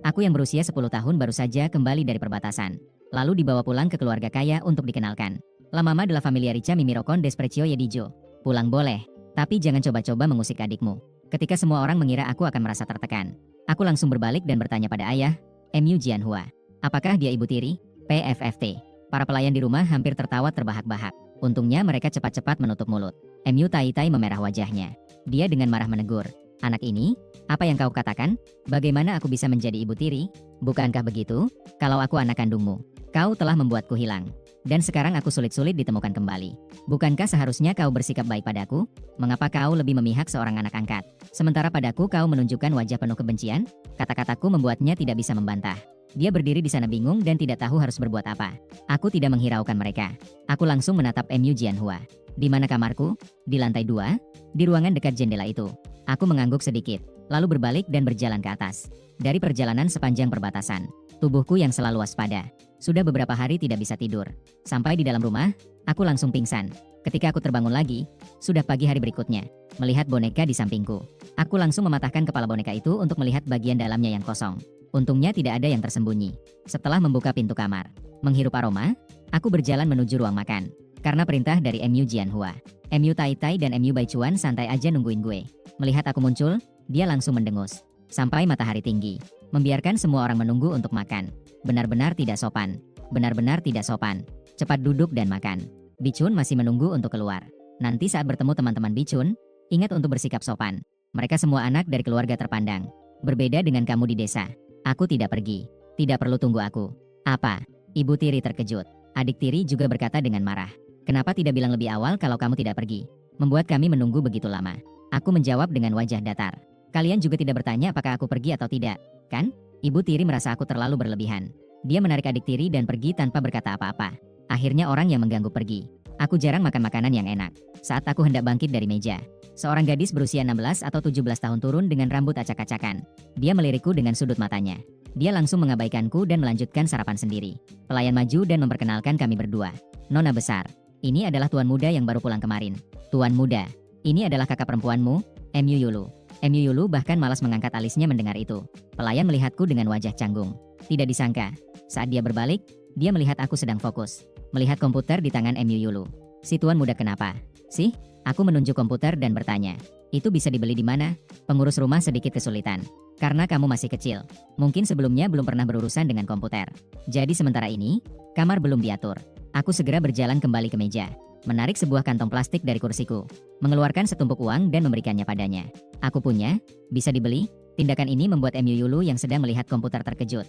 Aku yang berusia 10 tahun baru saja kembali dari perbatasan. Lalu dibawa pulang ke keluarga kaya untuk dikenalkan. La mamá de la familia rica mi miró con desprecio y dijo, pulang boleh, tapi jangan coba-coba mengusik adikmu. Ketika semua orang mengira aku akan merasa tertekan, aku langsung berbalik dan bertanya pada ayah, Mu Jianhua, apakah dia ibu tiri? PFFT. Para pelayan di rumah hampir tertawa terbahak-bahak. Untungnya mereka cepat-cepat menutup mulut. Mu Tai-Tai memerah wajahnya. Dia dengan marah menegur, anak ini, apa yang kau katakan? Bagaimana aku bisa menjadi ibu tiri? Bukankah begitu? Kalau aku anak kandungmu, kau telah membuatku hilang. Dan sekarang aku sulit-sulit ditemukan kembali. Bukankah seharusnya kau bersikap baik padaku? Mengapa kau lebih memihak seorang anak angkat? Sementara padaku kau menunjukkan wajah penuh kebencian? Kata-kataku membuatnya tidak bisa membantah. Dia berdiri di sana bingung dan tidak tahu harus berbuat apa. Aku tidak menghiraukan mereka. Aku langsung menatap Mu Jianhua. Di mana kamarku? Di lantai 2? Di ruangan dekat jendela itu. Aku mengangguk sedikit, lalu berbalik dan berjalan ke atas. Dari perjalanan sepanjang perbatasan, tubuhku yang selalu waspada. Sudah beberapa hari tidak bisa tidur. Sampai di dalam rumah, aku langsung pingsan. Ketika aku terbangun lagi, sudah pagi hari berikutnya. Melihat boneka di sampingku, aku langsung mematahkan kepala boneka itu untuk melihat bagian dalamnya yang kosong. Untungnya tidak ada yang tersembunyi. Setelah membuka pintu kamar, menghirup aroma, aku berjalan menuju ruang makan. Karena perintah dari Mu Jianhua, Mu Tai-Tai dan Mu Baichuan santai aja nungguin gue. Melihat aku muncul, dia langsung mendengus. Sampai matahari tinggi, membiarkan semua orang menunggu untuk makan. Benar-benar tidak sopan. Benar-benar tidak sopan. Cepat duduk dan makan. Bichun masih menunggu untuk keluar. Nanti saat bertemu teman-teman Bichun, ingat untuk bersikap sopan. Mereka semua anak dari keluarga terpandang. Berbeda dengan kamu di desa. Aku tidak pergi. Tidak perlu tunggu aku. Apa? Ibu tiri terkejut. Adik tiri juga berkata dengan marah. Kenapa tidak bilang lebih awal kalau kamu tidak pergi? Membuat kami menunggu begitu lama. Aku menjawab dengan wajah datar. Kalian juga tidak bertanya apakah aku pergi atau tidak, kan? Ibu tiri merasa aku terlalu berlebihan. Dia menarik adik tiri dan pergi tanpa berkata apa-apa. Akhirnya orang yang mengganggu pergi. Aku jarang makan makanan yang enak. Saat aku hendak bangkit dari meja, seorang gadis berusia 16 atau 17 tahun turun dengan rambut acak-acakan. Dia melirikku dengan sudut matanya. Dia langsung mengabaikanku dan melanjutkan sarapan sendiri. Pelayan maju dan memperkenalkan kami berdua. Nona besar, ini adalah tuan muda yang baru pulang kemarin. Tuan muda, ini adalah kakak perempuanmu, Mu Yulu. Mu Yulu bahkan malas mengangkat alisnya mendengar itu. Pelayan melihatku dengan wajah canggung. Tidak disangka, saat dia berbalik, dia melihat aku sedang fokus melihat komputer di tangan Mu Yulu. Si tuan muda kenapa? Sih? Aku menunjuk komputer dan bertanya. Itu bisa dibeli di mana? Pengurus rumah sedikit kesulitan. Karena kamu masih kecil. Mungkin sebelumnya belum pernah berurusan dengan komputer. Jadi sementara ini, kamar belum diatur. Aku segera berjalan kembali ke meja. Menarik sebuah kantong plastik dari kursiku. Mengeluarkan setumpuk uang dan memberikannya padanya. Aku punya, bisa dibeli? Tindakan ini membuat Mu Yulu yang sedang melihat komputer terkejut.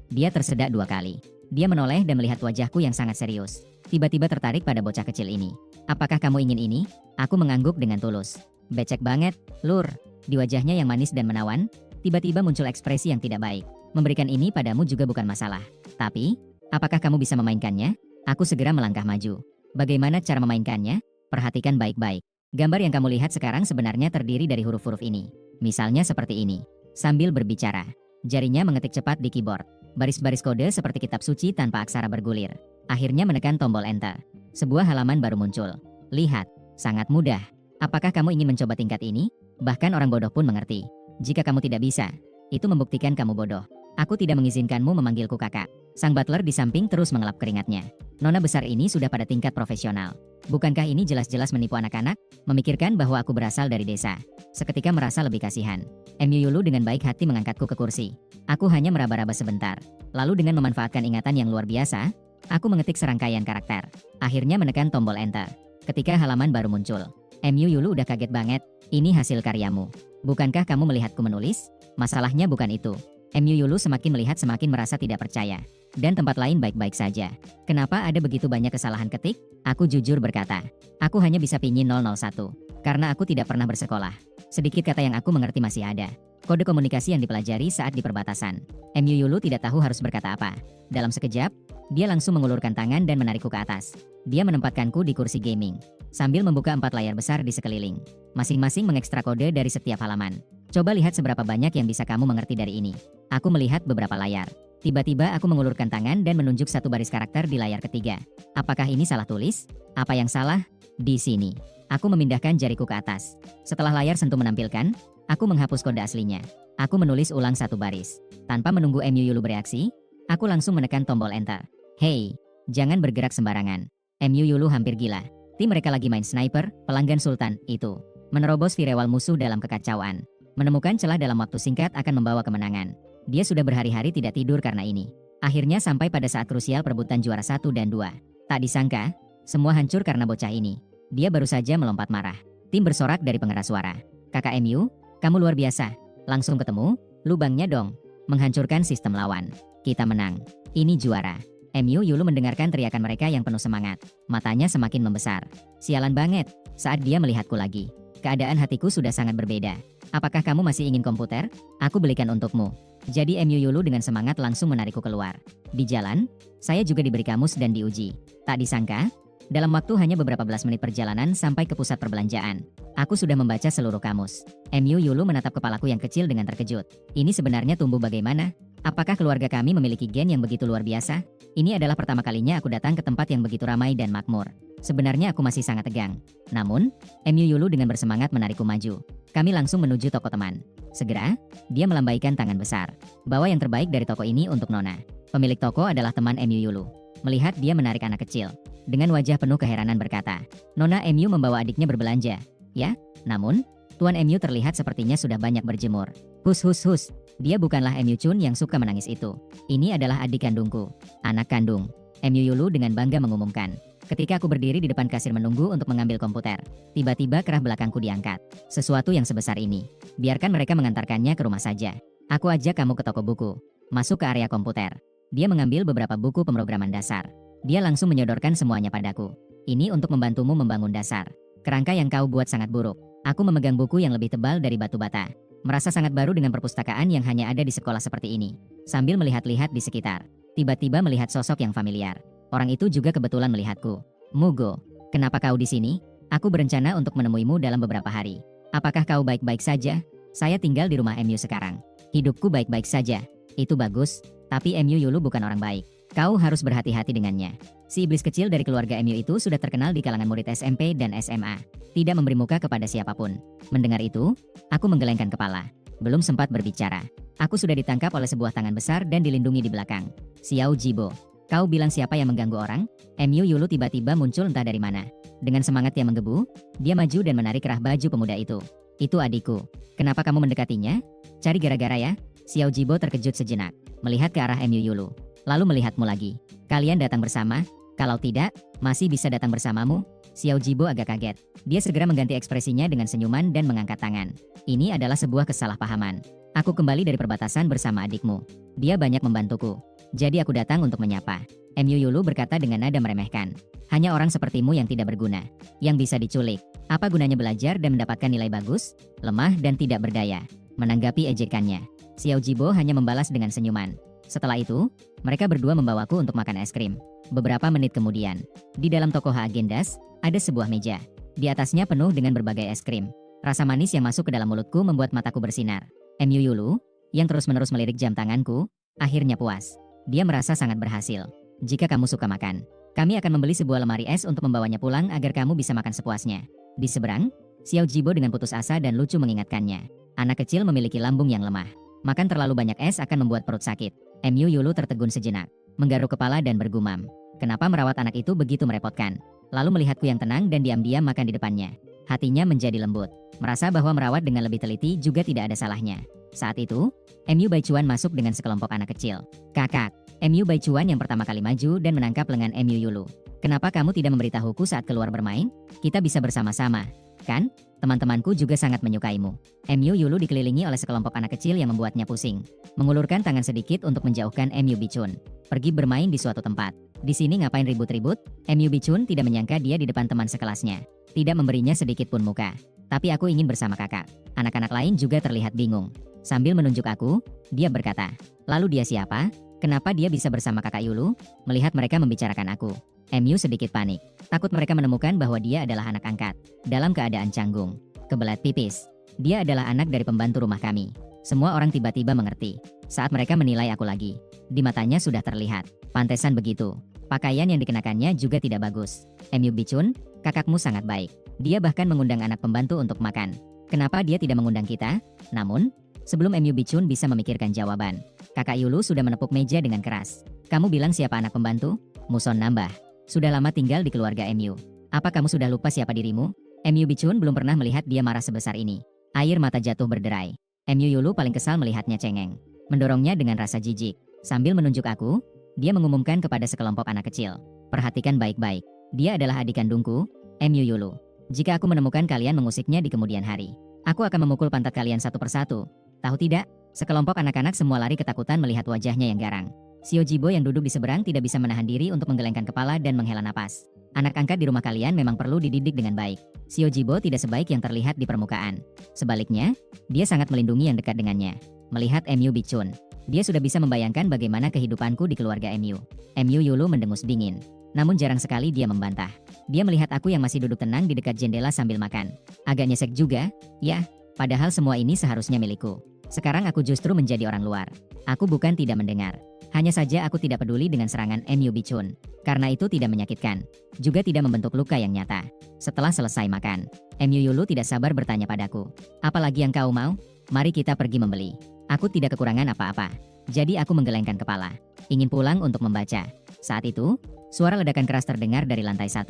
Dia tersedak 2 kali. Dia menoleh dan melihat wajahku yang sangat serius. Tiba-tiba tertarik pada bocah kecil ini. Apakah kamu ingin ini? Aku mengangguk dengan tulus. Becek banget, Lur. Di wajahnya yang manis dan menawan, tiba-tiba muncul ekspresi yang tidak baik. Memberikan ini padamu juga bukan masalah. Tapi, apakah kamu bisa memainkannya? Aku segera melangkah maju. Bagaimana cara memainkannya? Perhatikan baik-baik. Gambar yang kamu lihat sekarang sebenarnya terdiri dari huruf-huruf ini. Misalnya seperti ini. Sambil berbicara, jarinya mengetik cepat di keyboard. Baris-baris kode seperti kitab suci tanpa aksara bergulir. Akhirnya menekan tombol enter. Sebuah halaman baru muncul. Lihat, sangat mudah. Apakah kamu ingin mencoba tingkat ini? Bahkan orang bodoh pun mengerti. Jika kamu tidak bisa, itu membuktikan kamu bodoh. Aku tidak mengizinkanmu memanggilku kakak. Sang butler di samping terus mengelap keringatnya. Nona besar ini sudah pada tingkat profesional. Bukankah ini jelas-jelas menipu anak-anak? Memikirkan bahwa aku berasal dari desa. Seketika merasa lebih kasihan. Mu Yulu dengan baik hati mengangkatku ke kursi. Aku hanya meraba-raba sebentar. Lalu dengan memanfaatkan ingatan yang luar biasa, aku mengetik serangkaian karakter. Akhirnya menekan tombol enter. Ketika halaman baru muncul, Mu Yulu udah kaget banget. Ini hasil karyamu. Bukankah kamu melihatku menulis? Masalahnya bukan itu. Mu Yulu semakin melihat semakin merasa tidak percaya. Dan tempat lain baik-baik saja. Kenapa ada begitu banyak kesalahan ketik? Aku jujur berkata. Aku hanya bisa pinyin 001. Karena aku tidak pernah bersekolah. Sedikit kata yang aku mengerti masih ada. Kode komunikasi yang dipelajari saat di perbatasan. Mu Yulu tidak tahu harus berkata apa. Dalam sekejap, dia langsung mengulurkan tangan dan menarikku ke atas. Dia menempatkanku di kursi gaming. Sambil membuka 4 layar besar di sekeliling. Masing-masing mengekstra kode dari setiap halaman. Coba lihat seberapa banyak yang bisa kamu mengerti dari ini. Aku melihat beberapa layar. Tiba-tiba aku mengulurkan tangan dan menunjuk satu baris karakter di layar ketiga. Apakah ini salah tulis? Apa yang salah? Di sini. Aku memindahkan jariku ke atas. Setelah layar sentuh menampilkan, Aku menghapus kode aslinya. Aku menulis ulang satu baris. Tanpa menunggu MU Yulu bereaksi, aku langsung menekan tombol enter. Hei, jangan bergerak sembarangan. MU Yulu hampir gila. Tim mereka lagi main sniper, pelanggan Sultan, itu. Menerobos firewall musuh dalam kekacauan. Menemukan celah dalam waktu singkat akan membawa kemenangan. Dia sudah berhari-hari tidak tidur karena ini. Akhirnya sampai pada saat krusial perebutan juara 1 dan 2. Tak disangka, semua hancur karena bocah ini. Dia baru saja melompat marah. Tim bersorak dari pengeras suara. Kakak MU, kamu luar biasa. Langsung ketemu, lubangnya dong. Menghancurkan sistem lawan. Kita menang. Ini juara. MU Yulu mendengarkan teriakan mereka yang penuh semangat. Matanya semakin membesar. Sialan banget, saat dia melihatku lagi. Keadaan hatiku sudah sangat berbeda. Apakah kamu masih ingin komputer? Aku belikan untukmu. Jadi MU Yulu dengan semangat langsung menarikku keluar. Di jalan, saya juga diberi kamus dan diuji. Tak disangka, dalam waktu hanya beberapa belas menit perjalanan sampai ke pusat perbelanjaan, aku sudah membaca seluruh kamus. MU Yulu menatap kepalaku yang kecil dengan terkejut. Ini sebenarnya tumbuh bagaimana? Apakah keluarga kami memiliki gen yang begitu luar biasa? Ini adalah pertama kalinya aku datang ke tempat yang begitu ramai dan makmur. Sebenarnya aku masih sangat tegang. Namun, MU Yulu dengan bersemangat menarikku maju. Kami langsung menuju toko teman. Segera, dia melambaikan tangan besar. Bawa yang terbaik dari toko ini untuk Nona. Pemilik toko adalah teman MU Yulu. Melihat dia menarik anak kecil, dengan wajah penuh keheranan berkata, Nona MU membawa adiknya berbelanja. Ya, namun, Tuan MU terlihat sepertinya sudah banyak berjemur. Hus hus hus, dia bukanlah MU Chun yang suka menangis itu. Ini adalah adik kandungku, anak kandung. MU Yulu dengan bangga mengumumkan. Ketika aku berdiri di depan kasir menunggu untuk mengambil komputer, tiba-tiba kerah belakangku diangkat. Sesuatu yang sebesar ini. Biarkan mereka mengantarkannya ke rumah saja. Aku ajak kamu ke toko buku. Masuk ke area komputer. Dia mengambil beberapa buku pemrograman dasar. Dia langsung menyodorkan semuanya padaku. Ini untuk membantumu membangun dasar. Kerangka yang kau buat sangat buruk. Aku memegang buku yang lebih tebal dari batu bata. Merasa sangat baru dengan perpustakaan yang hanya ada di sekolah seperti ini. Sambil melihat-lihat di sekitar, tiba-tiba melihat sosok yang familiar. Orang itu juga kebetulan melihatku. Mugo, kenapa kau di sini? Aku berencana untuk menemuimu dalam beberapa hari. Apakah kau baik-baik saja? Saya tinggal di rumah MU sekarang. Hidupku baik-baik saja. Itu bagus, tapi MU Yulu bukan orang baik. Kau harus berhati-hati dengannya. Si iblis kecil dari keluarga MU itu sudah terkenal di kalangan murid SMP dan SMA. Tidak memberi muka kepada siapapun. Mendengar itu, aku menggelengkan kepala. Belum sempat berbicara. Aku sudah ditangkap oleh sebuah tangan besar dan dilindungi di belakang. Xiao Jibo. Kau bilang siapa yang mengganggu orang? MU Yulu tiba-tiba muncul entah dari mana. Dengan semangat yang menggebu, dia maju dan menarik kerah baju pemuda itu. Itu adikku. Kenapa kamu mendekatinya? Cari gara-gara ya? Xiao Jibo terkejut sejenak, melihat ke arah MU Yulu. Lalu melihatmu lagi. Kalian datang bersama? Kalau tidak, masih bisa datang bersamamu? Xiao Jibo agak kaget. Dia segera mengganti ekspresinya dengan senyuman dan mengangkat tangan. Ini adalah sebuah kesalahpahaman. Aku kembali dari perbatasan bersama adikmu. Dia banyak membantuku. Jadi aku datang untuk menyapa. MU Yulu berkata dengan nada meremehkan. Hanya orang sepertimu yang tidak berguna. Yang bisa diculik. Apa gunanya belajar dan mendapatkan nilai bagus? Lemah dan tidak berdaya. Menanggapi ejekannya, Xiao Jibo hanya membalas dengan senyuman. Setelah itu, mereka berdua membawaku untuk makan es krim. Beberapa menit kemudian, di dalam toko Haagen-Dazs, ada sebuah meja. Di atasnya penuh dengan berbagai es krim. Rasa manis yang masuk ke dalam mulutku membuat mataku bersinar. MU Yulu, yang terus-menerus melirik jam tanganku, akhirnya puas. Dia merasa sangat berhasil. Jika kamu suka makan, kami akan membeli sebuah lemari es untuk membawanya pulang agar kamu bisa makan sepuasnya. Di seberang, Xiao Jibo dengan putus asa dan lucu mengingatkannya. Anak kecil memiliki lambung yang lemah. Makan terlalu banyak es akan membuat perut sakit. MU Yulu tertegun sejenak, menggaruk kepala dan bergumam. Kenapa merawat anak itu begitu merepotkan? Lalu melihatku yang tenang dan diam-diam makan di depannya. Hatinya menjadi lembut. Merasa bahwa merawat dengan lebih teliti juga tidak ada salahnya. Saat itu, MU Baichuan masuk dengan sekelompok anak kecil. Kakak, MU Baichuan yang pertama kali maju dan menangkap lengan MU Yulu. Kenapa kamu tidak memberitahuku saat keluar bermain? Kita bisa bersama-sama, kan? Teman-temanku juga sangat menyukaimu. MU Yulu dikelilingi oleh sekelompok anak kecil yang membuatnya pusing. Mengulurkan tangan sedikit untuk menjauhkan MU Bichun. Pergi bermain di suatu tempat. Di sini ngapain ribut-ribut? MU Bichun tidak menyangka dia di depan teman sekelasnya. Tidak memberinya sedikit pun muka. Tapi aku ingin bersama kakak. Anak-anak lain juga terlihat bingung. Sambil menunjuk aku, dia berkata, lalu dia siapa? Kenapa dia bisa bersama kakak Yulu? Melihat mereka membicarakan aku, MU sedikit panik. Takut mereka menemukan bahwa dia adalah anak angkat. Dalam keadaan canggung, kebelat pipis. Dia adalah anak dari pembantu rumah kami. Semua orang tiba-tiba mengerti. Saat mereka menilai aku lagi, di matanya sudah terlihat. Pantesan begitu. Pakaian yang dikenakannya juga tidak bagus. MU Bichun, kakakmu sangat baik. Dia bahkan mengundang anak pembantu untuk makan. Kenapa dia tidak mengundang kita? Namun, sebelum MU Bichun bisa memikirkan jawaban, kakak Yulu sudah menepuk meja dengan keras. Kamu bilang siapa anak pembantu? Muson nambah. Sudah lama tinggal di keluarga MU. Apa kamu sudah lupa siapa dirimu? MU Bichun belum pernah melihat dia marah sebesar ini. Air mata jatuh berderai. MU Yulu paling kesal melihatnya cengeng. Mendorongnya dengan rasa jijik. Sambil menunjuk aku, dia mengumumkan kepada sekelompok anak kecil. Perhatikan baik-baik. Dia adalah adik kandungku, MU Yulu. Jika aku menemukan kalian mengusiknya di kemudian hari, aku akan memukul pantat kalian satu persatu. Tahu tidak? Sekelompok anak-anak semua lari ketakutan melihat wajahnya yang garang. Xiao Jibo yang duduk di seberang tidak bisa menahan diri untuk menggelengkan kepala dan menghela napas. Anak angkat di rumah kalian memang perlu dididik dengan baik. Xiao Jibo tidak sebaik yang terlihat di permukaan. Sebaliknya, dia sangat melindungi yang dekat dengannya. Melihat MU Bichun, dia sudah bisa membayangkan bagaimana kehidupanku di keluarga MU. MU Yulu mendengus dingin. Namun jarang sekali dia membantah. Dia melihat aku yang masih duduk tenang di dekat jendela sambil makan. Agak nyesek juga, ya, padahal semua ini seharusnya milikku. Sekarang aku justru menjadi orang luar. Aku bukan tidak mendengar. Hanya saja aku tidak peduli dengan serangan MU Bichun. Karena itu tidak menyakitkan. Juga tidak membentuk luka yang nyata. Setelah selesai makan, MU Yulu tidak sabar bertanya padaku. Apalagi yang kau mau? Mari kita pergi membeli. Aku tidak kekurangan apa-apa. Jadi aku menggelengkan kepala. Ingin pulang untuk membaca. Saat itu, suara ledakan keras terdengar dari lantai 1.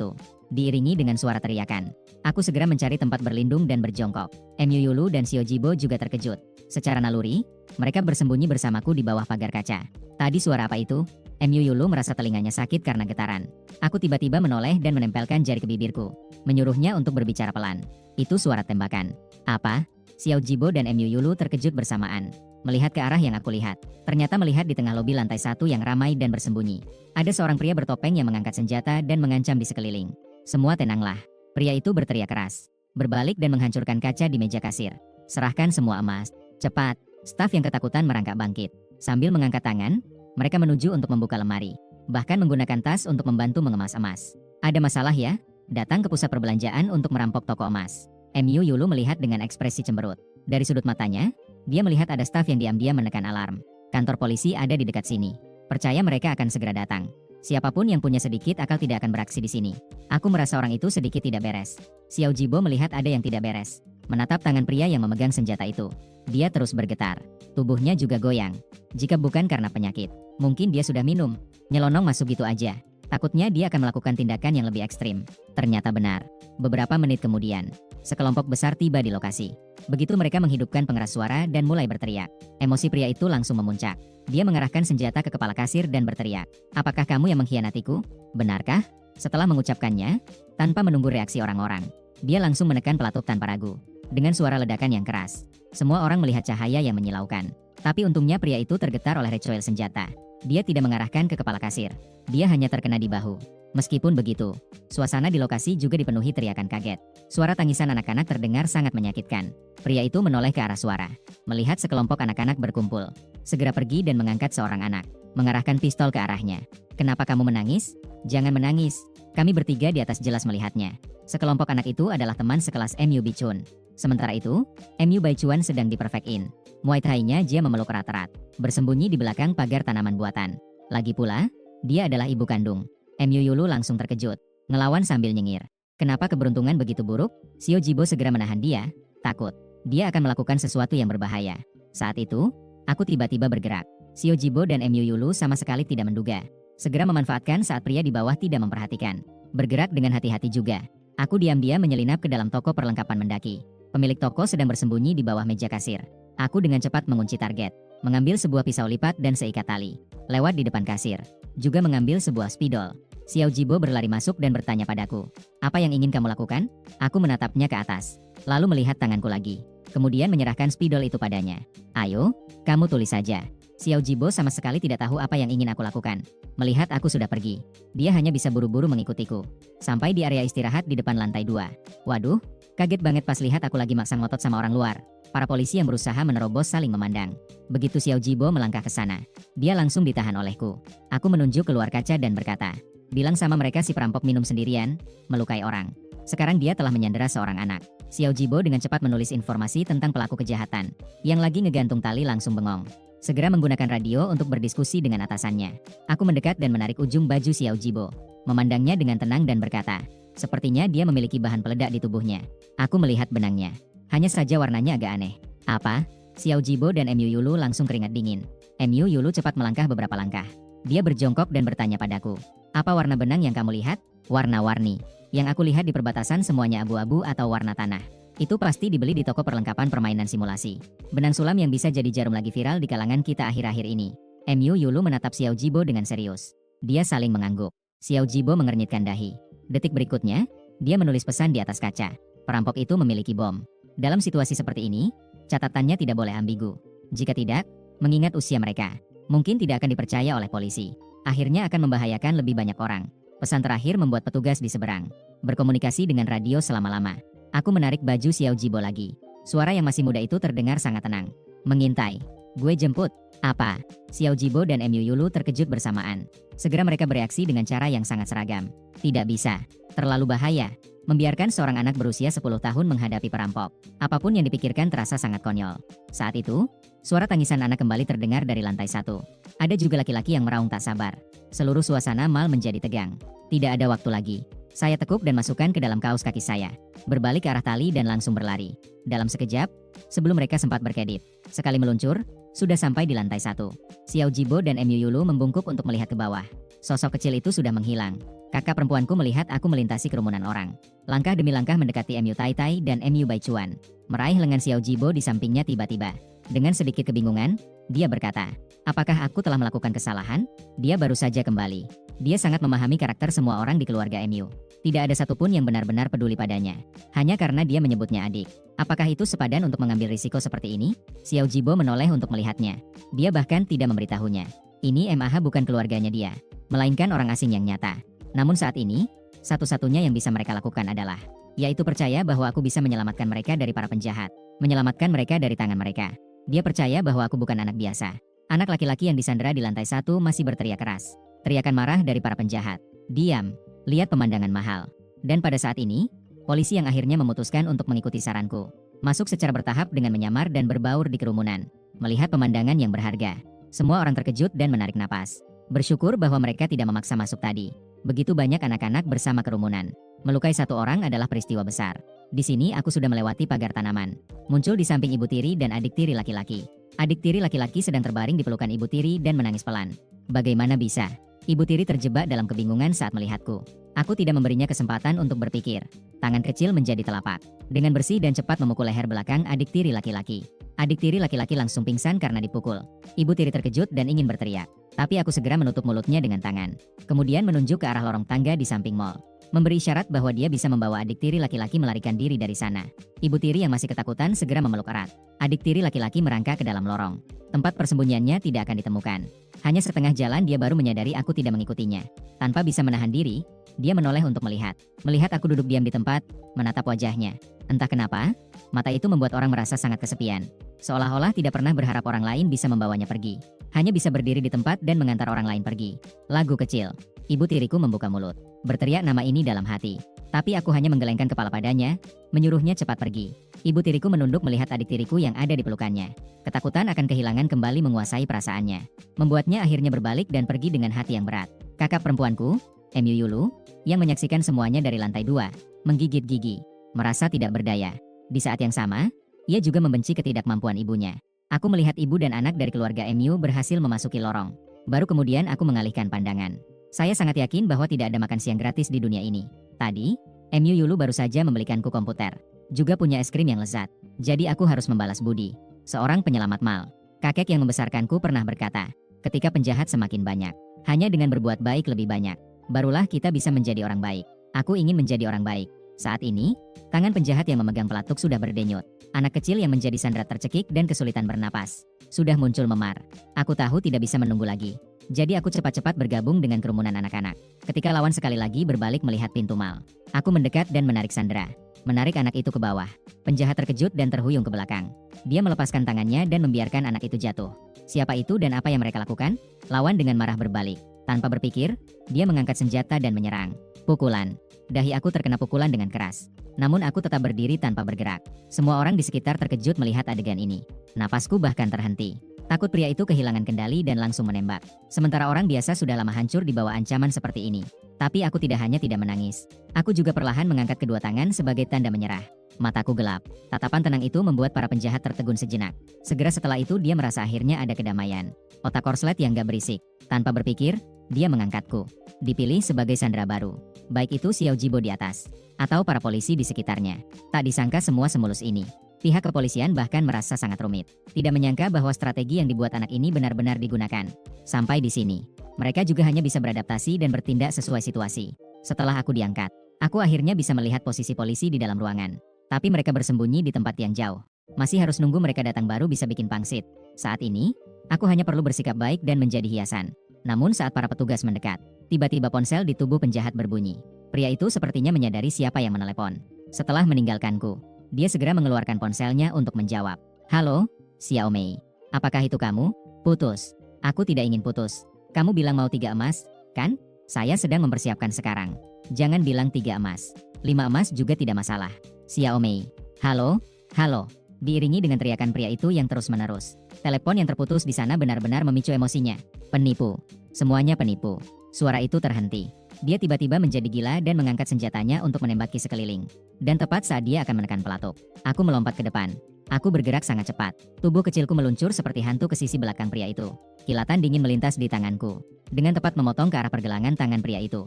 Diiringi dengan suara teriakan. Aku segera mencari tempat berlindung dan berjongkok. MU Yulu dan Xiao Jibo juga terkejut. Secara naluri, mereka bersembunyi bersamaku di bawah pagar kaca. Tadi suara apa itu? MU Yulu merasa telinganya sakit karena getaran. Aku tiba-tiba menoleh dan menempelkan jari ke bibirku. Menyuruhnya untuk berbicara pelan. Itu suara tembakan. Apa? Xiao Jibo dan MU Yulu terkejut bersamaan. Melihat ke arah yang aku lihat. Ternyata melihat di tengah lobi lantai 1 yang ramai dan bersembunyi. Ada seorang pria bertopeng yang mengangkat senjata dan mengancam di sekeliling. Semua tenanglah. Pria itu berteriak keras. Berbalik dan menghancurkan kaca di meja kasir. Serahkan semua emas. Cepat. Staf yang ketakutan merangkak bangkit. Sambil mengangkat tangan, mereka menuju untuk membuka lemari. Bahkan menggunakan tas untuk membantu mengemas emas. Ada masalah ya? Datang ke pusat perbelanjaan untuk merampok toko emas. MU Yulu melihat dengan ekspresi cemberut. Dari sudut matanya, dia melihat ada staf yang diam-diam menekan alarm. Kantor polisi ada di dekat sini. Percaya mereka akan segera datang. Siapapun yang punya sedikit akal tidak akan beraksi di sini. Aku merasa orang itu sedikit tidak beres. Xiao Jibo melihat ada yang tidak beres. Menatap tangan pria yang memegang senjata itu. Dia terus bergetar. Tubuhnya juga goyang. Jika bukan karena penyakit, mungkin dia sudah minum. Nyelonong masuk gitu aja. Takutnya dia akan melakukan tindakan yang lebih ekstrim. Ternyata benar. Beberapa menit kemudian, sekelompok besar tiba di lokasi. Begitu mereka menghidupkan pengeras suara dan mulai berteriak. Emosi pria itu langsung memuncak. Dia mengarahkan senjata ke kepala kasir dan berteriak. Apakah kamu yang mengkhianatiku? Benarkah? Setelah mengucapkannya, tanpa menunggu reaksi orang-orang, dia langsung menekan pelatuk tanpa ragu. Dengan suara ledakan yang keras, semua orang melihat cahaya yang menyilaukan. Tapi untungnya pria itu tergetar oleh recoil senjata. Dia tidak mengarahkan ke kepala kasir. Dia hanya terkena di bahu. Meskipun begitu, suasana di lokasi juga dipenuhi teriakan kaget. Suara tangisan anak-anak terdengar sangat menyakitkan. Pria itu menoleh ke arah suara. Melihat sekelompok anak-anak berkumpul, segera pergi dan mengangkat seorang anak. Mengarahkan pistol ke arahnya. Kenapa kamu menangis? Jangan menangis. Kami bertiga di atas jelas melihatnya. Sekelompok anak itu adalah teman sekelas MU Bichun. Sementara itu, MU Baichuan sedang di perfect in. Muay Thai-nya dia memeluk erat-erat. Bersembunyi di belakang pagar tanaman buatan. Lagi pula, dia adalah ibu kandung. MU Yulu langsung terkejut. Ngelawan sambil nyengir. Kenapa keberuntungan begitu buruk? Xiao Jibo segera menahan dia. Takut. Dia akan melakukan sesuatu yang berbahaya. Saat itu, aku tiba-tiba bergerak. Xiao Jibo dan MU Yulu sama sekali tidak menduga. Segera memanfaatkan saat pria di bawah tidak memperhatikan. Bergerak dengan hati-hati juga. Aku diam-diam menyelinap ke dalam toko perlengkapan mendaki. Pemilik toko sedang bersembunyi di bawah meja kasir. Aku dengan cepat mengunci target. Mengambil sebuah pisau lipat dan seikat tali. Lewat di depan kasir. Juga mengambil sebuah spidol. Xiao Jibo berlari masuk dan bertanya padaku. Apa yang ingin kamu lakukan? Aku menatapnya ke atas. Lalu melihat tanganku lagi. Kemudian menyerahkan spidol itu padanya. Ayo, kamu tulis saja. Xiao Jibo sama sekali tidak tahu apa yang ingin aku lakukan. Melihat aku sudah pergi, dia hanya bisa buru-buru mengikutiku. Sampai di area istirahat di depan lantai 2. Waduh, kaget banget pas lihat aku lagi maksa ngotot sama orang luar. Para polisi yang berusaha menerobos saling memandang. Begitu Xiao Jibo melangkah ke sana, dia langsung ditahan olehku. Aku menunjuk keluar kaca dan berkata, bilang sama mereka si perampok minum sendirian, melukai orang. Sekarang dia telah menyandera seorang anak. Xiao Jibo dengan cepat menulis informasi tentang pelaku kejahatan. Yang lagi ngegantung tali langsung bengong. Segera menggunakan radio untuk berdiskusi dengan atasannya. Aku mendekat dan menarik ujung baju Xiao Jibo. Memandangnya dengan tenang dan berkata, sepertinya dia memiliki bahan peledak di tubuhnya. Aku melihat benangnya. Hanya saja warnanya agak aneh. Apa? Xiao Jibo dan Mu Yulu langsung keringat dingin. Mu Yulu cepat melangkah beberapa langkah. Dia berjongkok dan bertanya padaku. Apa warna benang yang kamu lihat? Warna-warni. Yang aku lihat di perbatasan semuanya abu-abu atau warna tanah. Itu pasti dibeli di toko perlengkapan permainan simulasi. Benang sulam yang bisa jadi jarum lagi viral di kalangan kita akhir-akhir ini. Mu Yulu menatap Xiao Jibo dengan serius. Dia saling mengangguk. Xiao Jibo mengernyitkan dahi. Detik berikutnya, dia menulis pesan di atas kaca. Perampok itu memiliki bom. Dalam situasi seperti ini, catatannya tidak boleh ambigu. Jika tidak, mengingat usia mereka, mungkin tidak akan dipercaya oleh polisi. Akhirnya akan membahayakan lebih banyak orang. Pesan terakhir membuat petugas di seberang berkomunikasi dengan radio selama-lama. Aku menarik baju Xiao Jibo lagi. Suara yang masih muda itu terdengar sangat tenang. Mengintai. Gue jemput. Apa? Xiao Jibo dan Mu Yulu terkejut bersamaan. Segera mereka bereaksi dengan cara yang sangat seragam. Tidak bisa. Terlalu bahaya. Membiarkan seorang anak berusia 10 tahun menghadapi perampok. Apapun yang dipikirkan terasa sangat konyol. Saat itu, suara tangisan anak kembali terdengar dari lantai 1. Ada juga laki-laki yang meraung tak sabar. Seluruh suasana mal menjadi tegang. Tidak ada waktu lagi. Saya tekuk dan masukkan ke dalam kaos kaki saya. Berbalik ke arah tali dan langsung berlari. Dalam sekejap, sebelum mereka sempat berkedip. Sekali meluncur, sudah sampai di lantai 1. Xiao Jibo dan Mu Yulu membungkuk untuk melihat ke bawah. Sosok kecil itu sudah menghilang. Kakak perempuanku melihat aku melintasi kerumunan orang. Langkah demi langkah mendekati Mu Tai Tai dan Mu Baichuan. Meraih lengan Xiao Jibo di sampingnya tiba-tiba. Dengan sedikit kebingungan, dia berkata, apakah aku telah melakukan kesalahan? Dia baru saja kembali. Dia sangat memahami karakter semua orang di keluarga Mu. Tidak ada satupun yang benar-benar peduli padanya. Hanya karena dia menyebutnya adik. Apakah itu sepadan untuk mengambil risiko seperti ini? Xiao Jibo menoleh untuk melihatnya. Dia bahkan tidak memberitahunya. Ini MAH bukan keluarganya dia, melainkan orang asing yang nyata. Namun saat ini, satu-satunya yang bisa mereka lakukan adalah, yaitu percaya bahwa aku bisa menyelamatkan mereka dari para penjahat. Menyelamatkan mereka dari tangan mereka. Dia percaya bahwa aku bukan anak biasa. Anak laki-laki yang disandera di lantai 1 masih berteriak keras. Teriakan marah dari para penjahat. Diam. Lihat pemandangan mahal. Dan pada saat ini, polisi yang akhirnya memutuskan untuk mengikuti saranku. Masuk secara bertahap dengan menyamar dan berbaur di kerumunan. Melihat pemandangan yang berharga. Semua orang terkejut dan menarik napas. Bersyukur bahwa mereka tidak memaksa masuk tadi. Begitu banyak anak-anak bersama kerumunan. Melukai satu orang adalah peristiwa besar. Di sini aku sudah melewati pagar tanaman. Muncul di samping ibu tiri dan adik tiri laki-laki. Adik tiri laki-laki sedang terbaring di pelukan ibu tiri dan menangis pelan. Bagaimana bisa? Ibu tiri terjebak dalam kebingungan saat melihatku. Aku tidak memberinya kesempatan untuk berpikir. Tangan kecil menjadi telapak. Dengan bersih dan cepat memukul leher belakang adik tiri laki-laki. Adik tiri laki-laki langsung pingsan karena dipukul. Ibu tiri terkejut dan ingin berteriak. Tapi aku segera menutup mulutnya dengan tangan. Kemudian menunjuk ke arah lorong tangga di samping mall. Memberi isyarat bahwa dia bisa membawa adik tiri laki-laki melarikan diri dari sana. Ibu tiri yang masih ketakutan segera memeluk erat. Adik tiri laki-laki merangkak ke dalam lorong. Tempat persembunyiannya tidak akan ditemukan. Hanya setengah jalan dia baru menyadari aku tidak mengikutinya. Tanpa bisa menahan diri, dia menoleh untuk melihat. Melihat aku duduk diam di tempat, menatap wajahnya. Entah kenapa, mata itu membuat orang merasa sangat kesepian. Seolah-olah tidak pernah berharap orang lain bisa membawanya pergi. Hanya bisa berdiri di tempat dan mengantar orang lain pergi. Lagu kecil. Ibu tiriku membuka mulut. Berteriak nama ini dalam hati. Tapi aku hanya menggelengkan kepala padanya, menyuruhnya cepat pergi. Ibu tiriku menunduk melihat adik tiriku yang ada di pelukannya. Ketakutan akan kehilangan kembali menguasai perasaannya. Membuatnya akhirnya berbalik dan pergi dengan hati yang berat. Kakak perempuanku, Mu Yulu, yang menyaksikan semuanya dari lantai 2, menggigit gigi. Merasa tidak berdaya. Di saat yang sama, ia juga membenci ketidakmampuan ibunya. Aku melihat ibu dan anak dari keluarga Mu berhasil memasuki lorong. Baru kemudian aku mengalihkan pandangan. Saya sangat yakin bahwa tidak ada makan siang gratis di dunia ini. Tadi, Mu Yulu baru saja membelikanku komputer. Juga punya es krim yang lezat. Jadi aku harus membalas budi. Seorang penyelamat mal. Kakek yang membesarkanku pernah berkata, ketika penjahat semakin banyak, hanya dengan berbuat baik lebih banyak, barulah kita bisa menjadi orang baik. Aku ingin menjadi orang baik. Saat ini, tangan penjahat yang memegang pelatuk sudah berdenyut. Anak kecil yang menjadi sandera tercekik dan kesulitan bernapas. Sudah muncul memar. Aku tahu tidak bisa menunggu lagi. Jadi aku cepat-cepat bergabung dengan kerumunan anak-anak. Ketika lawan sekali lagi berbalik melihat pintu mal, aku mendekat dan menarik sandera. Menarik anak itu ke bawah. Penjahat terkejut dan terhuyung ke belakang. Dia melepaskan tangannya dan membiarkan anak itu jatuh. Siapa itu dan apa yang mereka lakukan? Lawan dengan marah berbalik. Tanpa berpikir, dia mengangkat senjata dan menyerang. Pukulan. Dahi aku terkena pukulan dengan keras. Namun aku tetap berdiri tanpa bergerak. Semua orang di sekitar terkejut melihat adegan ini. Napasku bahkan terhenti. Takut pria itu kehilangan kendali dan langsung menembak. Sementara orang biasa sudah lama hancur di bawah ancaman seperti ini. Tapi aku tidak hanya tidak menangis. Aku juga perlahan mengangkat kedua tangan sebagai tanda menyerah. Mataku gelap. Tatapan tenang itu membuat para penjahat tertegun sejenak. Segera setelah itu dia merasa akhirnya ada kedamaian. Otak korslet yang gak berisik. Tanpa berpikir, dia mengangkatku. Dipilih sebagai sandera baru. Baik itu Xiao Jibo di atas, atau para polisi di sekitarnya. Tak disangka semua semulus ini. Pihak kepolisian bahkan merasa sangat rumit. Tidak menyangka bahwa strategi yang dibuat anak ini benar-benar digunakan. Sampai di sini, mereka juga hanya bisa beradaptasi dan bertindak sesuai situasi. Setelah aku diangkat, aku akhirnya bisa melihat posisi polisi di dalam ruangan. Tapi mereka bersembunyi di tempat yang jauh. Masih harus nunggu mereka datang baru bisa bikin pangsit. Saat ini, aku hanya perlu bersikap baik dan menjadi hiasan. Namun saat para petugas mendekat, tiba-tiba ponsel di tubuh penjahat berbunyi. Pria itu sepertinya menyadari siapa yang menelepon. Setelah meninggalkanku, dia segera mengeluarkan ponselnya untuk menjawab. Halo, Xiao Mei. Apakah itu kamu? Putus. Aku tidak ingin putus. Kamu bilang mau 3 emas, kan? Saya sedang mempersiapkan sekarang. Jangan bilang 3 emas. 5 emas juga tidak masalah. Xiao Mei. Halo, halo. Diiringi dengan teriakan pria itu yang terus-menerus. Telepon yang terputus di sana benar-benar memicu emosinya. Penipu. Semuanya penipu. Suara itu terhenti. Dia tiba-tiba menjadi gila dan mengangkat senjatanya untuk menembaki sekeliling. Dan tepat saat dia akan menekan pelatuk, aku melompat ke depan. Aku bergerak sangat cepat. Tubuh kecilku meluncur seperti hantu ke sisi belakang pria itu. Kilatan dingin melintas di tanganku. Dengan tepat memotong ke arah pergelangan tangan pria itu.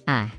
Ah!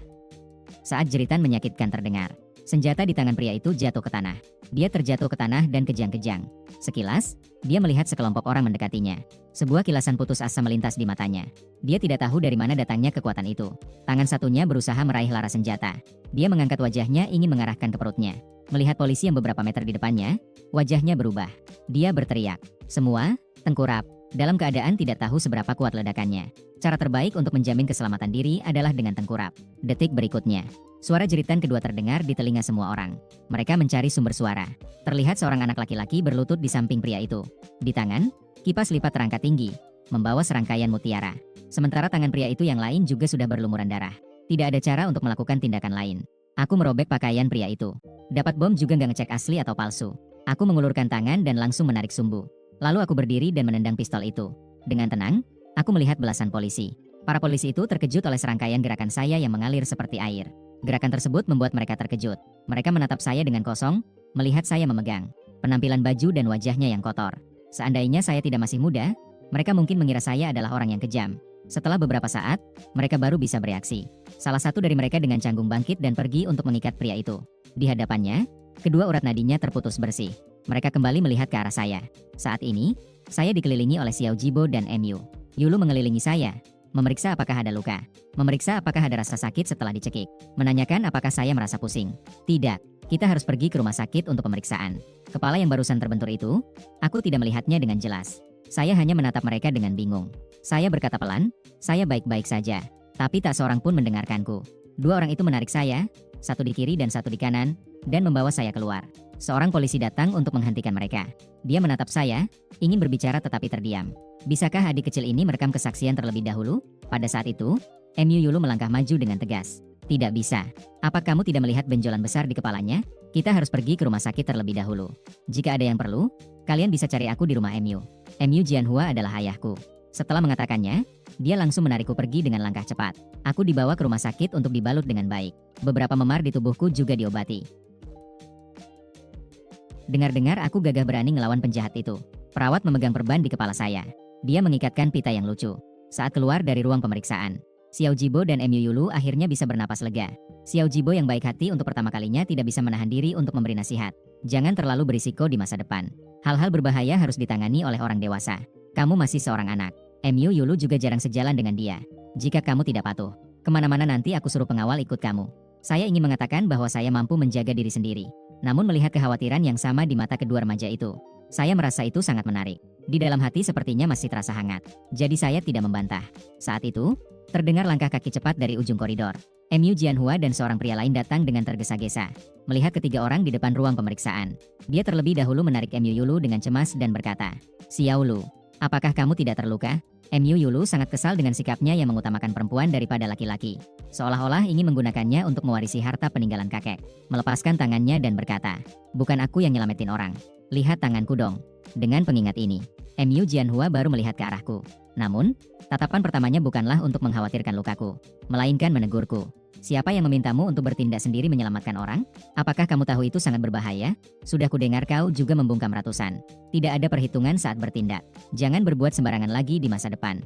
Saat jeritan menyakitkan terdengar, senjata di tangan pria itu jatuh ke tanah. Dia terjatuh ke tanah dan kejang-kejang. Sekilas, dia melihat sekelompok orang mendekatinya. Sebuah kilasan putus asa melintas di matanya. Dia tidak tahu dari mana datangnya kekuatan itu. Tangan satunya berusaha meraih laras senjata. Dia mengangkat wajahnya ingin mengarahkan ke perutnya. Melihat polisi yang beberapa meter di depannya, wajahnya berubah. Dia berteriak. Semua, tengkurap. Dalam keadaan tidak tahu seberapa kuat ledakannya. Cara terbaik untuk menjamin keselamatan diri adalah dengan tengkurap. Detik berikutnya, suara jeritan kedua terdengar di telinga semua orang. Mereka mencari sumber suara. Terlihat seorang anak laki-laki berlutut di samping pria itu. Di tangan, kipas lipat terangkat tinggi, membawa serangkaian mutiara. Sementara tangan pria itu yang lain juga sudah berlumuran darah. Tidak ada cara untuk melakukan tindakan lain. Aku merobek pakaian pria itu. Dapat bom juga nggak ngecek asli atau palsu. Aku mengulurkan tangan dan langsung menarik sumbu. Lalu aku berdiri dan menendang pistol itu. Dengan tenang, aku melihat belasan polisi. Para polisi itu terkejut oleh serangkaian gerakan saya yang mengalir seperti air. Gerakan tersebut membuat mereka terkejut. Mereka menatap saya dengan kosong, melihat saya memegang penampilan baju dan wajahnya yang kotor. Seandainya saya tidak masih muda, mereka mungkin mengira saya adalah orang yang kejam. Setelah beberapa saat, mereka baru bisa bereaksi. Salah satu dari mereka dengan canggung bangkit dan pergi untuk mengikat pria itu. Di hadapannya, kedua urat nadinya terputus bersih. Mereka kembali melihat ke arah saya. Saat ini, saya dikelilingi oleh Xiao Jibo dan MU. Yulu mengelilingi saya, memeriksa apakah ada luka, memeriksa apakah ada rasa sakit setelah dicekik, menanyakan apakah saya merasa pusing. Tidak, kita harus pergi ke rumah sakit untuk pemeriksaan. Kepala yang barusan terbentur itu, aku tidak melihatnya dengan jelas. Saya hanya menatap mereka dengan bingung. Saya berkata pelan, saya baik-baik saja. Tapi tak seorang pun mendengarkanku. Dua orang itu menarik saya, satu di kiri dan satu di kanan, dan membawa saya keluar. Seorang polisi datang untuk menghentikan mereka. Dia menatap saya, ingin berbicara tetapi terdiam. Bisakah adik kecil ini merekam kesaksian terlebih dahulu? Pada saat itu, MU Yulu melangkah maju dengan tegas. Tidak bisa. Apa kamu tidak melihat benjolan besar di kepalanya? Kita harus pergi ke rumah sakit terlebih dahulu. Jika ada yang perlu, kalian bisa cari aku di rumah MU. MU Jianhua adalah ayahku. Setelah mengatakannya, dia langsung menarikku pergi dengan langkah cepat. Aku dibawa ke rumah sakit untuk dibalut dengan baik. Beberapa memar di tubuhku juga diobati. Dengar-dengar aku gagah berani ngelawan penjahat itu. Perawat memegang perban di kepala saya. Dia mengikatkan pita yang lucu. Saat keluar dari ruang pemeriksaan, Xiao Jibo dan MU Yulu akhirnya bisa bernapas lega. Xiao Jibo yang baik hati untuk pertama kalinya tidak bisa menahan diri untuk memberi nasihat. Jangan terlalu berisiko di masa depan. Hal-hal berbahaya harus ditangani oleh orang dewasa. Kamu masih seorang anak. MU Yulu juga jarang sejalan dengan dia. Jika kamu tidak patuh, kemana-mana nanti aku suruh pengawal ikut kamu. Saya ingin mengatakan bahwa saya mampu menjaga diri sendiri. Namun melihat kekhawatiran yang sama di mata kedua remaja itu, saya merasa itu sangat menarik. Di dalam hati sepertinya masih terasa hangat. Jadi saya tidak membantah. Saat itu, terdengar langkah kaki cepat dari ujung koridor. MU Jianhua dan seorang pria lain datang dengan tergesa-gesa. Melihat ketiga orang di depan ruang pemeriksaan, dia terlebih dahulu menarik MU Yulu dengan cemas dan berkata, Xiao Lu, apakah kamu tidak terluka? MU Yulu sangat kesal dengan sikapnya yang mengutamakan perempuan daripada laki-laki. Seolah-olah ingin menggunakannya untuk mewarisi harta peninggalan kakek. Melepaskan tangannya dan berkata, bukan aku yang nyelamatin orang. Lihat tanganku dong. Dengan pengingat ini, MU Jianhua baru melihat ke arahku. Namun, tatapan pertamanya bukanlah untuk mengkhawatirkan lukaku, melainkan menegurku. Siapa yang memintamu untuk bertindak sendiri menyelamatkan orang? Apakah kamu tahu itu sangat berbahaya? Sudah kudengar kau juga membungkam ratusan. Tidak ada perhitungan saat bertindak. Jangan berbuat sembarangan lagi di masa depan.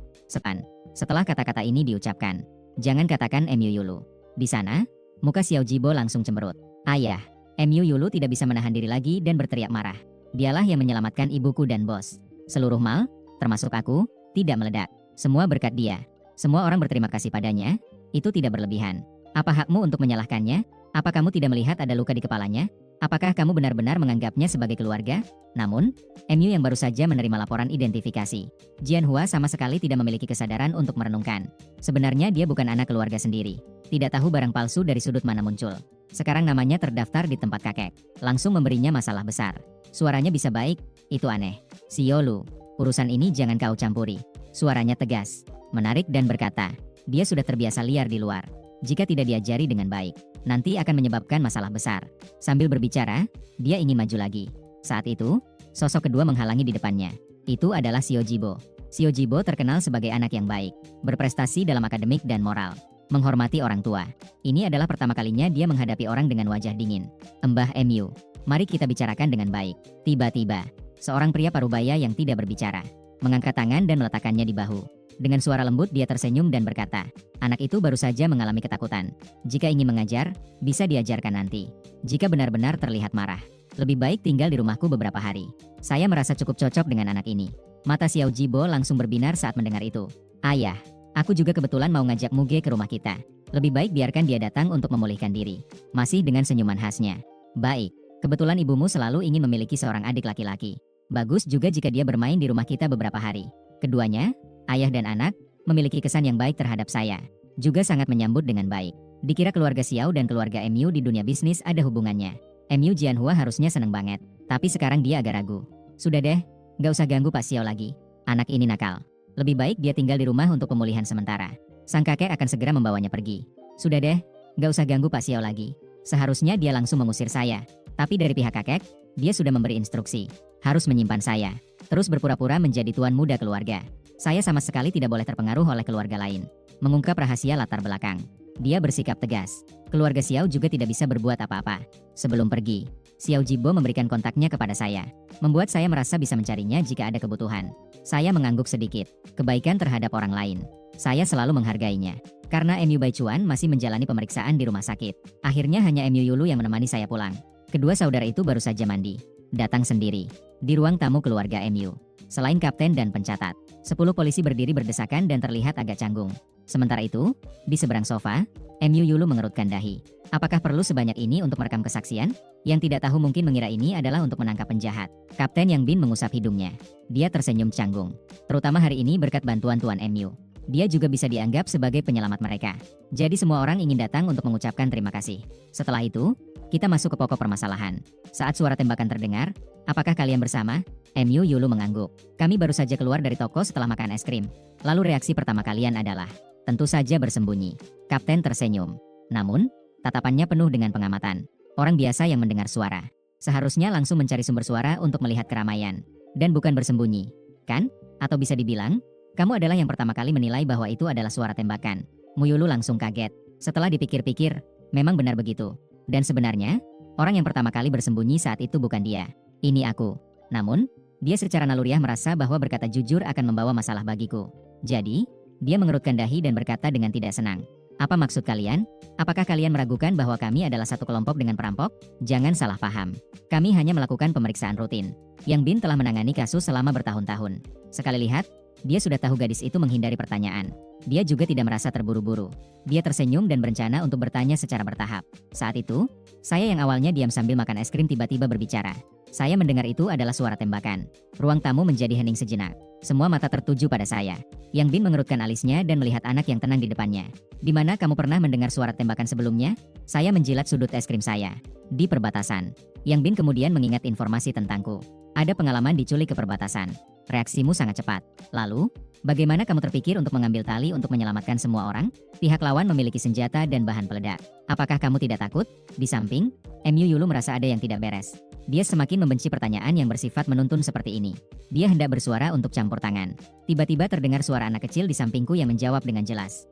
Setelah kata-kata ini diucapkan, jangan katakan MU Yulu. Di sana, muka Xiao Jibo langsung cemberut. Ayah, MU Yulu tidak bisa menahan diri lagi dan berteriak marah. Dialah yang menyelamatkan ibuku dan bos. Seluruh mal, termasuk aku, tidak meledak. Semua berkat dia. Semua orang berterima kasih padanya. Itu tidak berlebihan. Apa hakmu untuk menyalahkannya? Apa kamu tidak melihat ada luka di kepalanya? Apakah kamu benar-benar menganggapnya sebagai keluarga? Namun, MU yang baru saja menerima laporan identifikasi. Jianhua sama sekali tidak memiliki kesadaran untuk merenungkan. Sebenarnya dia bukan anak keluarga sendiri. Tidak tahu barang palsu dari sudut mana muncul. Sekarang namanya terdaftar di tempat kakek. Langsung memberinya masalah besar. Suaranya bisa baik, itu aneh. Xiolu, urusan ini jangan kau campuri. Suaranya tegas, menarik dan berkata, dia sudah terbiasa liar di luar. Jika tidak diajari dengan baik, nanti akan menyebabkan masalah besar. Sambil berbicara, dia ingin maju lagi. Saat itu, sosok kedua menghalangi di depannya. Itu adalah Xiao Jibo. Xiao Jibo terkenal sebagai anak yang baik, berprestasi dalam akademik dan moral, menghormati orang tua. Ini adalah pertama kalinya dia menghadapi orang dengan wajah dingin. Mbah MU, mari kita bicarakan dengan baik. Tiba-tiba, seorang pria parubaya yang tidak berbicara, mengangkat tangan dan meletakkannya di bahu. Dengan suara lembut dia tersenyum dan berkata, anak itu baru saja mengalami ketakutan. Jika ingin mengajar, bisa diajarkan nanti. Jika benar-benar terlihat marah, lebih baik tinggal di rumahku beberapa hari. Saya merasa cukup cocok dengan anak ini. Mata Xiao Jibo langsung berbinar saat mendengar itu. Ayah, aku juga kebetulan mau ngajak Muge ke rumah kita. Lebih baik biarkan dia datang untuk memulihkan diri. Masih dengan senyuman khasnya. Baik, kebetulan ibumu selalu ingin memiliki seorang adik laki-laki. Bagus juga jika dia bermain di rumah kita beberapa hari. Keduanya, ayah dan anak, memiliki kesan yang baik terhadap saya. Juga sangat menyambut dengan baik. Dikira keluarga Xiao dan keluarga MU di dunia bisnis ada hubungannya. MU Jianhua harusnya seneng banget. Tapi sekarang dia agak ragu. Sudah deh, gak usah ganggu Pak Xiao lagi. Anak ini nakal. Lebih baik dia tinggal di rumah untuk pemulihan sementara. Sang kakek akan segera membawanya pergi. Sudah deh, gak usah ganggu Pak Xiao lagi. Seharusnya dia langsung mengusir saya. Tapi dari pihak kakek, dia sudah memberi instruksi. Harus menyimpan saya. Terus berpura-pura menjadi tuan muda keluarga. Saya sama sekali tidak boleh terpengaruh oleh keluarga lain. Mengungkap rahasia latar belakang. Dia bersikap tegas. Keluarga Xiao juga tidak bisa berbuat apa-apa. Sebelum pergi, Xiao Jibo memberikan kontaknya kepada saya. Membuat saya merasa bisa mencarinya jika ada kebutuhan. Saya mengangguk sedikit. Kebaikan terhadap orang lain. Saya selalu menghargainya. Karena MU Baichuan masih menjalani pemeriksaan di rumah sakit. Akhirnya hanya MU Yulu yang menemani saya pulang. Kedua saudara itu baru saja mandi. Datang sendiri. Di ruang tamu keluarga MU. Selain kapten dan pencatat, 10 polisi berdiri berdesakan dan terlihat agak canggung. Sementara itu, di seberang sofa, MU Yulu mengerutkan dahi. Apakah perlu sebanyak ini untuk merekam kesaksian? Yang tidak tahu mungkin mengira ini adalah untuk menangkap penjahat. Kapten Yang Bin mengusap hidungnya. Dia tersenyum canggung. Terutama hari ini berkat bantuan Tuan MU. Dia juga bisa dianggap sebagai penyelamat mereka. Jadi semua orang ingin datang untuk mengucapkan terima kasih. Setelah itu, kita masuk ke pokok permasalahan. Saat suara tembakan terdengar, apakah kalian bersama? MU Yulu mengangguk. Kami baru saja keluar dari toko setelah makan es krim. Lalu reaksi pertama kalian adalah, tentu saja bersembunyi. Kapten tersenyum. Namun, tatapannya penuh dengan pengamatan. Orang biasa yang mendengar suara. Seharusnya langsung mencari sumber suara untuk melihat keramaian. Dan bukan bersembunyi. Kan? Atau bisa dibilang, kamu adalah yang pertama kali menilai bahwa itu adalah suara tembakan. Muyulu langsung kaget. Setelah dipikir-pikir, memang benar begitu. Dan sebenarnya, orang yang pertama kali bersembunyi saat itu bukan dia. Ini aku. Namun, dia secara naluriah merasa bahwa berkata jujur akan membawa masalah bagiku. Jadi, dia mengerutkan dahi dan berkata dengan tidak senang. Apa maksud kalian? Apakah kalian meragukan bahwa kami adalah satu kelompok dengan perampok? Jangan salah paham. Kami hanya melakukan pemeriksaan rutin. Yang Bin telah menangani kasus selama bertahun-tahun. Sekali lihat, dia sudah tahu gadis itu menghindari pertanyaan. Dia juga tidak merasa terburu-buru. Dia tersenyum dan berencana untuk bertanya secara bertahap. Saat itu, saya yang awalnya diam sambil makan es krim tiba-tiba berbicara. Saya mendengar itu adalah suara tembakan. Ruang tamu menjadi hening sejenak. Semua mata tertuju pada saya. Yang Bin mengerutkan alisnya dan melihat anak yang tenang di depannya. Di mana kamu pernah mendengar suara tembakan sebelumnya? Saya menjilat sudut es krim saya. Di perbatasan. Yang Bin kemudian mengingat informasi tentangku. Ada pengalaman diculik ke perbatasan. Reaksimu sangat cepat. Lalu, bagaimana kamu terpikir untuk mengambil tali untuk menyelamatkan semua orang? Pihak lawan memiliki senjata dan bahan peledak. Apakah kamu tidak takut? Di samping, MU Yulu merasa ada yang tidak beres. Dia semakin membenci pertanyaan yang bersifat menuntun seperti ini. Dia hendak bersuara untuk campur tangan. Tiba-tiba terdengar suara anak kecil di sampingku yang menjawab dengan jelas.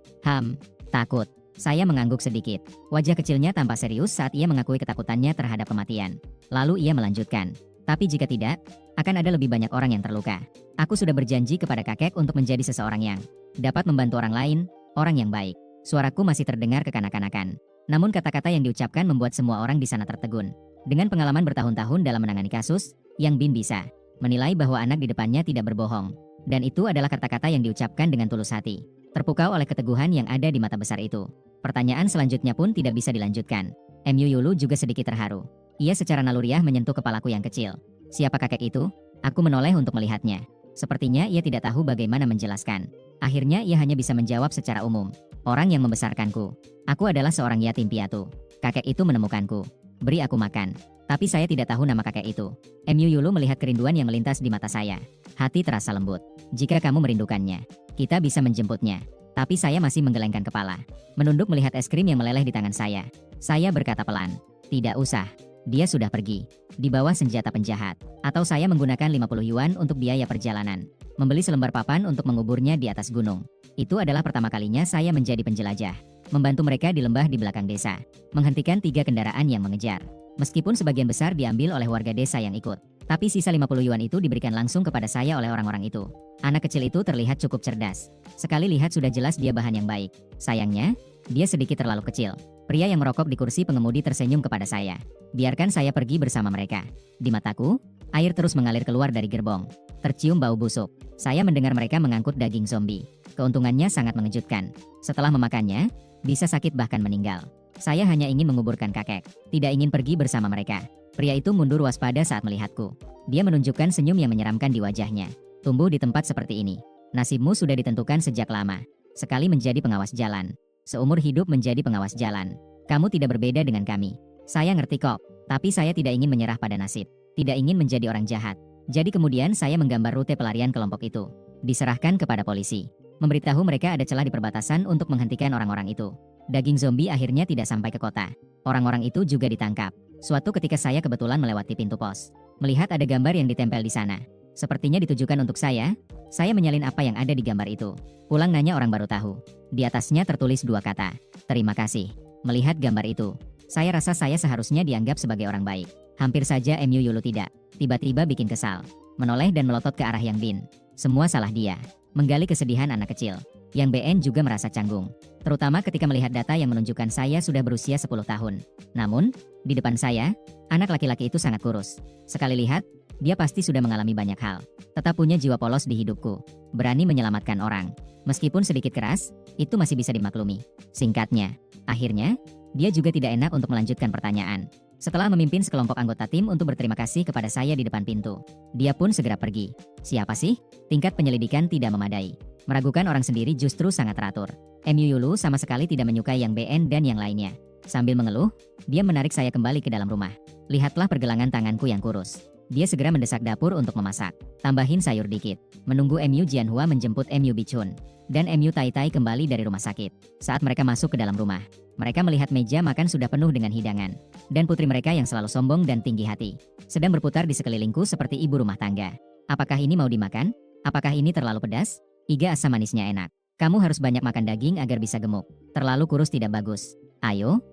Takut. Saya mengangguk sedikit. Wajah kecilnya tampak serius saat ia mengakui ketakutannya terhadap kematian. Lalu ia melanjutkan. Tapi jika tidak, akan ada lebih banyak orang yang terluka. Aku sudah berjanji kepada kakek untuk menjadi seseorang yang dapat membantu orang lain, orang yang baik. Suaraku masih terdengar kekanak-kanakan. Namun kata-kata yang diucapkan membuat semua orang di sana tertegun. Dengan pengalaman bertahun-tahun dalam menangani kasus, Yang Bin bisa menilai bahwa anak di depannya tidak berbohong. Dan itu adalah kata-kata yang diucapkan dengan tulus hati. Terpukau oleh keteguhan yang ada di mata besar itu. Pertanyaan selanjutnya pun tidak bisa dilanjutkan. Mu Yulu juga sedikit terharu. Ia secara naluriah menyentuh kepalaku yang kecil. Siapa kakek itu? Aku menoleh untuk melihatnya. Sepertinya ia tidak tahu bagaimana menjelaskan. Akhirnya ia hanya bisa menjawab secara umum. Orang yang membesarkanku. Aku adalah seorang yatim piatu. Kakek itu menemukanku. Beri aku makan. Tapi saya tidak tahu nama kakek itu. Mu Yulu melihat kerinduan yang melintas di mata saya. Hati terasa lembut. Jika kamu merindukannya, kita bisa menjemputnya. Tapi saya masih menggelengkan kepala. Menunduk melihat es krim yang meleleh di tangan saya. Saya berkata pelan. Tidak usah. Dia sudah pergi. Di bawah senjata penjahat. Atau saya menggunakan 50 yuan untuk biaya perjalanan. Membeli selembar papan untuk menguburnya di atas gunung. Itu adalah pertama kalinya saya menjadi penjelajah. Membantu mereka di lembah di belakang desa. Menghentikan 3 kendaraan yang mengejar. Meskipun sebagian besar diambil oleh warga desa yang ikut. Tapi sisa 50 yuan itu diberikan langsung kepada saya oleh orang-orang itu. Anak kecil itu terlihat cukup cerdas. Sekali lihat sudah jelas dia bahan yang baik. Sayangnya, dia sedikit terlalu kecil. Pria yang merokok di kursi pengemudi tersenyum kepada saya. Biarkan saya pergi bersama mereka. Di mataku, air terus mengalir keluar dari gerbong. Tercium bau busuk. Saya mendengar mereka mengangkut daging zombie. Keuntungannya sangat mengejutkan. Setelah memakannya, bisa sakit bahkan meninggal. Saya hanya ingin menguburkan kakek. Tidak ingin pergi bersama mereka. Pria itu mundur waspada saat melihatku. Dia menunjukkan senyum yang menyeramkan di wajahnya. Tumbuh di tempat seperti ini. Nasibmu sudah ditentukan sejak lama. Sekali menjadi pengawas jalan. Seumur hidup menjadi pengawas jalan. Kamu tidak berbeda dengan kami. Saya ngerti kok. Tapi saya tidak ingin menyerah pada nasib. Tidak ingin menjadi orang jahat. Jadi kemudian saya menggambar rute pelarian kelompok itu. Diserahkan kepada polisi. Memberitahu mereka ada celah di perbatasan untuk menghentikan orang-orang itu. Daging zombie akhirnya tidak sampai ke kota. Orang-orang itu juga ditangkap. Suatu ketika saya kebetulan melewati pintu pos. Melihat ada gambar yang ditempel di sana. Sepertinya ditujukan untuk saya menyalin apa yang ada di gambar itu. Pulang nanya orang baru tahu. Di atasnya tertulis 2 kata. Terima kasih. Melihat gambar itu, saya rasa saya seharusnya dianggap sebagai orang baik. Hampir saja Mu Yulu tidak. Tiba-tiba bikin kesal. Menoleh dan melotot ke arah Yang Bin. Semua salah dia. Menggali kesedihan anak kecil. Yang BN juga merasa canggung. Terutama ketika melihat data yang menunjukkan saya sudah berusia 10 tahun. Namun, di depan saya, anak laki-laki itu sangat kurus. Sekali lihat, dia pasti sudah mengalami banyak hal. Tetap punya jiwa polos di hidupku. Berani menyelamatkan orang. Meskipun sedikit keras, itu masih bisa dimaklumi. Singkatnya, akhirnya, dia juga tidak enak untuk melanjutkan pertanyaan. Setelah memimpin sekelompok anggota tim untuk berterima kasih kepada saya di depan pintu, dia pun segera pergi. Siapa sih? Tingkat penyelidikan tidak memadai. Meragukan orang sendiri justru sangat teratur. Mu Yulu sama sekali tidak menyukai Yang BN dan yang lainnya. Sambil mengeluh, dia menarik saya kembali ke dalam rumah. Lihatlah pergelangan tanganku yang kurus. Dia segera mendesak dapur untuk memasak. Tambahin sayur dikit. Menunggu Mu Jianhua menjemput Mu Bichun. Dan Mu Tai Tai kembali dari rumah sakit. Saat mereka masuk ke dalam rumah, mereka melihat meja makan sudah penuh dengan hidangan. Dan putri mereka yang selalu sombong dan tinggi hati sedang berputar di sekelilingku seperti ibu rumah tangga. Apakah ini mau dimakan? Apakah ini terlalu pedas? Iga asam manisnya enak. Kamu harus banyak makan daging agar bisa gemuk. Terlalu kurus tidak bagus. Ayo,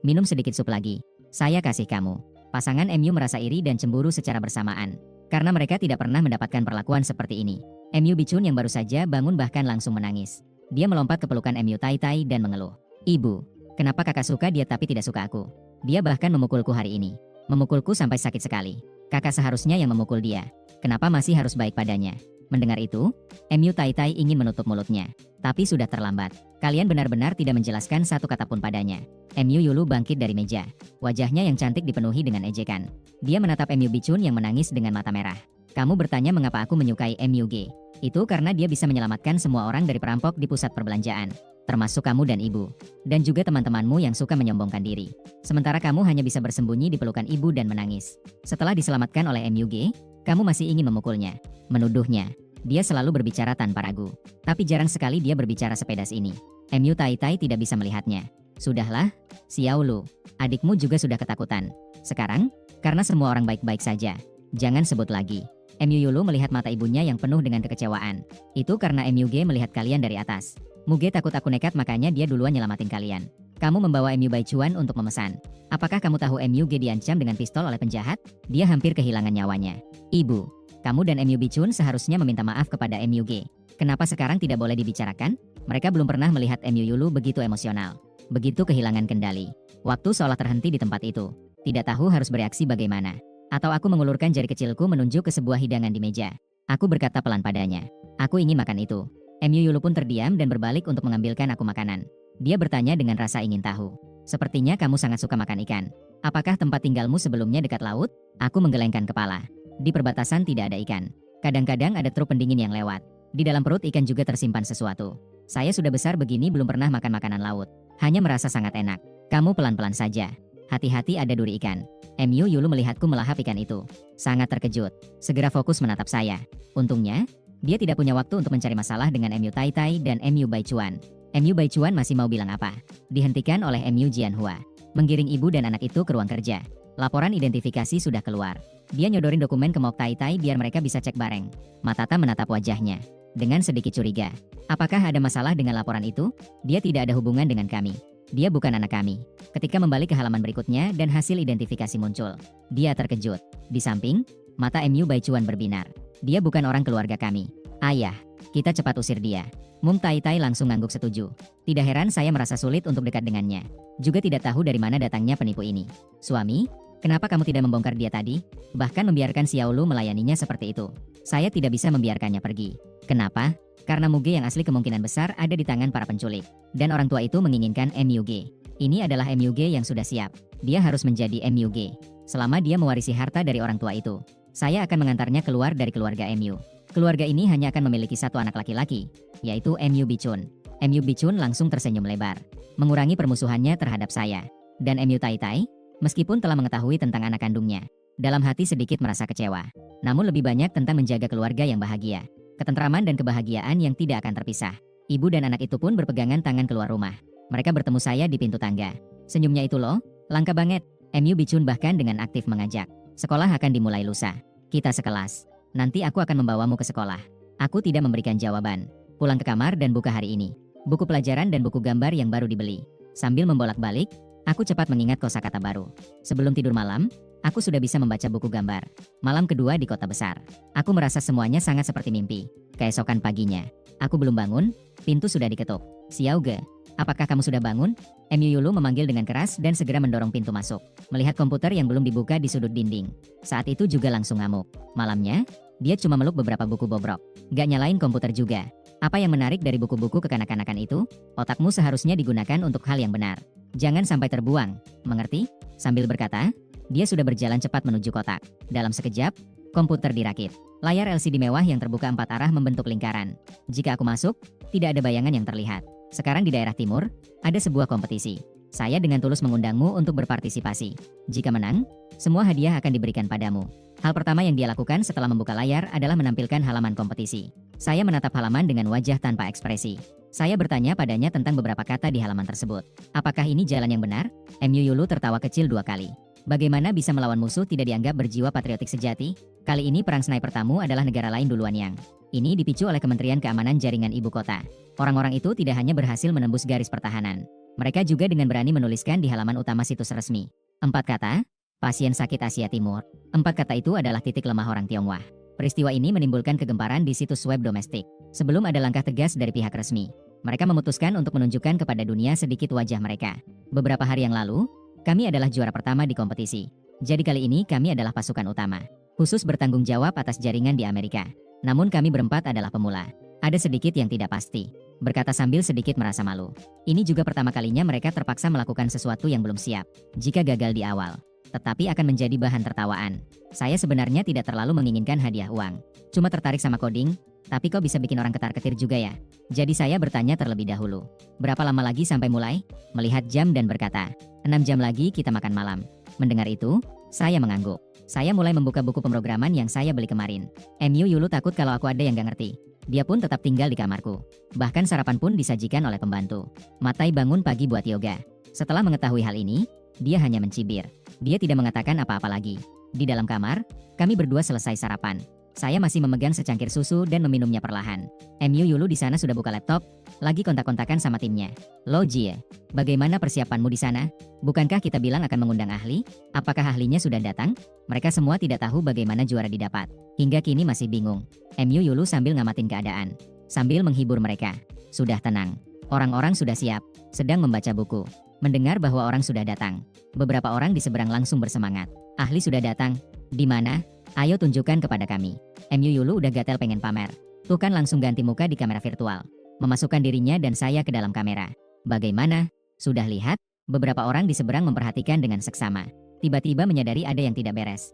minum sedikit sup lagi. Saya kasih kamu. Pasangan Mu merasa iri dan cemburu secara bersamaan. Karena mereka tidak pernah mendapatkan perlakuan seperti ini. Mu Bichun yang baru saja bangun bahkan langsung menangis. Dia melompat ke pelukan Mu Tai Tai dan mengeluh. Ibu, kenapa kakak suka dia tapi tidak suka aku? Dia bahkan memukulku hari ini. Memukulku sampai sakit sekali. Kakak seharusnya yang memukul dia. Kenapa masih harus baik padanya? Mendengar itu, Mu Tai Tai ingin menutup mulutnya. Tapi sudah terlambat. Kalian benar-benar tidak menjelaskan satu kata pun padanya. Mu Yulu bangkit dari meja. Wajahnya yang cantik dipenuhi dengan ejekan. Dia menatap Mu Bichun yang menangis dengan mata merah. Kamu bertanya mengapa aku menyukai MUG. Itu karena dia bisa menyelamatkan semua orang dari perampok di pusat perbelanjaan. Termasuk kamu dan ibu. Dan juga teman-temanmu yang suka menyombongkan diri. Sementara kamu hanya bisa bersembunyi di pelukan ibu dan menangis. Setelah diselamatkan oleh MUG, kamu masih ingin memukulnya, menuduhnya. Dia selalu berbicara tanpa ragu. Tapi jarang sekali dia berbicara sepedas ini. Mu Tai Tai tidak bisa melihatnya. Sudahlah, Xiao Lu. Adikmu juga sudah ketakutan. Sekarang, Karena semua orang baik-baik saja. Jangan sebut lagi. MU Yulu melihat mata ibunya yang penuh dengan kekecewaan. Itu karena MUG melihat kalian dari atas. Muge takut aku nekat, makanya dia duluan nyelamatin kalian. Kamu membawa MU Baichuan untuk memesan. Apakah kamu tahu MUG diancam dengan pistol oleh penjahat? Dia hampir kehilangan nyawanya. Ibu, kamu dan MU Baichun seharusnya meminta maaf kepada MUG. Kenapa sekarang tidak boleh dibicarakan? Mereka belum pernah melihat MU Yulu begitu emosional. Begitu kehilangan kendali. Waktu seolah terhenti di tempat itu. Tidak tahu harus bereaksi bagaimana. Atau aku mengulurkan jari kecilku menunjuk ke sebuah hidangan di meja. Aku berkata pelan padanya. Aku ingin makan itu. MU Yulu pun terdiam dan berbalik untuk mengambilkan aku makanan. Dia bertanya dengan rasa ingin tahu. Sepertinya kamu sangat suka makan ikan. Apakah tempat tinggalmu sebelumnya dekat laut? Aku menggelengkan kepala. Di perbatasan tidak ada ikan. Kadang-kadang ada truk pendingin yang lewat. Di dalam perut ikan juga tersimpan sesuatu. Saya sudah besar begini belum pernah makan makanan laut. Hanya merasa sangat enak. Kamu pelan-pelan saja. Hati-hati, ada duri ikan. MU Yulu melihatku melahap ikan itu. Sangat terkejut. Segera fokus menatap saya. Untungnya, dia tidak punya waktu untuk mencari masalah dengan MU Tai Tai dan MU Baichuan. MU Baichuan masih mau bilang apa? Dihentikan oleh MU Jianhua. Menggiring ibu dan anak itu ke ruang kerja. Laporan identifikasi sudah keluar. Dia nyodorin dokumen ke Mok Tai Tai biar mereka bisa cek bareng. Matata menatap wajahnya dengan sedikit curiga. Apakah ada masalah dengan laporan itu? Dia tidak ada hubungan dengan kami. Dia bukan anak kami. Ketika membalik ke halaman berikutnya dan hasil identifikasi muncul, dia terkejut. Di samping, mata MU Baichuan berbinar. Dia bukan orang keluarga kami. Ayah, kita cepat usir dia. Mum Tai Tai langsung ngangguk setuju. Tidak heran saya merasa sulit untuk dekat dengannya. Juga tidak tahu dari mana datangnya penipu ini. Suami, kenapa kamu tidak membongkar dia tadi? Bahkan membiarkan Xiaolu melayaninya seperti itu. Saya tidak bisa membiarkannya pergi. Kenapa? Karena Muge yang asli kemungkinan besar ada di tangan para penculik. Dan orang tua itu menginginkan MUG. Ini adalah MUG yang sudah siap. Dia harus menjadi MUG. Selama dia mewarisi harta dari orang tua itu, saya akan mengantarnya keluar dari keluarga MU. Keluarga ini hanya akan memiliki satu anak laki-laki, yaitu MU Baichun. MU Baichun langsung tersenyum lebar, mengurangi permusuhannya terhadap saya. Dan MU Tai Tai, meskipun telah mengetahui tentang anak kandungnya, dalam hati sedikit merasa kecewa. Namun lebih banyak tentang menjaga keluarga yang bahagia. Ketentraman dan kebahagiaan yang tidak akan terpisah. Ibu dan anak itu pun berpegangan tangan keluar rumah. Mereka bertemu saya di pintu tangga. Senyumnya itu loh, langka banget. MU Baichun bahkan dengan aktif mengajak. Sekolah akan dimulai lusa. Kita sekelas. Nanti aku akan membawamu ke sekolah. Aku tidak memberikan jawaban. Pulang ke kamar dan buka hari ini. Buku pelajaran dan buku gambar yang baru dibeli. Sambil membolak-balik, aku cepat mengingat kosakata baru. Sebelum tidur malam, aku sudah bisa membaca buku gambar. Malam kedua di kota besar. Aku merasa semuanya sangat seperti mimpi. Keesokan paginya, aku belum bangun, pintu sudah diketuk. Xiaoge, apakah kamu sudah bangun? MU Yulu memanggil dengan keras dan segera mendorong pintu masuk. Melihat komputer yang belum dibuka di sudut dinding. Saat itu juga langsung ngamuk. Malamnya, dia cuma meluk beberapa buku bobrok. Gak nyalain komputer juga. Apa yang menarik dari buku-buku kekanak-kanakan itu? Otakmu seharusnya digunakan untuk hal yang benar. Jangan sampai terbuang, mengerti? Sambil berkata, dia sudah berjalan cepat menuju kotak. Dalam sekejap, komputer dirakit. Layar LCD mewah yang terbuka 4 arah membentuk lingkaran. Jika aku masuk, tidak ada bayangan yang terlihat. Sekarang di daerah timur, ada sebuah kompetisi. Saya dengan tulus mengundangmu untuk berpartisipasi. Jika menang, semua hadiah akan diberikan padamu. Hal pertama yang dia lakukan setelah membuka layar adalah menampilkan halaman kompetisi. Saya menatap halaman dengan wajah tanpa ekspresi. Saya bertanya padanya tentang beberapa kata di halaman tersebut. Apakah ini jalan yang benar? MU Yulu tertawa kecil 2 kali. Bagaimana bisa melawan musuh tidak dianggap berjiwa patriotik sejati? Kali ini perang sniper tamu adalah negara lain duluan yang. Ini dipicu oleh Kementerian Keamanan Jaringan Ibu Kota. Orang-orang itu tidak hanya berhasil menembus garis pertahanan. Mereka juga dengan berani menuliskan di halaman utama situs resmi. 4 kata, pasien sakit Asia Timur. 4 kata itu adalah titik lemah orang Tionghoa. Peristiwa ini menimbulkan kegemparan di situs web domestik. Sebelum ada langkah tegas dari pihak resmi, mereka memutuskan untuk menunjukkan kepada dunia sedikit wajah mereka. Beberapa hari yang lalu, kami adalah juara pertama di kompetisi. Jadi kali ini kami adalah pasukan utama. Khusus bertanggung jawab atas jaringan di Amerika. Namun kami berempat adalah pemula. Ada sedikit yang tidak pasti. Berkata sambil sedikit merasa malu. Ini juga pertama kalinya mereka terpaksa melakukan sesuatu yang belum siap. Jika gagal di awal, tetapi akan menjadi bahan tertawaan. Saya sebenarnya tidak terlalu menginginkan hadiah uang. Cuma tertarik sama coding, tapi kok bisa bikin orang ketar-ketir juga ya? Jadi saya bertanya terlebih dahulu. Berapa lama lagi sampai mulai? Melihat jam dan berkata, 6 jam lagi kita makan malam. Mendengar itu, saya mengangguk. Saya mulai membuka buku pemrograman yang saya beli kemarin. MU Yulu takut kalau aku ada yang gak ngerti. Dia pun tetap tinggal di kamarku. Bahkan sarapan pun disajikan oleh pembantu. Matai bangun pagi buat yoga. Setelah mengetahui hal ini, dia hanya mencibir. Dia tidak mengatakan apa-apa lagi. Di dalam kamar, kami berdua selesai sarapan. Saya masih memegang secangkir susu dan meminumnya perlahan. MU Yulu di sana sudah buka laptop, lagi kontak-kontakan sama timnya. Lo Jie, bagaimana persiapanmu di sana? Bukankah kita bilang akan mengundang ahli? Apakah ahlinya sudah datang? Mereka semua tidak tahu bagaimana juara didapat. Hingga kini masih bingung. MU Yulu sambil ngamatin keadaan. Sambil menghibur mereka. Sudah tenang. Orang-orang sudah siap. Sedang membaca buku. Mendengar bahwa orang sudah datang. Beberapa orang di seberang langsung bersemangat. Ahli sudah datang. Di mana? Ayo tunjukkan kepada kami. MU Yulu udah gatel pengen pamer. Tuh kan langsung ganti muka di kamera virtual. Memasukkan dirinya dan saya ke dalam kamera. Bagaimana? Sudah lihat? Beberapa orang di seberang memperhatikan dengan seksama. Tiba-tiba menyadari ada yang tidak beres.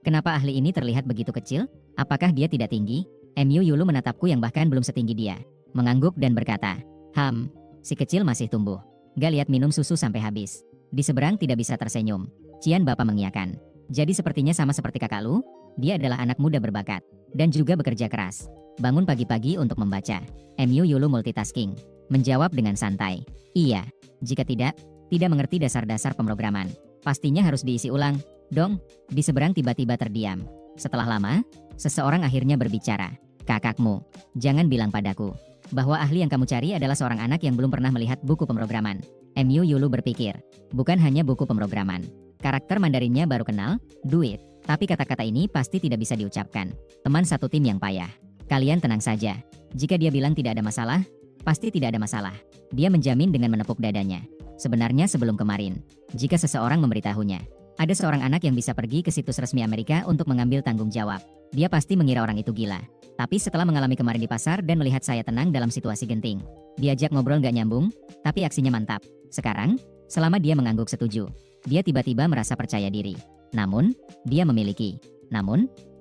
Kenapa ahli ini terlihat begitu kecil? Apakah dia tidak tinggi? MU Yulu menatapku yang bahkan belum setinggi dia. Mengangguk dan berkata, si kecil masih tumbuh. Gak lihat minum susu sampai habis. Di seberang tidak bisa tersenyum. Cian Bapak mengiyakan. Jadi sepertinya sama seperti kakak lu, dia adalah anak muda berbakat. Dan juga bekerja keras. Bangun pagi-pagi untuk membaca. MU Yulu multitasking. Menjawab dengan santai. Iya, jika tidak mengerti dasar-dasar pemrograman. Pastinya harus diisi ulang, dong. Di seberang tiba-tiba terdiam. Setelah lama, seseorang akhirnya berbicara. Kakakmu, jangan bilang padaku bahwa ahli yang kamu cari adalah seorang anak yang belum pernah melihat buku pemrograman. MU Yulu berpikir, bukan hanya buku pemrograman. Karakter Mandarinnya baru kenal, duit. Tapi kata-kata ini pasti tidak bisa diucapkan. Teman satu tim yang payah. Kalian tenang saja. Jika dia bilang tidak ada masalah, pasti tidak ada masalah. Dia menjamin dengan menepuk dadanya. Sebenarnya sebelum kemarin, jika seseorang memberitahunya, ada seorang anak yang bisa pergi ke situs resmi Amerika untuk mengambil tanggung jawab, dia pasti mengira orang itu gila. Tapi setelah mengalami kemarin di pasar dan melihat saya tenang dalam situasi genting, diajak ngobrol gak nyambung, tapi aksinya mantap. Sekarang, selama dia mengangguk setuju, dia tiba-tiba merasa percaya diri. Namun,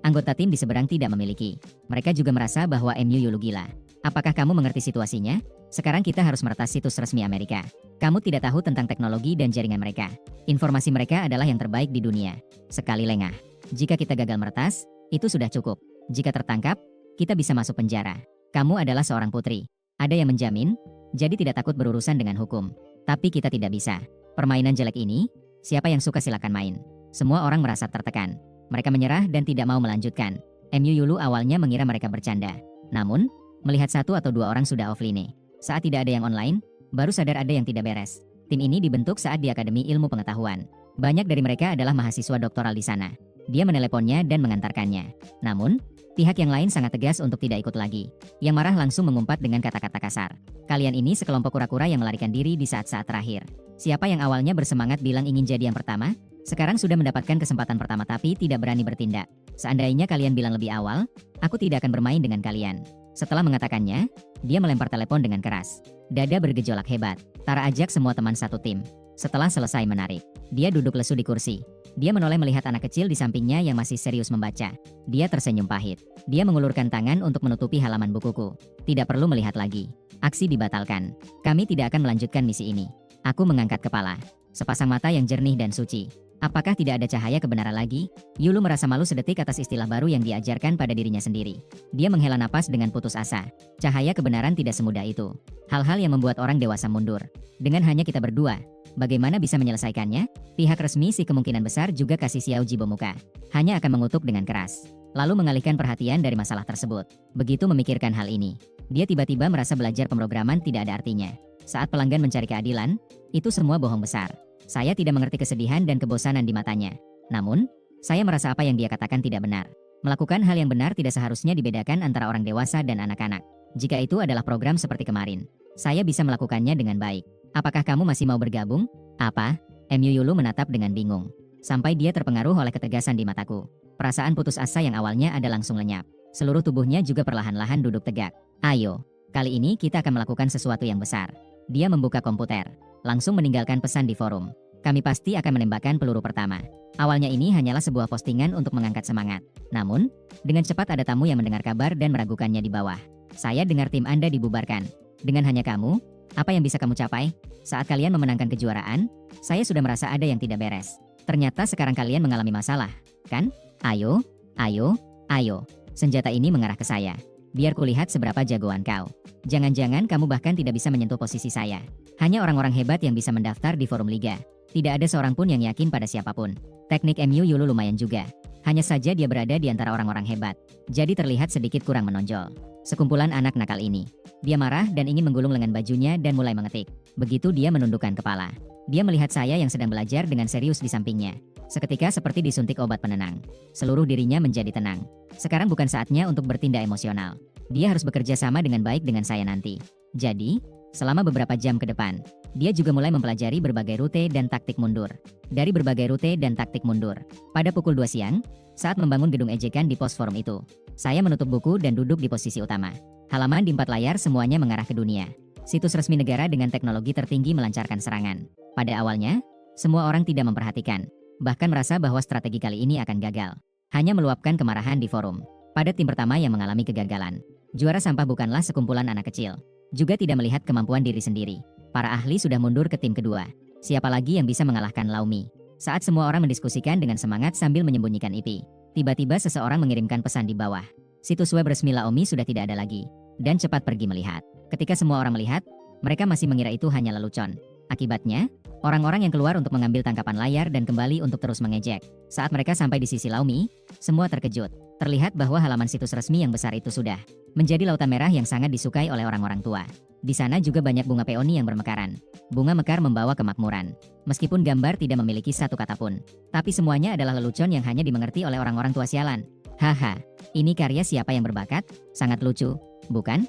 anggota tim di seberang tidak memiliki. Mereka juga merasa bahwa MU Yulu gila. Apakah kamu mengerti situasinya? Sekarang kita harus meretas situs resmi Amerika. Kamu tidak tahu tentang teknologi dan jaringan mereka. Informasi mereka adalah yang terbaik di dunia. Sekali lengah. Jika kita gagal meretas, itu sudah cukup. Jika tertangkap, kita bisa masuk penjara. Kamu adalah seorang putri. Ada yang menjamin, jadi tidak takut berurusan dengan hukum. Tapi kita tidak bisa. Permainan jelek ini, siapa yang suka silakan main. Semua orang merasa tertekan. Mereka menyerah dan tidak mau melanjutkan. MU Yulu awalnya mengira mereka bercanda. Namun, melihat satu atau dua orang sudah offline. Saat tidak ada yang online, baru sadar ada yang tidak beres. Tim ini dibentuk saat di Akademi Ilmu Pengetahuan. Banyak dari mereka adalah mahasiswa doktoral di sana. Dia meneleponnya dan mengantarkannya. Namun, pihak yang lain sangat tegas untuk tidak ikut lagi. Yang marah langsung mengumpat dengan kata-kata kasar. Kalian ini sekelompok kura-kura yang melarikan diri di saat-saat terakhir. Siapa yang awalnya bersemangat bilang ingin jadi yang pertama, sekarang sudah mendapatkan kesempatan pertama tapi tidak berani bertindak. Seandainya kalian bilang lebih awal, aku tidak akan bermain dengan kalian. Setelah mengatakannya, dia melempar telepon dengan keras. Dada bergejolak hebat. Tara ajak semua teman satu tim. Setelah selesai menarik, dia duduk lesu di kursi. Dia menoleh melihat anak kecil di sampingnya yang masih serius membaca. Dia tersenyum pahit. Dia mengulurkan tangan untuk menutupi halaman bukuku. Tidak perlu melihat lagi. Aksi dibatalkan. Kami tidak akan melanjutkan misi ini. Aku mengangkat kepala. Sepasang mata yang jernih dan suci. Apakah tidak ada cahaya kebenaran lagi? Yulu merasa malu sedetik atas istilah baru yang diajarkan pada dirinya sendiri. Dia menghela napas dengan putus asa. Cahaya kebenaran tidak semudah itu. Hal-hal yang membuat orang dewasa mundur. Dengan hanya kita berdua, bagaimana bisa menyelesaikannya? Pihak resmi si kemungkinan besar juga kasih Xiao Ji Bomuka. Hanya akan mengutuk dengan keras. Lalu mengalihkan perhatian dari masalah tersebut. Begitu memikirkan hal ini, dia tiba-tiba merasa belajar pemrograman tidak ada artinya. Saat pelanggan mencari keadilan, itu semua bohong besar. Saya tidak mengerti kesedihan dan kebosanan di matanya. Namun, saya merasa apa yang dia katakan tidak benar. Melakukan hal yang benar tidak seharusnya dibedakan antara orang dewasa dan anak-anak. Jika itu adalah program seperti kemarin, saya bisa melakukannya dengan baik. Apakah kamu masih mau bergabung? Apa? MU Yulu menatap dengan bingung. Sampai dia terpengaruh oleh ketegasan di mataku. Perasaan putus asa yang awalnya ada langsung lenyap. Seluruh tubuhnya juga perlahan-lahan duduk tegak. Ayo, kali ini kita akan melakukan sesuatu yang besar. Dia membuka komputer, langsung meninggalkan pesan di forum. Kami pasti akan menembakkan peluru pertama. Awalnya ini hanyalah sebuah postingan untuk mengangkat semangat. Namun, dengan cepat ada tamu yang mendengar kabar dan meragukannya di bawah. Saya dengar tim Anda dibubarkan. Dengan hanya kamu, apa yang bisa kamu capai? Saat kalian memenangkan kejuaraan, saya sudah merasa ada yang tidak beres. Ternyata sekarang kalian mengalami masalah, kan? Ayo, ayo, ayo. Senjata ini mengarah ke saya. Biar kulihat seberapa jagoan kau. Jangan-jangan kamu bahkan tidak bisa menyentuh posisi saya. Hanya orang-orang hebat yang bisa mendaftar di forum liga. Tidak ada seorang pun yang yakin pada siapapun. Teknik MU Yulu lumayan juga. Hanya saja dia berada di antara orang-orang hebat. Jadi terlihat sedikit kurang menonjol. Sekumpulan anak nakal ini. Dia marah dan ingin menggulung lengan bajunya dan mulai mengetik. Begitu dia menundukkan kepala. Dia melihat saya yang sedang belajar dengan serius di sampingnya. Seketika seperti disuntik obat penenang. Seluruh dirinya menjadi tenang. Sekarang bukan saatnya untuk bertindak emosional. Dia harus bekerja sama dengan baik dengan saya nanti. Jadi, selama beberapa jam ke depan, dia juga mulai mempelajari berbagai rute dan taktik mundur. Dari berbagai rute dan taktik mundur. Pada pukul 2 siang, saat membangun gedung ejekan di pos forum itu, saya menutup buku dan duduk di posisi utama. Halaman di 4 layar semuanya mengarah ke dunia. Situs resmi negara dengan teknologi tertinggi melancarkan serangan. Pada awalnya, semua orang tidak memperhatikan. Bahkan merasa bahwa strategi kali ini akan gagal. Hanya meluapkan kemarahan di forum. Pada tim pertama yang mengalami kegagalan, juara sampah bukanlah sekumpulan anak kecil. Juga tidak melihat kemampuan diri sendiri. Para ahli sudah mundur ke tim kedua. Siapa lagi yang bisa mengalahkan Laomi? Saat semua orang mendiskusikan dengan semangat sambil menyembunyikan IP, tiba-tiba seseorang mengirimkan pesan di bawah. Situs web resmi Laomi sudah tidak ada lagi. Dan cepat pergi melihat. Ketika semua orang melihat, mereka masih mengira itu hanya lelucon. Akibatnya, orang-orang yang keluar untuk mengambil tangkapan layar dan kembali untuk terus mengejek. Saat mereka sampai di sisi Laomi, semua terkejut. Terlihat bahwa halaman situs resmi yang besar itu sudah menjadi lautan merah yang sangat disukai oleh orang-orang tua. Di sana juga banyak bunga peoni yang bermekaran. Bunga mekar membawa kemakmuran. Meskipun gambar tidak memiliki satu kata pun, tapi semuanya adalah lelucon yang hanya dimengerti oleh orang-orang tua sialan. Haha, ini karya siapa yang berbakat? Sangat lucu, bukan?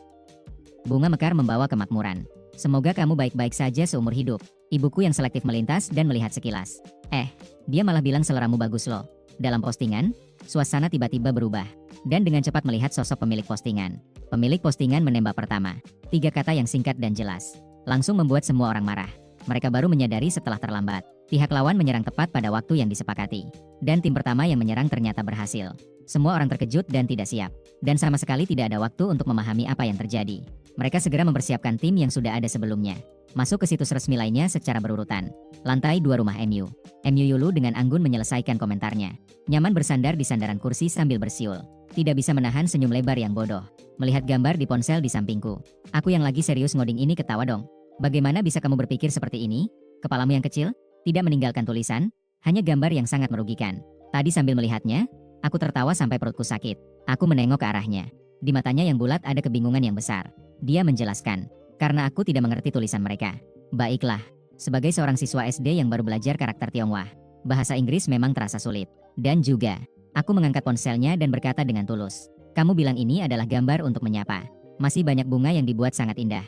Bunga mekar membawa kemakmuran. Semoga kamu baik-baik saja seumur hidup. Ibuku yang selektif melintas dan melihat sekilas. Dia malah bilang seleramu bagus loh. Dalam postingan, suasana tiba-tiba berubah. Dan dengan cepat melihat sosok pemilik postingan. Pemilik postingan menembak pertama. 3 kata yang singkat dan jelas. Langsung membuat semua orang marah. Mereka baru menyadari setelah terlambat. Pihak lawan menyerang tepat pada waktu yang disepakati. Dan tim pertama yang menyerang ternyata berhasil. Semua orang terkejut dan tidak siap. Dan sama sekali tidak ada waktu untuk memahami apa yang terjadi. Mereka segera mempersiapkan tim yang sudah ada sebelumnya. Masuk ke situs resmi lainnya secara berurutan. Lantai 2 rumah MU. MU Yulu dengan anggun menyelesaikan komentarnya. Nyaman bersandar di sandaran kursi sambil bersiul. Tidak bisa menahan senyum lebar yang bodoh. Melihat gambar di ponsel di sampingku. Aku yang lagi serius ngoding ini ketawa dong. Bagaimana bisa kamu berpikir seperti ini? Kepalamu yang kecil? Tidak meninggalkan tulisan? Hanya gambar yang sangat merugikan. Tadi sambil melihatnya, aku tertawa sampai perutku sakit. Aku menengok ke arahnya. Di matanya yang bulat ada kebingungan yang besar. Dia menjelaskan, karena aku tidak mengerti tulisan mereka. Baiklah, sebagai seorang siswa SD yang baru belajar karakter Tionghoa, bahasa Inggris memang terasa sulit. Dan juga, aku mengangkat ponselnya dan berkata dengan tulus, kamu bilang ini adalah gambar untuk menyapa. Masih banyak bunga yang dibuat sangat indah.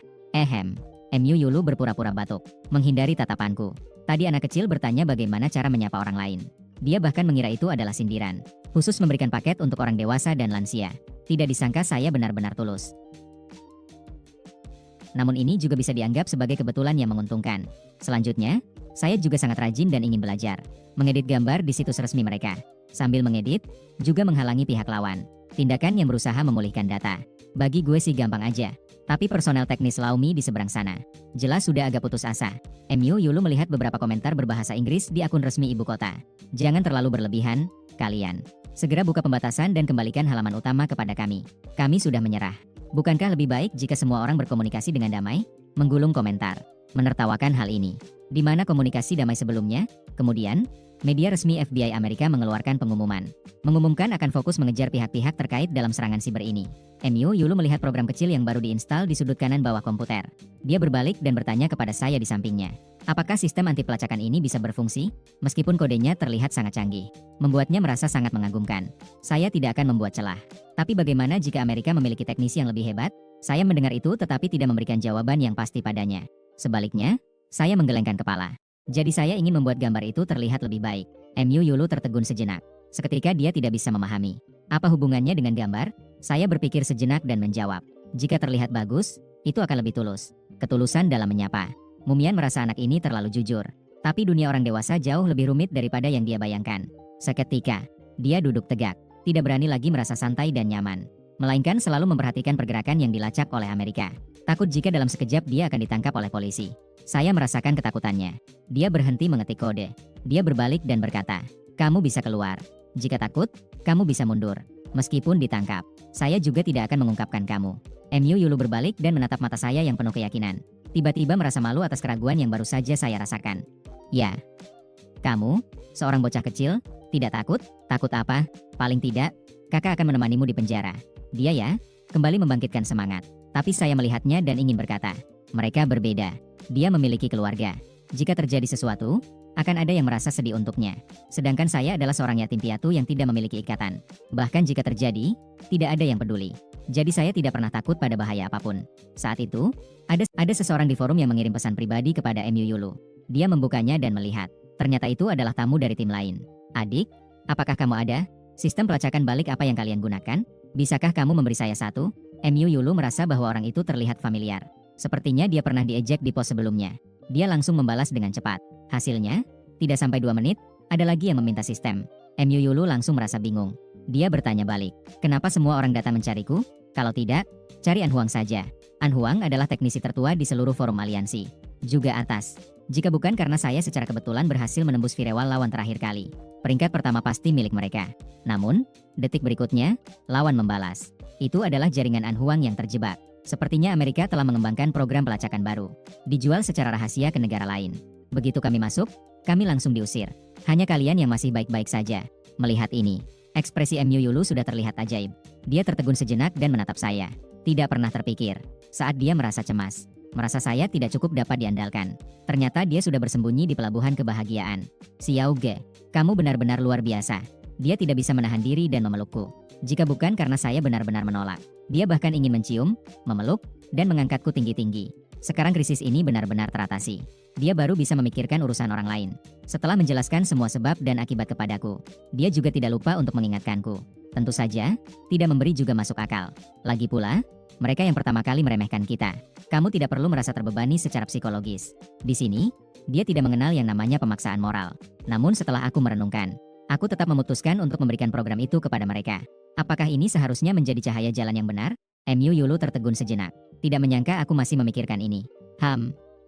MU Yulu berpura-pura batuk, menghindari tatapanku. Tadi anak kecil bertanya bagaimana cara menyapa orang lain. Dia bahkan mengira itu adalah sindiran. Khusus memberikan paket untuk orang dewasa dan lansia. Tidak disangka saya benar-benar tulus. Namun ini juga bisa dianggap sebagai kebetulan yang menguntungkan. Selanjutnya, saya juga sangat rajin dan ingin belajar. Mengedit gambar di situs resmi mereka. Sambil mengedit, juga menghalangi pihak lawan. Tindakan yang berusaha memulihkan data. Bagi gue sih gampang aja. Tapi personel teknis Laomi di seberang sana. Jelas sudah agak putus asa. MU Yulu melihat beberapa komentar berbahasa Inggris di akun resmi ibu kota. Jangan terlalu berlebihan, kalian. Segera buka pembatasan dan kembalikan halaman utama kepada kami. Kami sudah menyerah. Bukankah lebih baik jika semua orang berkomunikasi dengan damai? Menggulung komentar. Menertawakan hal ini. Di mana komunikasi damai sebelumnya? Kemudian, media resmi FBI Amerika mengeluarkan pengumuman. Mengumumkan akan fokus mengejar pihak-pihak terkait dalam serangan siber ini. MU Yulu melihat program kecil yang baru diinstal di sudut kanan bawah komputer. Dia berbalik dan bertanya kepada saya di sampingnya. Apakah sistem anti pelacakan ini bisa berfungsi? Meskipun kodenya terlihat sangat canggih. Membuatnya merasa sangat mengagumkan. Saya tidak akan membuat celah. Tapi bagaimana jika Amerika memiliki teknisi yang lebih hebat? Saya mendengar itu tetapi tidak memberikan jawaban yang pasti padanya. Sebaliknya, saya menggelengkan kepala. Jadi saya ingin membuat gambar itu terlihat lebih baik. MU Yulu tertegun sejenak. Seketika dia tidak bisa memahami. Apa hubungannya dengan gambar? Saya berpikir sejenak dan menjawab. Jika terlihat bagus, itu akan lebih tulus. Ketulusan dalam menyapa. Mumian merasa anak ini terlalu jujur. Tapi dunia orang dewasa jauh lebih rumit daripada yang dia bayangkan. Seketika, dia duduk tegak. Tidak berani lagi merasa santai dan nyaman. Melainkan selalu memperhatikan pergerakan yang dilacak oleh Amerika. Takut jika dalam sekejap dia akan ditangkap oleh polisi. Saya merasakan ketakutannya. Dia berhenti mengetik kode. Dia berbalik dan berkata, kamu bisa keluar. Jika takut, kamu bisa mundur. Meskipun ditangkap, saya juga tidak akan mengungkapkan kamu. MU Yulu berbalik dan menatap mata saya yang penuh keyakinan. Tiba-tiba merasa malu atas keraguan yang baru saja saya rasakan. Ya, kamu, seorang bocah kecil, tidak takut? Takut apa? Paling tidak, kakak akan menemanimu di penjara. Dia ya, kembali membangkitkan semangat. Tapi saya melihatnya dan ingin berkata, mereka berbeda. Dia memiliki keluarga. Jika terjadi sesuatu, akan ada yang merasa sedih untuknya. Sedangkan saya adalah seorang yatim piatu yang tidak memiliki ikatan. Bahkan jika terjadi, tidak ada yang peduli. Jadi saya tidak pernah takut pada bahaya apapun. Saat itu, ada seseorang di forum yang mengirim pesan pribadi kepada MU Yulu. Dia membukanya dan melihat. Ternyata itu adalah tamu dari tim lain. Adik, apakah kamu ada? Sistem pelacakan balik apa yang kalian gunakan? Bisakah kamu memberi saya satu? MU Yulu merasa bahwa orang itu terlihat familiar. Sepertinya dia pernah diejek di pos sebelumnya. Dia langsung membalas dengan cepat. Hasilnya, tidak sampai 2 menit, ada lagi yang meminta sistem. MU Yulu langsung merasa bingung. Dia bertanya balik, kenapa semua orang datang mencariku? Kalau tidak, cari An Huang saja. An Huang adalah teknisi tertua di seluruh forum aliansi. Juga atas. Jika bukan karena saya secara kebetulan berhasil menembus Firewall lawan terakhir kali. Peringkat pertama pasti milik mereka. Namun, detik berikutnya, lawan membalas. Itu adalah jaringan An Huang yang terjebak. Sepertinya Amerika telah mengembangkan program pelacakan baru. Dijual secara rahasia ke negara lain. Begitu kami masuk, kami langsung diusir. Hanya kalian yang masih baik-baik saja. Melihat ini, ekspresi MU Yulu sudah terlihat ajaib. Dia tertegun sejenak dan menatap saya. Tidak pernah terpikir. Saat dia merasa cemas. Merasa saya tidak cukup dapat diandalkan. Ternyata dia sudah bersembunyi di pelabuhan kebahagiaan. Xiao Ge, kamu benar-benar luar biasa. Dia tidak bisa menahan diri dan memelukku. Jika bukan karena saya benar-benar menolak. Dia bahkan ingin mencium, memeluk, dan mengangkatku tinggi-tinggi. Sekarang krisis ini benar-benar teratasi. Dia baru bisa memikirkan urusan orang lain. Setelah menjelaskan semua sebab dan akibat kepadaku, dia juga tidak lupa untuk mengingatkanku. Tentu saja, tidak memberi juga masuk akal. Lagi pula, mereka yang pertama kali meremehkan kita. Kamu tidak perlu merasa terbebani secara psikologis. Di sini, dia tidak mengenal yang namanya pemaksaan moral. Namun setelah aku merenungkan, aku tetap memutuskan untuk memberikan program itu kepada mereka. Apakah ini seharusnya menjadi cahaya jalan yang benar? MU Yulu tertegun sejenak. Tidak menyangka aku masih memikirkan ini.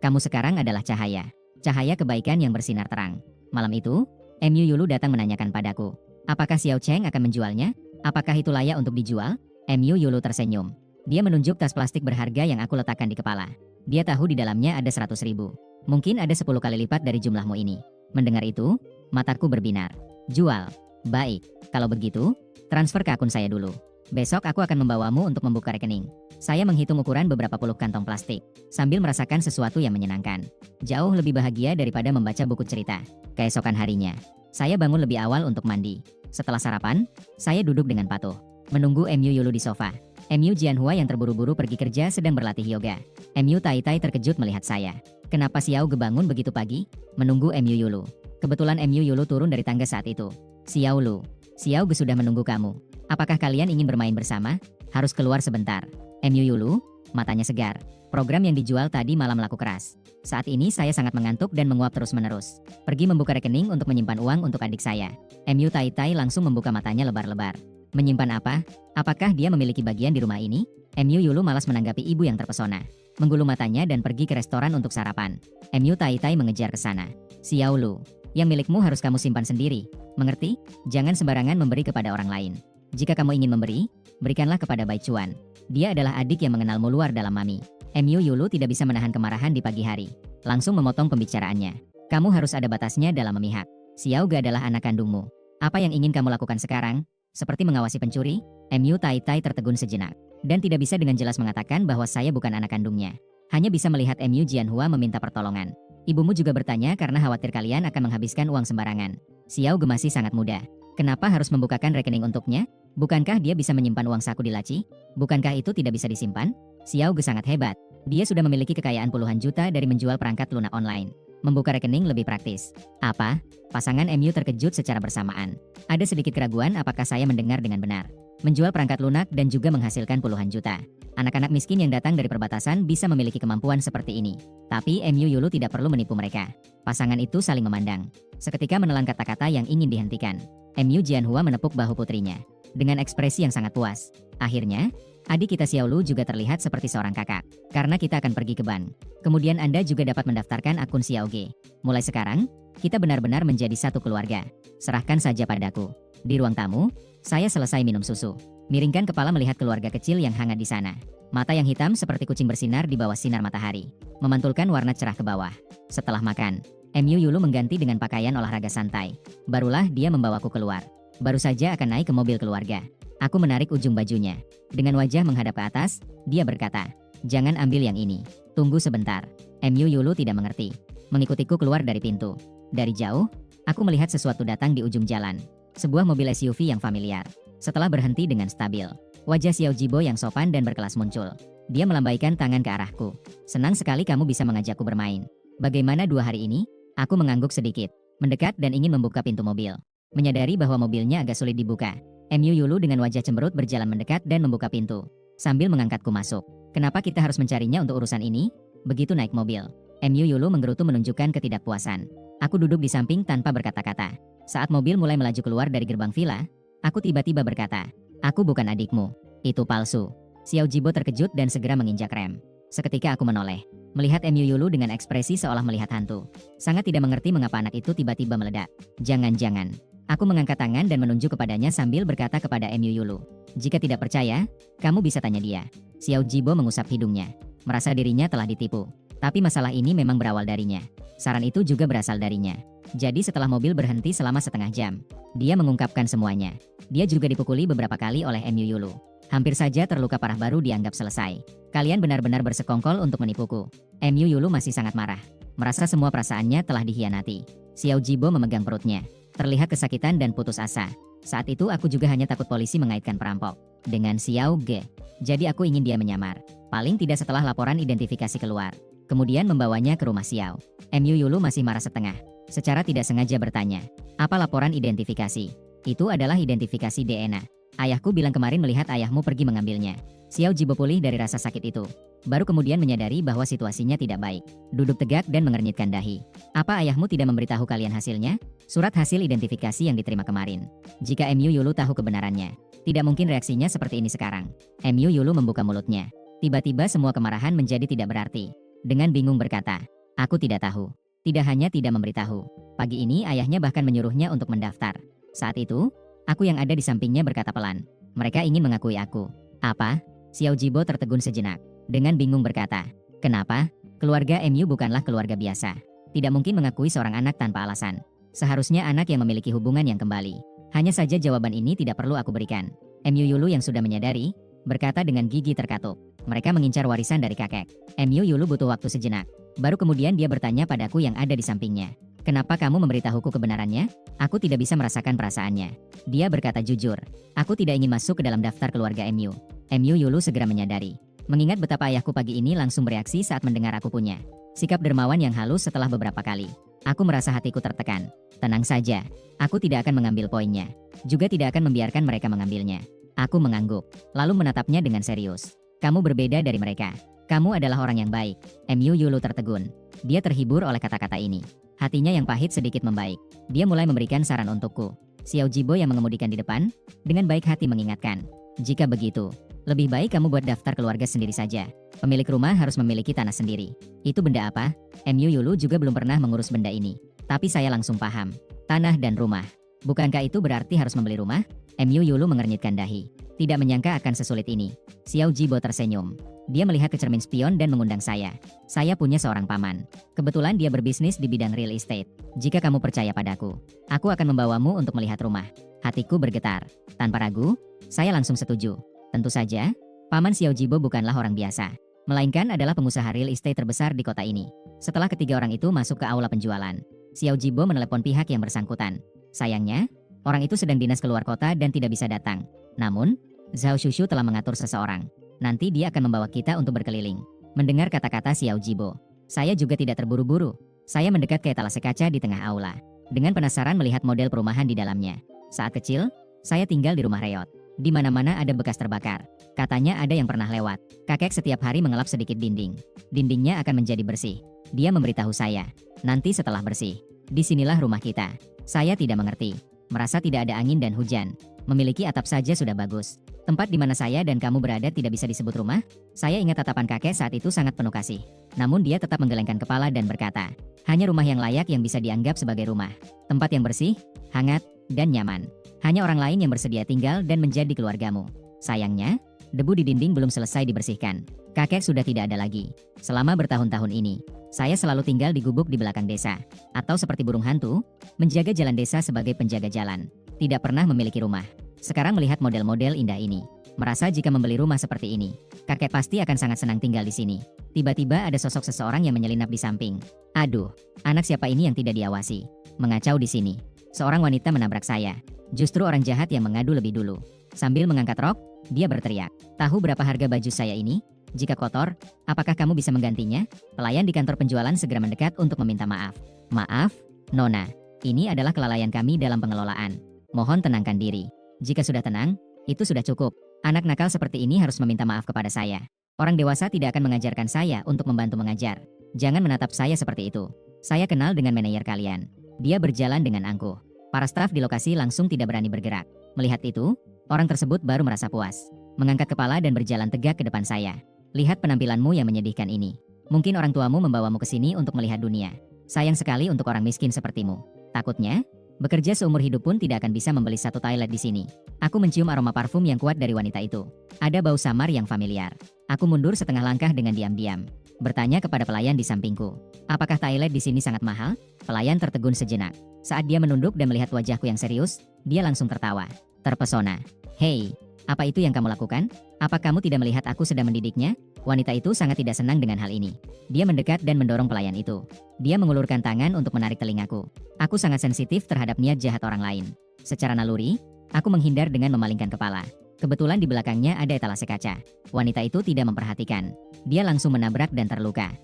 Kamu sekarang adalah cahaya. Cahaya kebaikan yang bersinar terang. Malam itu, MU Yulu datang menanyakan padaku. Apakah Xiao Cheng akan menjualnya? Apakah itu layak untuk dijual? MU Yulu tersenyum. Dia menunjuk tas plastik berharga yang aku letakkan di kepala. Dia tahu di dalamnya ada 100.000. Mungkin ada 10 kali lipat dari jumlahmu ini. Mendengar itu, mataku berbinar. Jual. Baik, kalau begitu, transfer ke akun saya dulu. Besok aku akan membawamu untuk membuka rekening. Saya menghitung ukuran beberapa puluh kantong plastik, sambil merasakan sesuatu yang menyenangkan. Jauh lebih bahagia daripada membaca buku cerita. Keesokan harinya, saya bangun lebih awal untuk mandi. Setelah sarapan, saya duduk dengan patuh, menunggu MU Yulu di sofa. MU Jianhua yang terburu-buru pergi kerja sedang berlatih yoga. MU Tai Tai terkejut melihat saya. Kenapa Xiao Ge bangun begitu pagi? Menunggu MU Yulu. Kebetulan MU Yulu turun dari tangga saat itu. Xiao Lu, Xiao Ge sudah menunggu kamu. Apakah kalian ingin bermain bersama? Harus keluar sebentar. MU Yulu, matanya segar. Program yang dijual tadi malam laku keras. Saat ini saya sangat mengantuk dan menguap terus-menerus. Pergi membuka rekening untuk menyimpan uang untuk adik saya. MU Tai Tai langsung membuka matanya lebar-lebar. Menyimpan apa? Apakah dia memiliki bagian di rumah ini? MU Yulu malas menanggapi ibu yang terpesona. Menggulung matanya dan pergi ke restoran untuk sarapan. MU Tai Tai mengejar ke sana. Xiao Lu, yang milikmu harus kamu simpan sendiri. Mengerti? Jangan sembarangan memberi kepada orang lain. Jika kamu ingin memberi, berikanlah kepada Bai Chuan. Dia adalah adik yang mengenalmu luar dalam mami. MU Yulu tidak bisa menahan kemarahan di pagi hari. Langsung memotong pembicaraannya. Kamu harus ada batasnya dalam memihak. Xiao Ge adalah anak kandungmu. Apa yang ingin kamu lakukan sekarang? Seperti mengawasi pencuri? MU Tai Tai tertegun sejenak. Dan tidak bisa dengan jelas mengatakan bahwa saya bukan anak kandungnya. Hanya bisa melihat MU Jianhua meminta pertolongan. Ibumu juga bertanya karena khawatir kalian akan menghabiskan uang sembarangan. Xiao Ge masih sangat muda. Kenapa harus membukakan rekening untuknya? Bukankah dia bisa menyimpan uang saku di laci? Bukankah itu tidak bisa disimpan? Xiao Ge sangat hebat. Dia sudah memiliki kekayaan puluhan juta dari menjual perangkat lunak online. Membuka rekening lebih praktis. Apa? Pasangan MU terkejut secara bersamaan. Ada sedikit keraguan apakah saya mendengar dengan benar. Menjual perangkat lunak dan juga menghasilkan puluhan juta. Anak-anak miskin yang datang dari perbatasan bisa memiliki kemampuan seperti ini. Tapi MU Yulu tidak perlu menipu mereka. Pasangan itu saling memandang. Seketika menelan kata-kata yang ingin dihentikan. MU Jianhua menepuk bahu putrinya. Dengan ekspresi yang sangat puas. Akhirnya, adik kita Xiao Lu juga terlihat seperti seorang kakak. Karena kita akan pergi ke bank. Kemudian Anda juga dapat mendaftarkan akun Xiao Ge. Mulai sekarang, kita benar-benar menjadi satu keluarga. Serahkan saja padaku. Di ruang tamu, saya selesai minum susu. Miringkan kepala melihat keluarga kecil yang hangat di sana. Mata yang hitam seperti kucing bersinar di bawah sinar matahari. Memantulkan warna cerah ke bawah. Setelah makan, MU Yulu mengganti dengan pakaian olahraga santai. Barulah dia membawaku keluar. Baru saja akan naik ke mobil keluarga. Aku menarik ujung bajunya. Dengan wajah menghadap ke atas, dia berkata, "Jangan ambil yang ini. Tunggu sebentar." MU Yulu tidak mengerti. Mengikutiku keluar dari pintu. Dari jauh, aku melihat sesuatu datang di ujung jalan. Sebuah mobil SUV yang familiar. Setelah berhenti dengan stabil, wajah Xiao Jibo yang sopan dan berkelas muncul. Dia melambaikan tangan ke arahku. "Senang sekali kamu bisa mengajakku bermain. Bagaimana 2 hari ini?" Aku mengangguk sedikit, mendekat dan ingin membuka pintu mobil. Menyadari bahwa mobilnya agak sulit dibuka. MU Yulu dengan wajah cemberut berjalan mendekat dan membuka pintu, sambil mengangkatku masuk. "Kenapa kita harus mencarinya untuk urusan ini?" Begitu naik mobil, MU Yulu menggerutu menunjukkan ketidakpuasan. Aku duduk di samping tanpa berkata-kata. Saat mobil mulai melaju keluar dari gerbang villa, aku tiba-tiba berkata, "Aku bukan adikmu. Itu palsu." Xiao Jibo terkejut dan segera menginjak rem. Seketika aku menoleh, melihat MU Yulu dengan ekspresi seolah melihat hantu. Sangat tidak mengerti mengapa anak itu tiba-tiba meledak. "Jangan-jangan." Aku mengangkat tangan dan menunjuk kepadanya sambil berkata kepada MU Yulu, "Jika tidak percaya, kamu bisa tanya dia." Xiao Jibo mengusap hidungnya, merasa dirinya telah ditipu. Tapi masalah ini memang berawal darinya. Saran itu juga berasal darinya. Jadi setelah mobil berhenti selama setengah jam, dia mengungkapkan semuanya. Dia juga dipukuli beberapa kali oleh MU Yulu. Hampir saja terluka parah baru dianggap selesai. "Kalian benar-benar bersekongkol untuk menipuku." MU Yulu masih sangat marah. Merasa semua perasaannya telah dikhianati. Xiao Jibo memegang perutnya. Terlihat kesakitan dan putus asa. Saat itu aku juga hanya takut polisi mengaitkan perampok dengan Xiao Ge. Jadi aku ingin dia menyamar. Paling tidak setelah laporan identifikasi keluar. Kemudian membawanya ke rumah Xiao. MU Yulu masih marah setengah. Secara tidak sengaja bertanya, "Apa laporan identifikasi?" "Itu adalah identifikasi DNA. Ayahku bilang kemarin melihat ayahmu pergi mengambilnya." Xiao Jibo pulih dari rasa sakit itu. Baru kemudian menyadari bahwa situasinya tidak baik. Duduk tegak dan mengernyitkan dahi. "Apa ayahmu tidak memberitahu kalian hasilnya?" "Surat hasil identifikasi yang diterima kemarin." Jika MU Yulu tahu kebenarannya, tidak mungkin reaksinya seperti ini sekarang. MU Yulu membuka mulutnya. Tiba-tiba semua kemarahan menjadi tidak berarti. Dengan bingung berkata, "Aku tidak tahu." Tidak hanya tidak memberitahu. Pagi ini ayahnya bahkan menyuruhnya untuk mendaftar. Saat itu, aku yang ada di sampingnya berkata pelan, "Mereka ingin mengakui aku." "Apa?" Xiao Jibo tertegun sejenak. Dengan bingung berkata, "Kenapa? Keluarga MU bukanlah keluarga biasa. Tidak mungkin mengakui seorang anak tanpa alasan. Seharusnya anak yang memiliki hubungan yang kembali." Hanya saja jawaban ini tidak perlu aku berikan. MU Yulu yang sudah menyadari, berkata dengan gigi terkatup, "Mereka mengincar warisan dari kakek." MU Yulu butuh waktu sejenak. Baru kemudian dia bertanya padaku yang ada di sampingnya, "Kenapa kamu memberitahuku kebenarannya?" Aku tidak bisa merasakan perasaannya. Dia berkata jujur, "Aku tidak ingin masuk ke dalam daftar keluarga MU." MU Yulu segera menyadari. Mengingat betapa ayahku pagi ini langsung bereaksi saat mendengar aku punya sikap dermawan yang halus setelah beberapa kali. Aku merasa hatiku tertekan. Tenang saja, aku tidak akan mengambil poinnya. Juga tidak akan membiarkan mereka mengambilnya. Aku mengangguk, lalu menatapnya dengan serius. "Kamu berbeda dari mereka. Kamu adalah orang yang baik." MU Yulu tertegun. Dia terhibur oleh kata-kata ini. Hatinya yang pahit sedikit membaik. Dia mulai memberikan saran untukku. Xiao Jibo yang mengemudikan di depan, dengan baik hati mengingatkan, "Jika begitu, lebih baik kamu buat daftar keluarga sendiri saja. Pemilik rumah harus memiliki tanah sendiri." "Itu benda apa?" MU Yulu juga belum pernah mengurus benda ini. Tapi saya langsung paham. Tanah dan rumah. Bukankah itu berarti harus membeli rumah? MU Yulu mengernyitkan dahi. Tidak menyangka akan sesulit ini. Xiao Jibo tersenyum. Dia melihat ke cermin spion dan mengundang saya. "Saya punya seorang paman. Kebetulan dia berbisnis di bidang real estate. Jika kamu percaya padaku, aku akan membawamu untuk melihat rumah." Hatiku bergetar. Tanpa ragu, saya langsung setuju. Tentu saja, paman Xiao Jibo bukanlah orang biasa, melainkan adalah pengusaha real estate terbesar di kota ini. Setelah ketiga orang itu masuk ke aula penjualan, Xiao Jibo menelepon pihak yang bersangkutan. Sayangnya, orang itu sedang dinas keluar kota dan tidak bisa datang. Namun, Zhao Shushu telah mengatur seseorang. Nanti dia akan membawa kita untuk berkeliling. Mendengar kata-kata Xiao Jibo, saya juga tidak terburu-buru. Saya mendekat ke etalase kaca di tengah aula, dengan penasaran melihat model perumahan di dalamnya. Saat kecil, saya tinggal di rumah reot. Di mana-mana ada bekas terbakar. Katanya ada yang pernah lewat. Kakek setiap hari mengelap sedikit dinding. Dindingnya akan menjadi bersih. Dia memberitahu saya, nanti setelah bersih, disinilah rumah kita. Saya tidak mengerti. Merasa tidak ada angin dan hujan. Memiliki atap saja sudah bagus. Tempat di mana saya dan kamu berada tidak bisa disebut rumah? Saya ingat tatapan kakek saat itu sangat penuh kasih. Namun dia tetap menggelengkan kepala dan berkata, hanya rumah yang layak yang bisa dianggap sebagai rumah. Tempat yang bersih, hangat, dan nyaman. Hanya orang lain yang bersedia tinggal dan menjadi keluargamu. Sayangnya, Debu di dinding belum selesai dibersihkan. Kakek sudah tidak ada lagi. Selama bertahun-tahun ini, saya selalu tinggal di gubuk di belakang desa. Atau seperti burung hantu, menjaga jalan desa sebagai penjaga jalan. Tidak pernah memiliki rumah. Sekarang melihat model-model indah ini, merasa jika membeli rumah seperti ini, kakek pasti akan sangat senang tinggal di sini. Tiba-tiba ada sosok seseorang yang menyelinap di samping. Aduh, anak siapa ini yang tidak diawasi? Mengacau di sini. Seorang wanita menabrak saya. Justru orang jahat yang mengadu lebih dulu. Sambil mengangkat rok, dia berteriak, "Tahu berapa harga baju saya ini? Jika kotor, apakah kamu bisa menggantinya?" Pelayan di kantor penjualan segera mendekat untuk meminta maaf. "Maaf, Nona. Ini adalah kelalaian kami dalam pengelolaan. Mohon tenangkan diri. Jika sudah tenang, itu sudah cukup. Anak nakal seperti ini harus meminta maaf kepada saya. Orang dewasa tidak akan mengajarkan saya untuk membantu mengajar. Jangan menatap saya seperti itu. Saya kenal dengan manajer kalian." Dia berjalan dengan angkuh. Para staf di lokasi langsung tidak berani bergerak. Melihat itu, orang tersebut baru merasa puas. Mengangkat kepala dan berjalan tegak ke depan saya. "Lihat penampilanmu yang menyedihkan ini. Mungkin orang tuamu membawamu ke sini untuk melihat dunia. Sayang sekali untuk orang miskin sepertimu. Takutnya, bekerja seumur hidup pun tidak akan bisa membeli satu toilet di sini." Aku mencium aroma parfum yang kuat dari wanita itu. Ada bau samar yang familiar. Aku mundur setengah langkah dengan diam-diam. Bertanya kepada pelayan di sampingku, "Apakah toilet di sini sangat mahal?" Pelayan tertegun sejenak. Saat dia menunduk dan melihat wajahku yang serius, dia langsung tertawa. Terpesona. "Hei, apa itu yang kamu lakukan? Apa kamu tidak melihat aku sedang mendidiknya?" Wanita itu sangat tidak senang dengan hal ini. Dia mendekat dan mendorong pelayan itu. Dia mengulurkan tangan untuk menarik telingaku. Aku sangat sensitif terhadap niat jahat orang lain. Secara naluri, aku menghindar dengan memalingkan kepala. Kebetulan di belakangnya ada etalase kaca. Wanita itu tidak memperhatikan. Dia langsung menabrak dan terluka.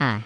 "Ah!"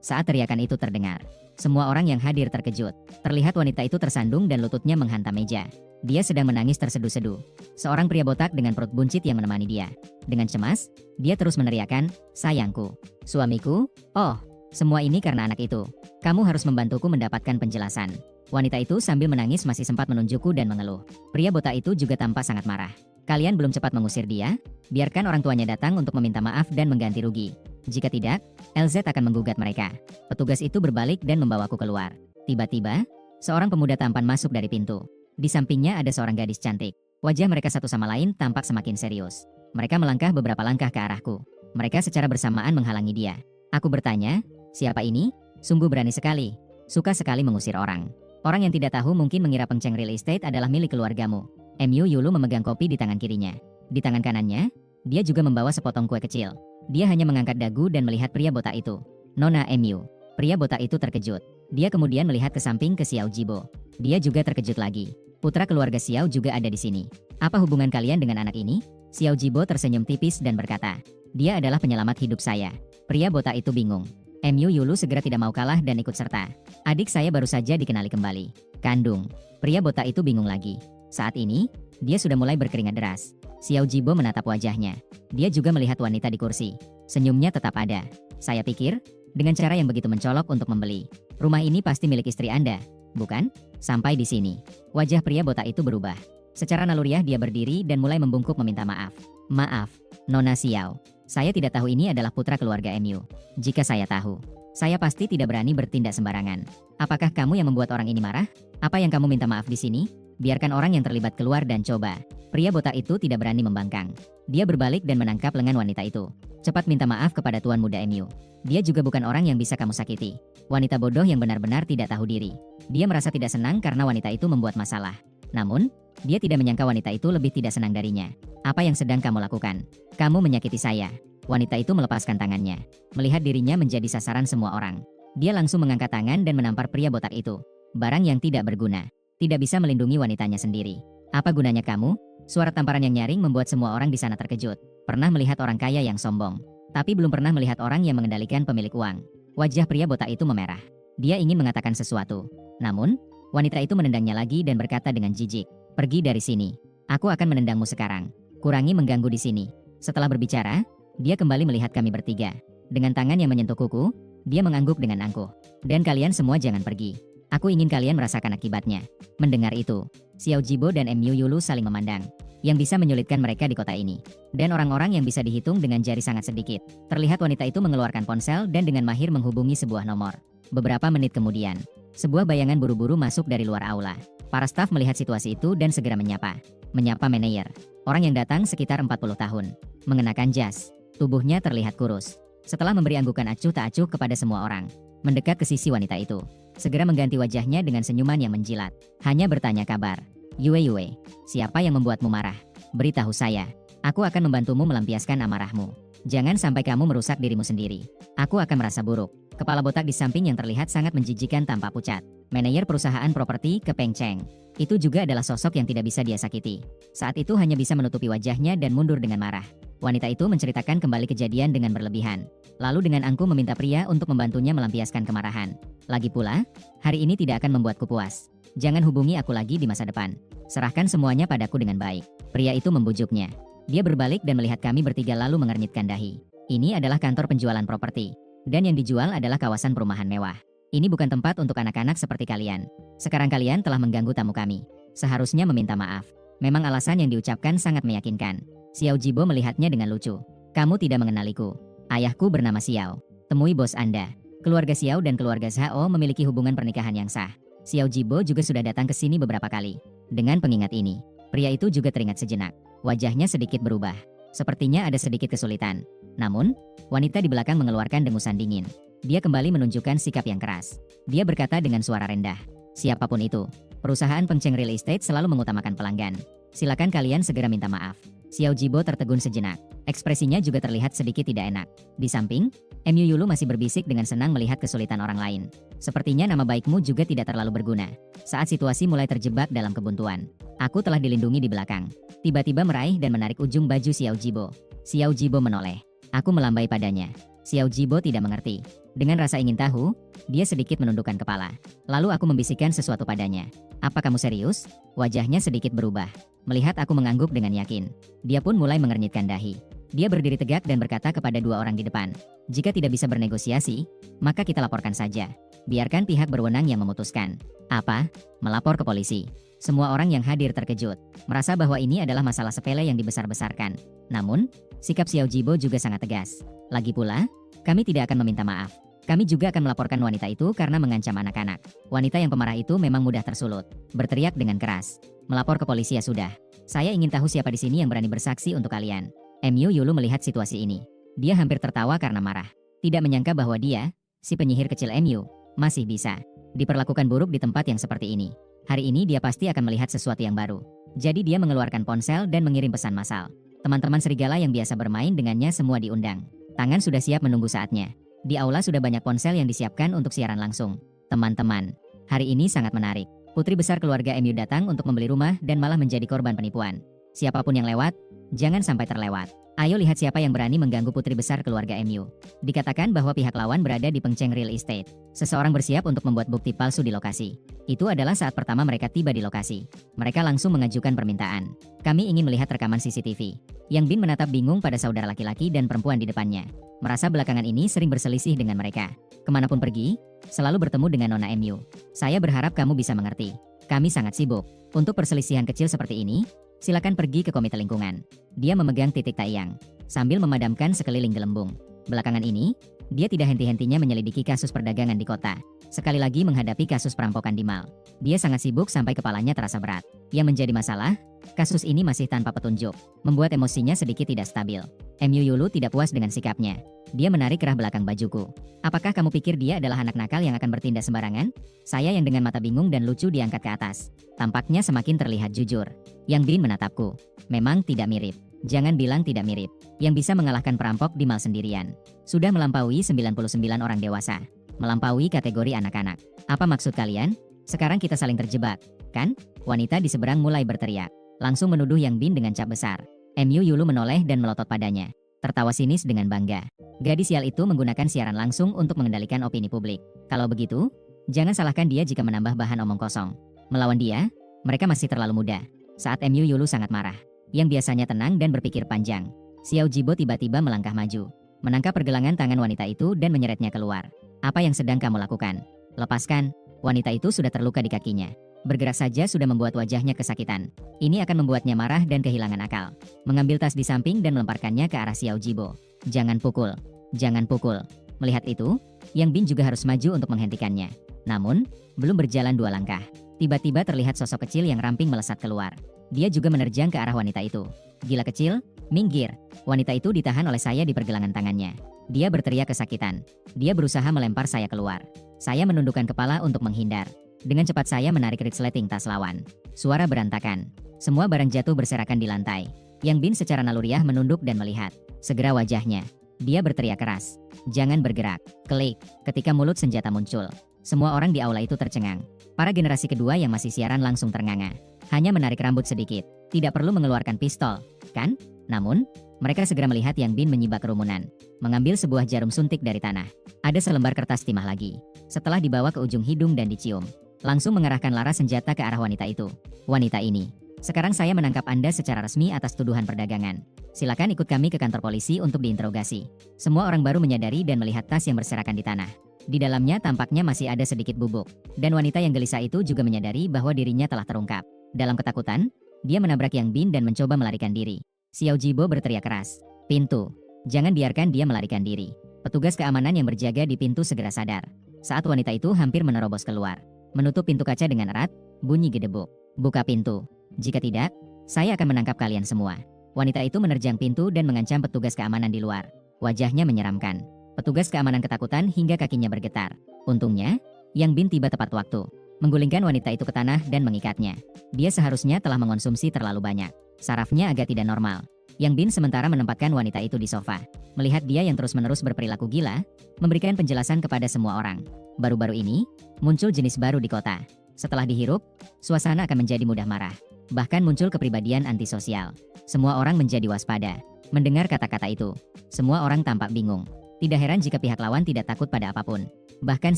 Saat teriakan itu terdengar, semua orang yang hadir terkejut. Terlihat wanita itu tersandung dan lututnya menghantam meja. Dia sedang menangis terseduh-seduh. Seorang pria botak dengan perut buncit yang menemani dia. Dengan cemas, dia terus meneriakkan, "Sayangku, suamiku, oh, semua ini karena anak itu. Kamu harus membantuku mendapatkan penjelasan." Wanita itu sambil menangis masih sempat menunjukku dan mengeluh. Pria botak itu juga tampak sangat marah. "Kalian belum cepat mengusir dia? Biarkan orang tuanya datang untuk meminta maaf dan mengganti rugi. Jika tidak, LZ akan menggugat mereka." Petugas itu berbalik dan membawaku keluar. Tiba-tiba, seorang pemuda tampan masuk dari pintu. Di sampingnya ada seorang gadis cantik. Wajah mereka satu sama lain tampak semakin serius. Mereka melangkah beberapa langkah ke arahku. Mereka secara bersamaan menghalangi dia. Aku bertanya, "Siapa ini? Sungguh berani sekali. Suka sekali mengusir orang. Orang yang tidak tahu mungkin mengira pengceng real estate adalah milik keluargamu." MU Yulu memegang kopi di tangan kirinya. Di tangan kanannya, dia juga membawa sepotong kue kecil. Dia hanya mengangkat dagu dan melihat pria botak itu. "Nona MU." Pria botak itu terkejut. Dia kemudian melihat ke samping ke Xiao Jibo. Dia juga terkejut lagi. Putra keluarga Xiao juga ada di sini. "Apa hubungan kalian dengan anak ini?" Xiao Jibo tersenyum tipis dan berkata, "Dia adalah penyelamat hidup saya." Pria botak itu bingung. MU Yulu segera tidak mau kalah dan ikut serta. "Adik saya baru saja dikenali kembali. Kandung." Pria botak itu bingung lagi. Saat ini, dia sudah mulai berkeringat deras. Xiao Jibo menatap wajahnya. Dia juga melihat wanita di kursi. Senyumnya tetap ada. "Saya pikir, dengan cara yang begitu mencolok untuk membeli. Rumah ini pasti milik istri Anda, bukan?" Sampai di sini, wajah pria botak itu berubah. Secara naluriah dia berdiri dan mulai membungkuk meminta maaf. "Maaf, Nona Xiao. Saya tidak tahu ini adalah putra keluarga MU. Jika saya tahu, saya pasti tidak berani bertindak sembarangan. Apakah kamu yang membuat orang ini marah? Apa yang kamu minta maaf di sini? Biarkan orang yang terlibat keluar dan coba." Pria botak itu tidak berani membangkang. Dia berbalik dan menangkap lengan wanita itu. "Cepat minta maaf kepada tuan muda MU. Dia juga bukan orang yang bisa kamu sakiti." Wanita bodoh yang benar-benar tidak tahu diri. Dia merasa tidak senang karena wanita itu membuat masalah. Namun, dia tidak menyangka wanita itu lebih tidak senang darinya. "Apa yang sedang kamu lakukan? Kamu menyakiti saya." Wanita itu melepaskan tangannya. Melihat dirinya menjadi sasaran semua orang, dia langsung mengangkat tangan dan menampar pria botak itu. Barang yang tidak berguna. Tidak bisa melindungi wanitanya sendiri. "Apa gunanya kamu?" Suara tamparan yang nyaring membuat semua orang di sana terkejut. Pernah melihat orang kaya yang sombong, tapi belum pernah melihat orang yang mengendalikan pemilik uang. Wajah pria botak itu memerah. Dia ingin mengatakan sesuatu. Namun, wanita itu menendangnya lagi dan berkata dengan jijik, "Pergi dari sini. Aku akan menendangmu sekarang. Kurangi mengganggu di sini." Setelah berbicara, dia kembali melihat kami bertiga. Dengan tangan yang menyentuh kuku, dia mengangguk dengan angkuh. "Dan kalian semua jangan pergi. Aku ingin kalian merasakan akibatnya." Mendengar itu, Xiao Jibo dan MU Yulu saling memandang. Yang bisa menyulitkan mereka di kota ini. Dan orang-orang yang bisa dihitung dengan jari sangat sedikit. Terlihat wanita itu mengeluarkan ponsel dan dengan mahir menghubungi sebuah nomor. Beberapa menit kemudian, sebuah bayangan buru-buru masuk dari luar aula. Para staf melihat situasi itu dan segera menyapa. Menyapa manajer. Orang yang datang sekitar 40 tahun. Mengenakan jas. Tubuhnya terlihat kurus. Setelah memberi anggukan acuh tak acuh kepada semua orang. Mendekat ke sisi wanita itu. Segera mengganti wajahnya dengan senyuman yang menjilat. Hanya bertanya kabar. Yue, siapa yang membuatmu marah? Beritahu saya. Aku akan membantumu melampiaskan amarahmu. Jangan sampai kamu merusak dirimu sendiri. Aku akan merasa buruk. Kepala botak di samping yang terlihat sangat menjijikan tampak pucat. Manajer perusahaan properti Kepeng Cheng. Itu juga adalah sosok yang tidak bisa dia sakiti. Saat itu hanya bisa menutupi wajahnya dan mundur dengan marah. Wanita itu menceritakan kembali kejadian dengan berlebihan. Lalu dengan angkuh meminta pria untuk membantunya melampiaskan kemarahan. Lagi pula, hari ini tidak akan membuatku puas. Jangan hubungi aku lagi di masa depan. Serahkan semuanya padaku dengan baik. Pria itu membujuknya. Dia berbalik dan melihat kami bertiga lalu mengernyitkan dahi. Ini adalah kantor penjualan properti. Dan yang dijual adalah kawasan perumahan mewah. Ini bukan tempat untuk anak-anak seperti kalian. Sekarang kalian telah mengganggu tamu kami. Seharusnya meminta maaf. Memang alasan yang diucapkan sangat meyakinkan. Xiao Jibo melihatnya dengan lucu. Kamu tidak mengenaliku. Ayahku bernama Xiao. Temui bos Anda. Keluarga Xiao dan keluarga Zhao memiliki hubungan pernikahan yang sah. Xiao Jibo juga sudah datang ke sini beberapa kali. Dengan pengingat ini, pria itu juga teringat sejenak. Wajahnya sedikit berubah. Sepertinya ada sedikit kesulitan. Namun, wanita di belakang mengeluarkan dengusan dingin. Dia kembali menunjukkan sikap yang keras. Dia berkata dengan suara rendah. Siapapun itu, perusahaan Pengcheng Real Estate selalu mengutamakan pelanggan. Silakan kalian segera minta maaf. Xiao Jibo tertegun sejenak. Ekspresinya juga terlihat sedikit tidak enak. Di samping, Mu Yulu masih berbisik dengan senang melihat kesulitan orang lain. Sepertinya nama baikmu juga tidak terlalu berguna. Saat situasi mulai terjebak dalam kebuntuan, aku telah dilindungi di belakang. Tiba-tiba meraih dan menarik ujung baju Xiao Jibo. Xiao Jibo menoleh. Aku melambai padanya. Xiao Jibo tidak mengerti. Dengan rasa ingin tahu, dia sedikit menundukkan kepala. Lalu aku membisikkan sesuatu padanya. Apa kamu serius? Wajahnya sedikit berubah. Melihat aku mengangguk dengan yakin. Dia pun mulai mengernyitkan dahi. Dia berdiri tegak dan berkata kepada dua orang di depan. Jika tidak bisa bernegosiasi, maka kita laporkan saja. Biarkan pihak berwenang yang memutuskan. Apa? Melapor ke polisi. Semua orang yang hadir terkejut. Merasa bahwa ini adalah masalah sepele yang dibesar-besarkan. Namun, sikap Xiao Jibo juga sangat tegas. Lagi pula, kami tidak akan meminta maaf. Kami juga akan melaporkan wanita itu karena mengancam anak-anak. Wanita yang pemarah itu memang mudah tersulut. Berteriak dengan keras. Melapor ke polisi ya sudah. Saya ingin tahu siapa di sini yang berani bersaksi untuk kalian. Mu Yulu melihat situasi ini. Dia hampir tertawa karena marah. Tidak menyangka bahwa dia, si penyihir kecil Mu, masih bisa diperlakukan buruk di tempat yang seperti ini. Hari ini dia pasti akan melihat sesuatu yang baru. Jadi dia mengeluarkan ponsel dan mengirim pesan massal. Teman-teman serigala yang biasa bermain dengannya semua diundang. Tangan sudah siap menunggu saatnya. Di aula sudah banyak ponsel yang disiapkan untuk siaran langsung. Teman-teman, hari ini sangat menarik. Putri besar keluarga Mu datang untuk membeli rumah dan malah menjadi korban penipuan. Siapapun yang lewat, jangan sampai terlewat. Ayo lihat siapa yang berani mengganggu putri besar keluarga Mu. Dikatakan bahwa pihak lawan berada di Pengcheng Real Estate. Seseorang bersiap untuk membuat bukti palsu di lokasi. Itu adalah saat pertama mereka tiba di lokasi. Mereka langsung mengajukan permintaan. Kami ingin melihat rekaman CCTV. Yang Bin menatap bingung pada saudara laki-laki dan perempuan di depannya. Merasa belakangan ini sering berselisih dengan mereka. Kemanapun pergi, selalu bertemu dengan Nona Mu. Saya berharap kamu bisa mengerti. Kami sangat sibuk. Untuk perselisihan kecil seperti ini, silakan pergi ke komite lingkungan. Dia memegang titik tayang, sambil memadamkan sekeliling gelembung. Belakangan ini, dia tidak henti-hentinya menyelidiki kasus perdagangan di kota. Sekali lagi menghadapi kasus perampokan di mal. Dia sangat sibuk sampai kepalanya terasa berat. Yang menjadi masalah, kasus ini masih tanpa petunjuk. Membuat emosinya sedikit tidak stabil. Mu Yulu tidak puas dengan sikapnya. Dia menarik kerah belakang bajuku. Apakah kamu pikir dia adalah anak nakal yang akan bertindak sembarangan? Saya yang dengan mata bingung dan lucu diangkat ke atas. Tampaknya semakin terlihat jujur. Yang Bin menatapku. Memang tidak mirip. Jangan bilang tidak mirip. Yang bisa mengalahkan perampok di mal sendirian. Sudah melampaui 99 orang dewasa. Melampaui kategori anak-anak. Apa maksud kalian? Sekarang kita saling terjebak, kan? Wanita di seberang mulai berteriak. Langsung menuduh Yang Bin dengan cap besar. Mu Yulu menoleh dan melotot padanya. Tertawa sinis dengan bangga. Gadis sial itu menggunakan siaran langsung untuk mengendalikan opini publik. Kalau begitu, jangan salahkan dia jika menambah bahan omong kosong. Melawan dia, mereka masih terlalu muda. Saat Mu Yulu sangat marah. Yang biasanya tenang dan berpikir panjang. Xiao Jibo tiba-tiba melangkah maju. Menangkap pergelangan tangan wanita itu dan menyeretnya keluar. Apa yang sedang kamu lakukan? Lepaskan. Wanita itu sudah terluka di kakinya. Bergerak saja sudah membuat wajahnya kesakitan. Ini akan membuatnya marah dan kehilangan akal. Mengambil tas di samping dan melemparkannya ke arah Xiao Jibo. Jangan pukul. Jangan pukul. Melihat itu, Yang Bin juga harus maju untuk menghentikannya. Namun, belum berjalan 2 langkah. Tiba-tiba terlihat sosok kecil yang ramping melesat keluar. Dia juga menerjang ke arah wanita itu. Gila kecil, minggir. Wanita itu ditahan oleh saya di pergelangan tangannya. Dia berteriak kesakitan. Dia berusaha melempar saya keluar. Saya menundukkan kepala untuk menghindar. Dengan cepat saya menarik resleting tas lawan. Suara berantakan. Semua barang jatuh berserakan di lantai. Yang Bin secara naluriah menunduk dan melihat. Segera wajahnya. Dia berteriak keras. Jangan bergerak. Klik. Ketika mulut senjata muncul. Semua orang di aula itu tercengang. Para generasi kedua yang masih siaran langsung ternganga. Hanya menarik rambut sedikit. Tidak perlu mengeluarkan pistol, kan? Namun, mereka segera melihat Yang Bin menyibak kerumunan. Mengambil sebuah jarum suntik dari tanah. Ada selembar kertas timah lagi. Setelah dibawa ke ujung hidung dan dicium. Langsung mengerahkan laras senjata ke arah wanita itu. Wanita ini. Sekarang saya menangkap Anda secara resmi atas tuduhan perdagangan. Silakan ikut kami ke kantor polisi untuk diinterogasi. Semua orang baru menyadari dan melihat tas yang berserakan di tanah. Di dalamnya tampaknya masih ada sedikit bubuk. Dan wanita yang gelisah itu juga menyadari bahwa dirinya telah terungkap. Dalam ketakutan, dia menabrak Yang Bin dan mencoba melarikan diri. Xiao Jibo berteriak keras. Pintu. Jangan biarkan dia melarikan diri. Petugas keamanan yang berjaga di pintu segera sadar. Saat wanita itu hampir menerobos keluar. Menutup pintu kaca dengan erat, bunyi gedebuk. Buka pintu. Jika tidak, saya akan menangkap kalian semua. Wanita itu menerjang pintu dan mengancam petugas keamanan di luar. Wajahnya menyeramkan. Petugas keamanan ketakutan hingga kakinya bergetar. Untungnya, Yang Bin tiba tepat waktu. Menggulingkan wanita itu ke tanah dan mengikatnya. Dia seharusnya telah mengonsumsi terlalu banyak. Sarafnya agak tidak normal. Yang Bin sementara menempatkan wanita itu di sofa. Melihat dia yang terus-menerus berperilaku gila, memberikan penjelasan kepada semua orang. Baru-baru ini, muncul jenis baru di kota. Setelah dihirup, suasana akan menjadi mudah marah. Bahkan muncul kepribadian antisosial. Semua orang menjadi waspada. Mendengar kata-kata itu, semua orang tampak bingung. Tidak heran jika pihak lawan tidak takut pada apapun. Bahkan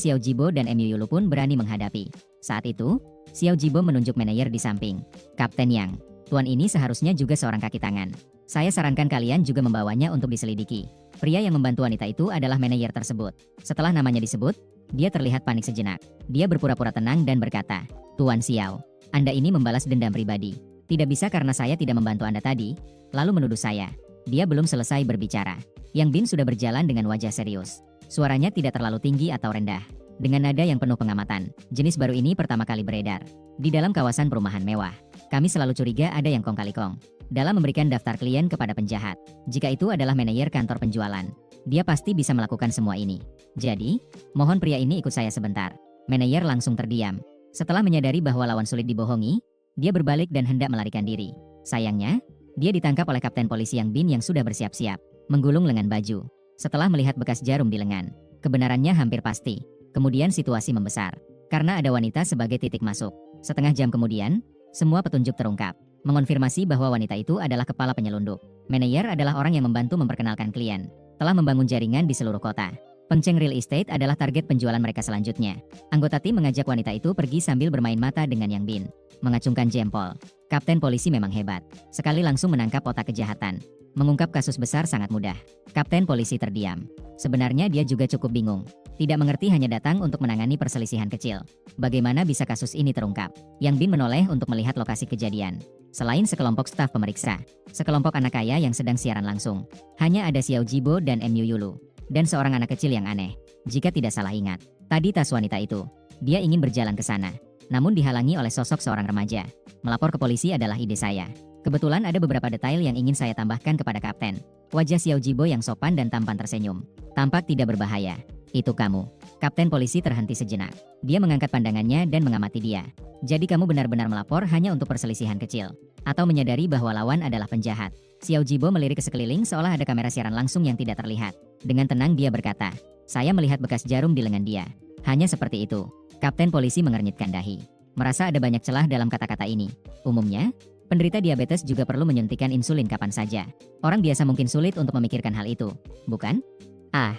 Xiao Jibo dan Mu Yulu pun berani menghadapi. Saat itu, Xiao Jibo menunjuk manajer di samping. Kapten Yang, tuan ini seharusnya juga seorang kaki tangan. Saya sarankan kalian juga membawanya untuk diselidiki. Pria yang membantu wanita itu adalah manajer tersebut. Setelah namanya disebut, dia terlihat panik sejenak. Dia berpura-pura tenang dan berkata, Tuan Xiao, Anda ini membalas dendam pribadi. Tidak bisa karena saya tidak membantu Anda tadi, lalu menuduh saya. Dia belum selesai berbicara. Yang Bin sudah berjalan dengan wajah serius. Suaranya tidak terlalu tinggi atau rendah. Dengan nada yang penuh pengamatan, jenis baru ini pertama kali beredar. Di dalam kawasan perumahan mewah, kami selalu curiga ada yang kong kali kong. Dalam memberikan daftar klien kepada penjahat. Jika itu adalah manajer kantor penjualan, dia pasti bisa melakukan semua ini. Jadi, mohon pria ini ikut saya sebentar. Manajer langsung terdiam. Setelah menyadari bahwa lawan sulit dibohongi, dia berbalik dan hendak melarikan diri. Sayangnya, dia ditangkap oleh Kapten Polisi Yang Bin yang sudah bersiap-siap, menggulung lengan baju. Setelah melihat bekas jarum di lengan, kebenarannya hampir pasti. Kemudian situasi membesar, karena ada wanita sebagai titik masuk. Setengah jam kemudian, semua petunjuk terungkap, mengonfirmasi bahwa wanita itu adalah kepala penyelundup. Manajer adalah orang yang membantu memperkenalkan klien, telah membangun jaringan di seluruh kota. Penceng real estate adalah target penjualan mereka selanjutnya. Anggota tim mengajak wanita itu pergi sambil bermain mata dengan Yang Bin. Mengacungkan jempol. Kapten polisi memang hebat. Sekali langsung menangkap otak kejahatan. Mengungkap kasus besar sangat mudah. Kapten polisi terdiam. Sebenarnya dia juga cukup bingung. Tidak mengerti hanya datang untuk menangani perselisihan kecil. Bagaimana bisa kasus ini terungkap? Yang Bin menoleh untuk melihat lokasi kejadian. Selain sekelompok staf pemeriksa, sekelompok anak kaya yang sedang siaran langsung. Hanya ada Xiao Jibo dan Mu Yulu. Dan seorang anak kecil yang aneh. Jika tidak salah ingat, tadi tas wanita itu. Dia ingin berjalan ke sana. Namun dihalangi oleh sosok seorang remaja. Melapor ke polisi adalah ide saya. Kebetulan ada beberapa detail yang ingin saya tambahkan kepada Kapten. Wajah Xiao Jibo yang sopan dan tampan tersenyum. Tampak tidak berbahaya. Itu kamu. Kapten polisi terhenti sejenak. Dia mengangkat pandangannya dan mengamati dia. Jadi kamu benar-benar melapor hanya untuk perselisihan kecil? Atau menyadari bahwa lawan adalah penjahat? Xiao Jibo melirik ke sekeliling seolah ada kamera siaran langsung yang tidak terlihat. Dengan tenang dia berkata, saya melihat bekas jarum di lengan dia. Hanya seperti itu. Kapten polisi mengernyitkan dahi. Merasa ada banyak celah dalam kata-kata ini. Umumnya, penderita diabetes juga perlu menyuntikkan insulin kapan saja. Orang biasa mungkin sulit untuk memikirkan hal itu, bukan? Ah,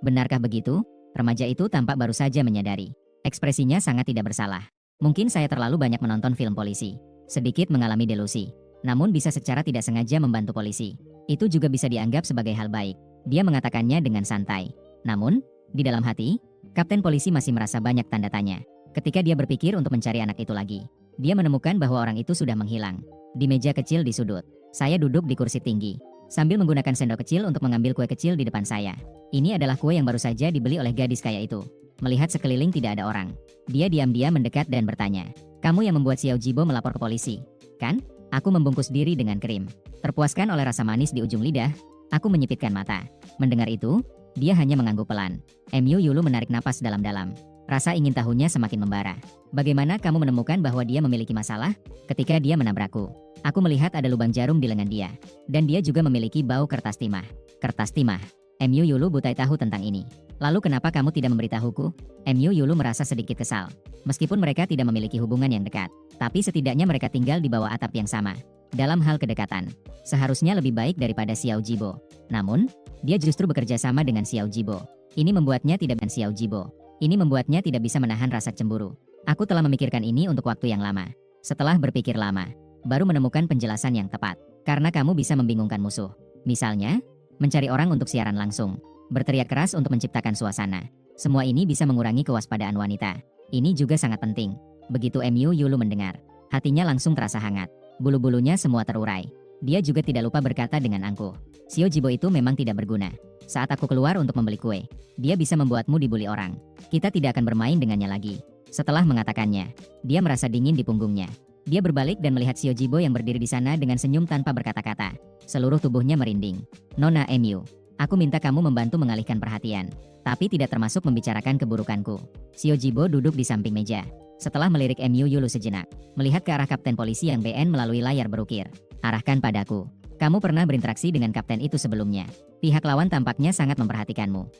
benarkah begitu? Remaja itu tampak baru saja menyadari. Ekspresinya sangat tidak bersalah. Mungkin saya terlalu banyak menonton film polisi. Sedikit mengalami delusi. Namun bisa secara tidak sengaja membantu polisi. Itu juga bisa dianggap sebagai hal baik. Dia mengatakannya dengan santai. Namun, di dalam hati, Kapten polisi masih merasa banyak tanda tanya. Ketika dia berpikir untuk mencari anak itu lagi, dia menemukan bahwa orang itu sudah menghilang. Di meja kecil di sudut, saya duduk di kursi tinggi, sambil menggunakan sendok kecil untuk mengambil kue kecil di depan saya. Ini adalah kue yang baru saja dibeli oleh gadis kaya itu. Melihat sekeliling tidak ada orang, dia diam-diam mendekat dan bertanya, "Kamu yang membuat Xiao Jibo melapor ke polisi, kan?" Aku membungkus diri dengan krim. Terpuaskan oleh rasa manis di ujung lidah, aku menyipitkan mata. Mendengar itu, dia hanya mengangguk pelan. Mu Yulu menarik napas dalam-dalam. Rasa ingin tahunya semakin membara. "Bagaimana kamu menemukan bahwa dia memiliki masalah?" Ketika dia menabrakku, aku melihat ada lubang jarum di lengan dia. Dan dia juga memiliki bau kertas timah. Kertas timah. Mu Yulu butai tahu tentang ini. "Lalu kenapa kamu tidak memberitahuku?" Mu Yulu merasa sedikit kesal. Meskipun mereka tidak memiliki hubungan yang dekat, tapi setidaknya mereka tinggal di bawah atap yang sama. Dalam hal kedekatan, seharusnya lebih baik daripada Xiao Jibo. Namun, dia justru bekerja sama dengan Xiao Jibo. Ini membuatnya tidak dengan Xiao Jibo. Ini membuatnya tidak bisa menahan rasa cemburu. Aku telah memikirkan ini untuk waktu yang lama. Setelah berpikir lama, baru menemukan penjelasan yang tepat. Karena kamu bisa membingungkan musuh. Misalnya, mencari orang untuk siaran langsung. Berteriak keras untuk menciptakan suasana. Semua ini bisa mengurangi kewaspadaan wanita. Ini juga sangat penting. Begitu Mu Yulu mendengar, hatinya langsung terasa hangat. Bulu-bulunya semua terurai. Dia juga tidak lupa berkata dengan angkuh, "Xiao Jibo itu memang tidak berguna. Saat aku keluar untuk membeli kue, dia bisa membuatmu dibully orang. Kita tidak akan bermain dengannya lagi." Setelah mengatakannya, dia merasa dingin di punggungnya. Dia berbalik dan melihat Xiao Jibo yang berdiri di sana dengan senyum tanpa berkata-kata. Seluruh tubuhnya merinding. "Nona Mu, aku minta kamu membantu mengalihkan perhatian, tapi tidak termasuk membicarakan keburukanku." Xiao Jibo duduk di samping meja. Setelah melirik Mu Yulu sejenak, melihat ke arah kapten polisi yang BN melalui layar berukir. "Arahkan padaku. Kamu pernah berinteraksi dengan kapten itu sebelumnya. Pihak lawan tampaknya sangat memperhatikanmu."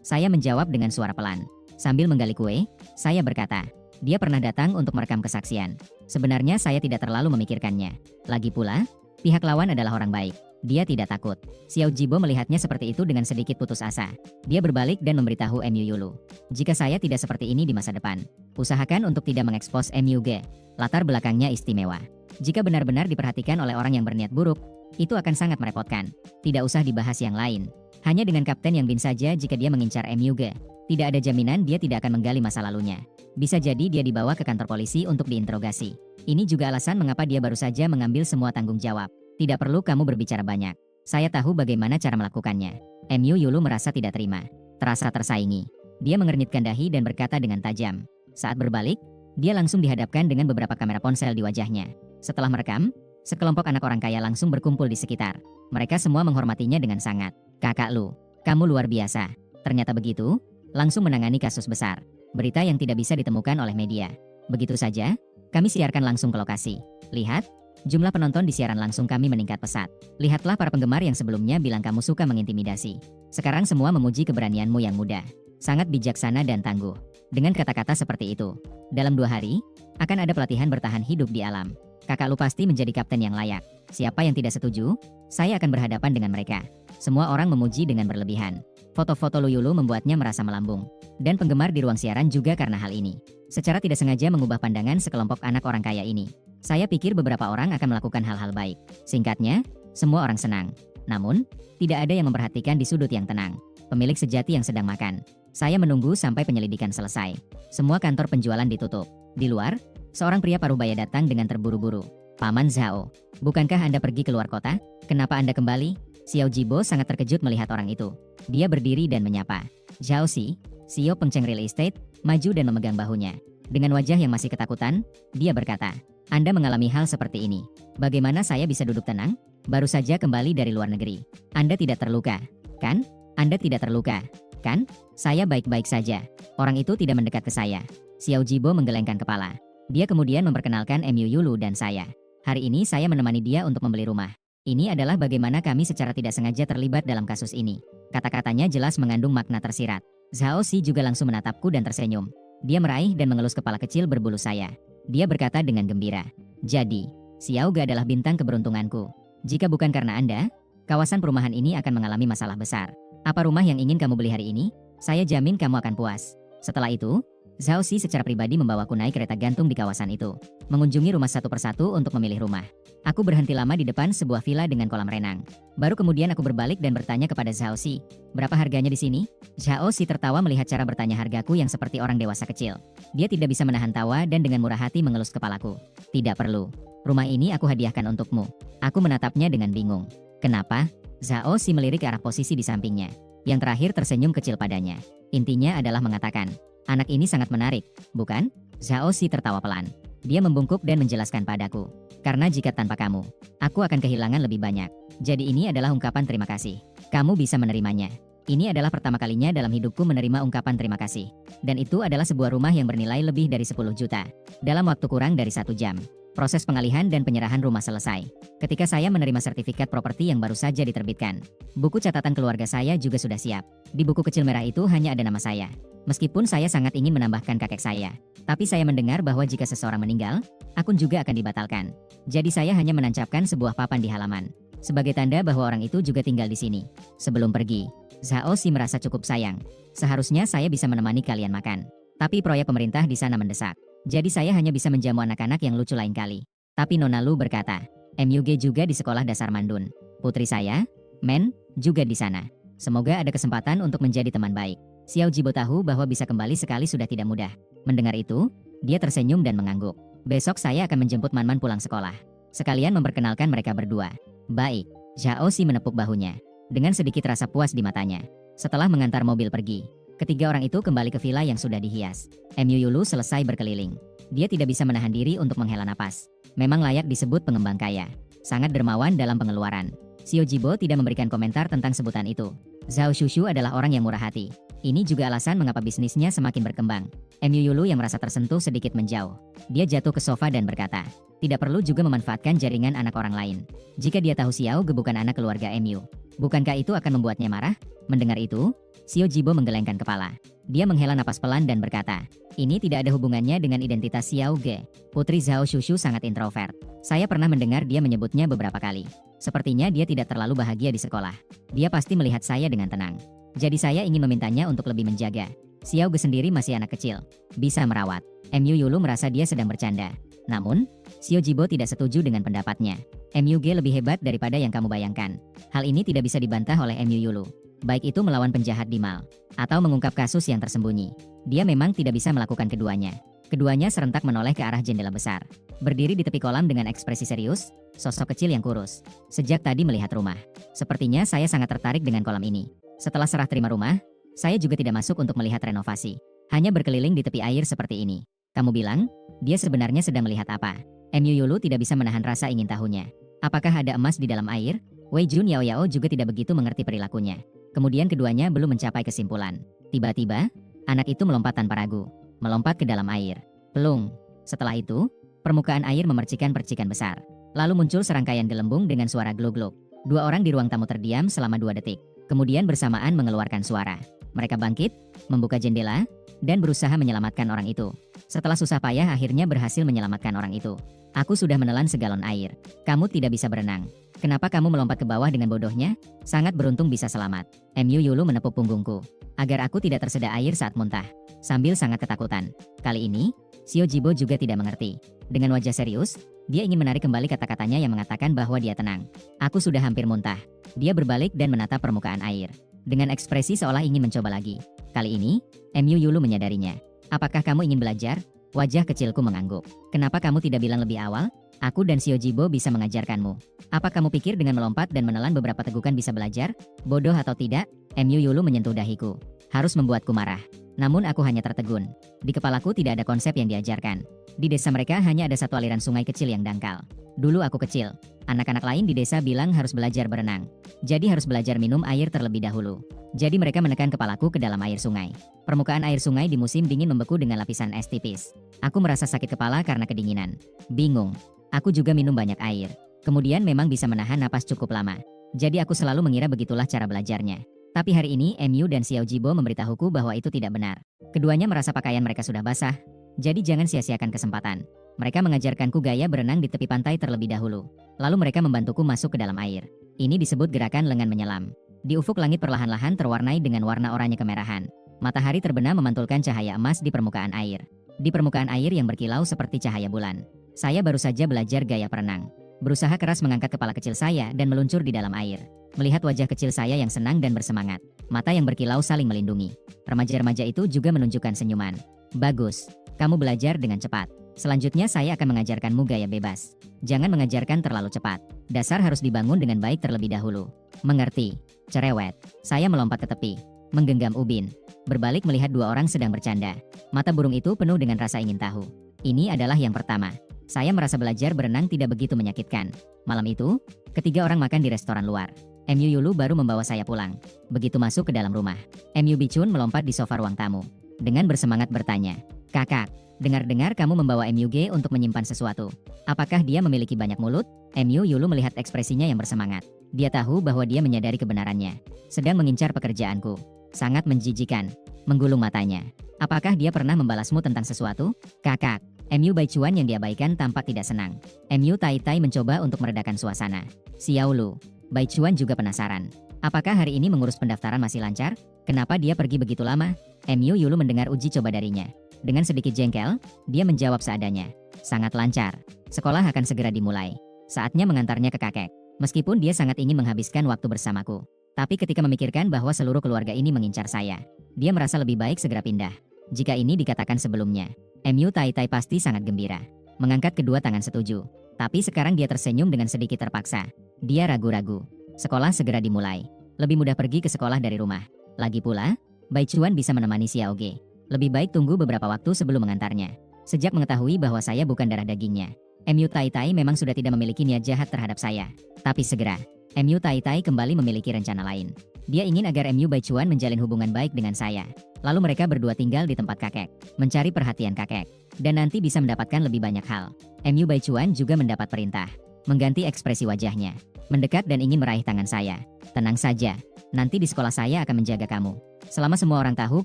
Saya menjawab dengan suara pelan. Sambil menggali kue, saya berkata, "Dia pernah datang untuk merekam kesaksian. Sebenarnya saya tidak terlalu memikirkannya. Lagi pula, pihak lawan adalah orang baik. Dia tidak takut." Xiao Jibo melihatnya seperti itu dengan sedikit putus asa. Dia berbalik dan memberitahu Mu Yulu, "Jika saya tidak seperti ini di masa depan, usahakan untuk tidak mengekspos MUG. Latar belakangnya istimewa. Jika benar-benar diperhatikan oleh orang yang berniat buruk, itu akan sangat merepotkan. Tidak usah dibahas yang lain. Hanya dengan Kapten Yang Bin saja jika dia mengincar MUG. Tidak ada jaminan dia tidak akan menggali masa lalunya. Bisa jadi dia dibawa ke kantor polisi untuk diinterogasi. Ini juga alasan mengapa dia baru saja mengambil semua tanggung jawab. Tidak perlu kamu berbicara banyak. Saya tahu bagaimana cara melakukannya." Mu Yulu merasa tidak terima. Terasa tersaingi. Dia mengernyitkan dahi dan berkata dengan tajam. Saat berbalik, dia langsung dihadapkan dengan beberapa kamera ponsel di wajahnya. Setelah merekam, sekelompok anak orang kaya langsung berkumpul di sekitar. Mereka semua menghormatinya dengan sangat. "Kakak Lu, kamu luar biasa." Ternyata begitu, langsung menangani kasus besar. Berita yang tidak bisa ditemukan oleh media. Begitu saja, kami siarkan langsung ke lokasi. Lihat, jumlah penonton di siaran langsung kami meningkat pesat. Lihatlah para penggemar yang sebelumnya bilang kamu suka mengintimidasi. Sekarang semua memuji keberanianmu yang muda. Sangat bijaksana dan tangguh. Dengan kata-kata seperti itu, dalam 2 hari, akan ada pelatihan bertahan hidup di alam. Kakak Lu pasti menjadi kapten yang layak. Siapa yang tidak setuju, saya akan berhadapan dengan mereka. Semua orang memuji dengan berlebihan. Foto-foto Lu Yulu membuatnya merasa melambung. Dan penggemar di ruang siaran juga karena hal ini. Secara tidak sengaja mengubah pandangan sekelompok anak orang kaya ini. Saya pikir beberapa orang akan melakukan hal-hal baik. Singkatnya, semua orang senang. Namun, tidak ada yang memperhatikan di sudut yang tenang. Pemilik sejati yang sedang makan. Saya menunggu sampai penyelidikan selesai. Semua kantor penjualan ditutup. Di luar, seorang pria parubaya datang dengan terburu-buru. "Paman Zhao, bukankah Anda pergi keluar kota? Kenapa Anda kembali?" Xiao Jibo sangat terkejut melihat orang itu. Dia berdiri dan menyapa. "Zhao Si, CEO Pengceng Real Estate," maju dan memegang bahunya. Dengan wajah yang masih ketakutan, dia berkata, "Anda mengalami hal seperti ini. Bagaimana saya bisa duduk tenang? Baru saja kembali dari luar negeri. Anda tidak terluka, kan? Anda tidak terluka, kan?" "Saya baik-baik saja." Orang itu tidak mendekat ke saya. Xiao Jibo menggelengkan kepala. Dia kemudian memperkenalkan Mu Yulu dan saya. Hari ini saya menemani dia untuk membeli rumah. Ini adalah bagaimana kami secara tidak sengaja terlibat dalam kasus ini. Kata-katanya jelas mengandung makna tersirat. Zhao Si juga langsung menatapku dan tersenyum. Dia meraih dan mengelus kepala kecil berbulu saya. Dia berkata dengan gembira, "Jadi, Xiaoga adalah bintang keberuntunganku. Jika bukan karena Anda, kawasan perumahan ini akan mengalami masalah besar. Apa rumah yang ingin kamu beli hari ini? Saya jamin kamu akan puas." Setelah itu, Zhao Si secara pribadi membawaku naik kereta gantung di kawasan itu, mengunjungi rumah satu persatu untuk memilih rumah. Aku berhenti lama di depan sebuah villa dengan kolam renang. Baru kemudian aku berbalik dan bertanya kepada Zhao Si, "Berapa harganya di sini?" Zhao Si tertawa melihat cara bertanya hargaku yang seperti orang dewasa kecil. Dia tidak bisa menahan tawa dan dengan murah hati mengelus kepalaku. "Tidak perlu. Rumah ini aku hadiahkan untukmu." Aku menatapnya dengan bingung. "Kenapa?" Zhao Si melirik ke arah posisi di sampingnya. Yang terakhir tersenyum kecil padanya. Intinya adalah mengatakan, anak ini sangat menarik, bukan? Zhao Xi tertawa pelan. Dia membungkuk dan menjelaskan padaku. Karena jika tanpa kamu, aku akan kehilangan lebih banyak. Jadi ini adalah ungkapan terima kasih. Kamu bisa menerimanya. Ini adalah pertama kalinya dalam hidupku menerima ungkapan terima kasih. Dan itu adalah sebuah rumah yang bernilai lebih dari 10 juta. Dalam waktu kurang dari 1 jam. Proses pengalihan dan penyerahan rumah selesai. Ketika saya menerima sertifikat properti yang baru saja diterbitkan, buku catatan keluarga saya juga sudah siap. Di buku kecil merah itu hanya ada nama saya. Meskipun saya sangat ingin menambahkan kakek saya, tapi saya mendengar bahwa jika seseorang meninggal, akun juga akan dibatalkan. Jadi saya hanya menancapkan sebuah papan di halaman, sebagai tanda bahwa orang itu juga tinggal di sini. Sebelum pergi, Zhao Xi merasa cukup sayang. Seharusnya saya bisa menemani kalian makan. Tapi proyek pemerintah di sana mendesak. Jadi saya hanya bisa menjamu anak-anak yang lucu lain kali. Tapi Nona Lu berkata, MUG juga di sekolah dasar Mandun. Putri saya, Men, juga di sana. Semoga ada kesempatan untuk menjadi teman baik. Xiao Jibo tahu bahwa bisa kembali sekali sudah tidak mudah. Mendengar itu, dia tersenyum dan mengangguk. Besok saya akan menjemput Manman pulang sekolah. Sekalian memperkenalkan mereka berdua. Baik, Zhao Xi menepuk bahunya. Dengan sedikit rasa puas di matanya. Setelah mengantar mobil pergi, ketiga orang itu kembali ke villa yang sudah dihias. Mu Yulu selesai berkeliling. Dia tidak bisa menahan diri untuk menghela napas. Memang layak disebut pengembang kaya. Sangat dermawan dalam pengeluaran. Xiao Jibo tidak memberikan komentar tentang sebutan itu. Zhao Shushu adalah orang yang murah hati. Ini juga alasan mengapa bisnisnya semakin berkembang. Mu Yulu yang merasa tersentuh sedikit menjauh. Dia jatuh ke sofa dan berkata, tidak perlu juga memanfaatkan jaringan anak orang lain. Jika dia tahu Xiao Ge bukan anak keluarga Mu, bukankah itu akan membuatnya marah? Mendengar itu, Xiao Jibo menggelengkan kepala. Dia menghela napas pelan dan berkata, ini tidak ada hubungannya dengan identitas Xiao Ge. Putri Zhao Shushu sangat introvert. Saya pernah mendengar dia menyebutnya beberapa kali. Sepertinya dia tidak terlalu bahagia di sekolah. Dia pasti melihat saya dengan tenang. Jadi saya ingin memintanya untuk lebih menjaga. Xiao Ge sendiri masih anak kecil. Bisa merawat. Mu Yulu merasa dia sedang bercanda. Namun, Xiao Jibo tidak setuju dengan pendapatnya. MUG lebih hebat daripada yang kamu bayangkan. Hal ini tidak bisa dibantah oleh Mu Yulu. Baik itu melawan penjahat di mal, atau mengungkap kasus yang tersembunyi. Dia memang tidak bisa melakukan keduanya. Keduanya serentak menoleh ke arah jendela besar. Berdiri di tepi kolam dengan ekspresi serius, sosok kecil yang kurus. Sejak tadi melihat rumah. Sepertinya saya sangat tertarik dengan kolam ini. Setelah serah terima rumah, saya juga tidak masuk untuk melihat renovasi. Hanya berkeliling di tepi air seperti ini. Kamu bilang, dia sebenarnya sedang melihat apa? Mu Yulu tidak bisa menahan rasa ingin tahunya. Apakah ada emas di dalam air? Wei Jun Yao Yao juga tidak begitu mengerti perilakunya. Kemudian keduanya belum mencapai kesimpulan. Tiba-tiba, anak itu melompat tanpa ragu. Melompat ke dalam air. Pelung. Setelah itu, permukaan air memercikan percikan besar. Lalu muncul serangkaian gelembung dengan suara glug-glug. Dua orang di ruang tamu terdiam selama 2 detik. Kemudian bersamaan mengeluarkan suara. Mereka bangkit, membuka jendela, dan berusaha menyelamatkan orang itu. Setelah susah payah akhirnya berhasil menyelamatkan orang itu. Aku sudah menelan segalon air. Kamu tidak bisa berenang. Kenapa kamu melompat ke bawah dengan bodohnya? Sangat beruntung bisa selamat. Mu Yulu menepuk punggungku. Agar aku tidak tersedak air saat muntah. Sambil sangat ketakutan. Kali ini, Xiao Jibo juga tidak mengerti. Dengan wajah serius, dia ingin menarik kembali kata-katanya yang mengatakan bahwa dia tenang. Aku sudah hampir muntah. Dia berbalik dan menatap permukaan air. Dengan ekspresi seolah ingin mencoba lagi. Kali ini, Mu Yulu menyadarinya. Apakah kamu ingin belajar? Wajah kecilku mengangguk. Kenapa kamu tidak bilang lebih awal? Aku dan Xiao Jibo bisa mengajarkanmu. Apa kamu pikir dengan melompat dan menelan beberapa tegukan bisa belajar? Bodoh atau tidak? Mu Yulu menyentuh dahiku. Harus membuatku marah. Namun aku hanya tertegun. Di kepalaku tidak ada konsep yang diajarkan. Di desa mereka hanya ada satu aliran sungai kecil yang dangkal. Dulu aku kecil. Anak-anak lain di desa bilang harus belajar berenang. Jadi harus belajar minum air terlebih dahulu. Jadi mereka menekan kepalaku ke dalam air sungai. Permukaan air sungai di musim dingin membeku dengan lapisan es tipis. Aku merasa sakit kepala karena kedinginan. Bingung. Aku juga minum banyak air. Kemudian memang bisa menahan napas cukup lama. Jadi aku selalu mengira begitulah cara belajarnya. Tapi hari ini Mu dan Xiao Jibo memberitahuku bahwa itu tidak benar. Keduanya merasa pakaian mereka sudah basah. Jadi jangan sia-siakan kesempatan. Mereka mengajarkanku gaya berenang di tepi pantai terlebih dahulu. Lalu mereka membantuku masuk ke dalam air. Ini disebut gerakan lengan menyelam. Di ufuk langit perlahan-lahan terwarnai dengan warna oranye kemerahan. Matahari terbenam memantulkan cahaya emas di permukaan air. Di permukaan air yang berkilau seperti cahaya bulan. Saya baru saja belajar gaya berenang. Berusaha keras mengangkat kepala kecil saya dan meluncur di dalam air. Melihat wajah kecil saya yang senang dan bersemangat. Mata yang berkilau saling melindungi. Remaja-remaja itu juga menunjukkan senyuman. Bagus. Kamu belajar dengan cepat. Selanjutnya saya akan mengajarkanmu gaya bebas. Jangan mengajarkan terlalu cepat. Dasar harus dibangun dengan baik terlebih dahulu. Mengerti? Cerewet. Saya melompat ke tepi, menggenggam ubin. Berbalik melihat dua orang sedang bercanda. Mata burung itu penuh dengan rasa ingin tahu. Ini adalah yang pertama. Saya merasa belajar berenang tidak begitu menyakitkan. Malam itu, ketiga orang makan di restoran luar. MU Yulu baru membawa saya pulang. Begitu masuk ke dalam rumah, MU Bichun melompat di sofa ruang tamu. Dengan bersemangat bertanya, "Kakak, dengar-dengar kamu membawa MUG untuk menyimpan sesuatu. Apakah dia memiliki banyak mulut?" MU Yulu melihat ekspresinya yang bersemangat. Dia tahu bahwa dia menyadari kebenarannya. Sedang mengincar pekerjaanku. Sangat menjijikan. Menggulung matanya. "Apakah dia pernah membalasmu tentang sesuatu?" "Kakak." MU Baichuan yang diabaikan tampak tidak senang. MU Tai Tai mencoba untuk meredakan suasana. "Xiao Lu." Baichuan juga penasaran. "Apakah hari ini mengurus pendaftaran masih lancar? Kenapa dia pergi begitu lama?" MU Yulu mendengar uji coba darinya. Dengan sedikit jengkel, dia menjawab seadanya. "Sangat lancar. Sekolah akan segera dimulai. Saatnya mengantarnya ke kakek." Meskipun dia sangat ingin menghabiskan waktu bersamaku, tapi ketika memikirkan bahwa seluruh keluarga ini mengincar saya, dia merasa lebih baik segera pindah. Jika ini dikatakan sebelumnya, MU Tai Tai pasti sangat gembira. Mengangkat kedua tangan setuju. Tapi sekarang dia tersenyum dengan sedikit terpaksa. Dia ragu-ragu. Sekolah segera dimulai. Lebih mudah pergi ke sekolah dari rumah. Lagi pula, Baichuan bisa menemani Xiao Ge. Lebih baik tunggu beberapa waktu sebelum mengantarnya. Sejak mengetahui bahwa saya bukan darah dagingnya, MU Tai Tai memang sudah tidak memiliki niat jahat terhadap saya. Tapi segera, MU Tai Tai kembali memiliki rencana lain. Dia ingin agar MU Baichuan menjalin hubungan baik dengan saya. Lalu mereka berdua tinggal di tempat kakek, mencari perhatian kakek, dan nanti bisa mendapatkan lebih banyak hal. MU Baichuan juga mendapat perintah, mengganti ekspresi wajahnya, mendekat dan ingin meraih tangan saya. "Tenang saja, nanti di sekolah saya akan menjaga kamu. Selama semua orang tahu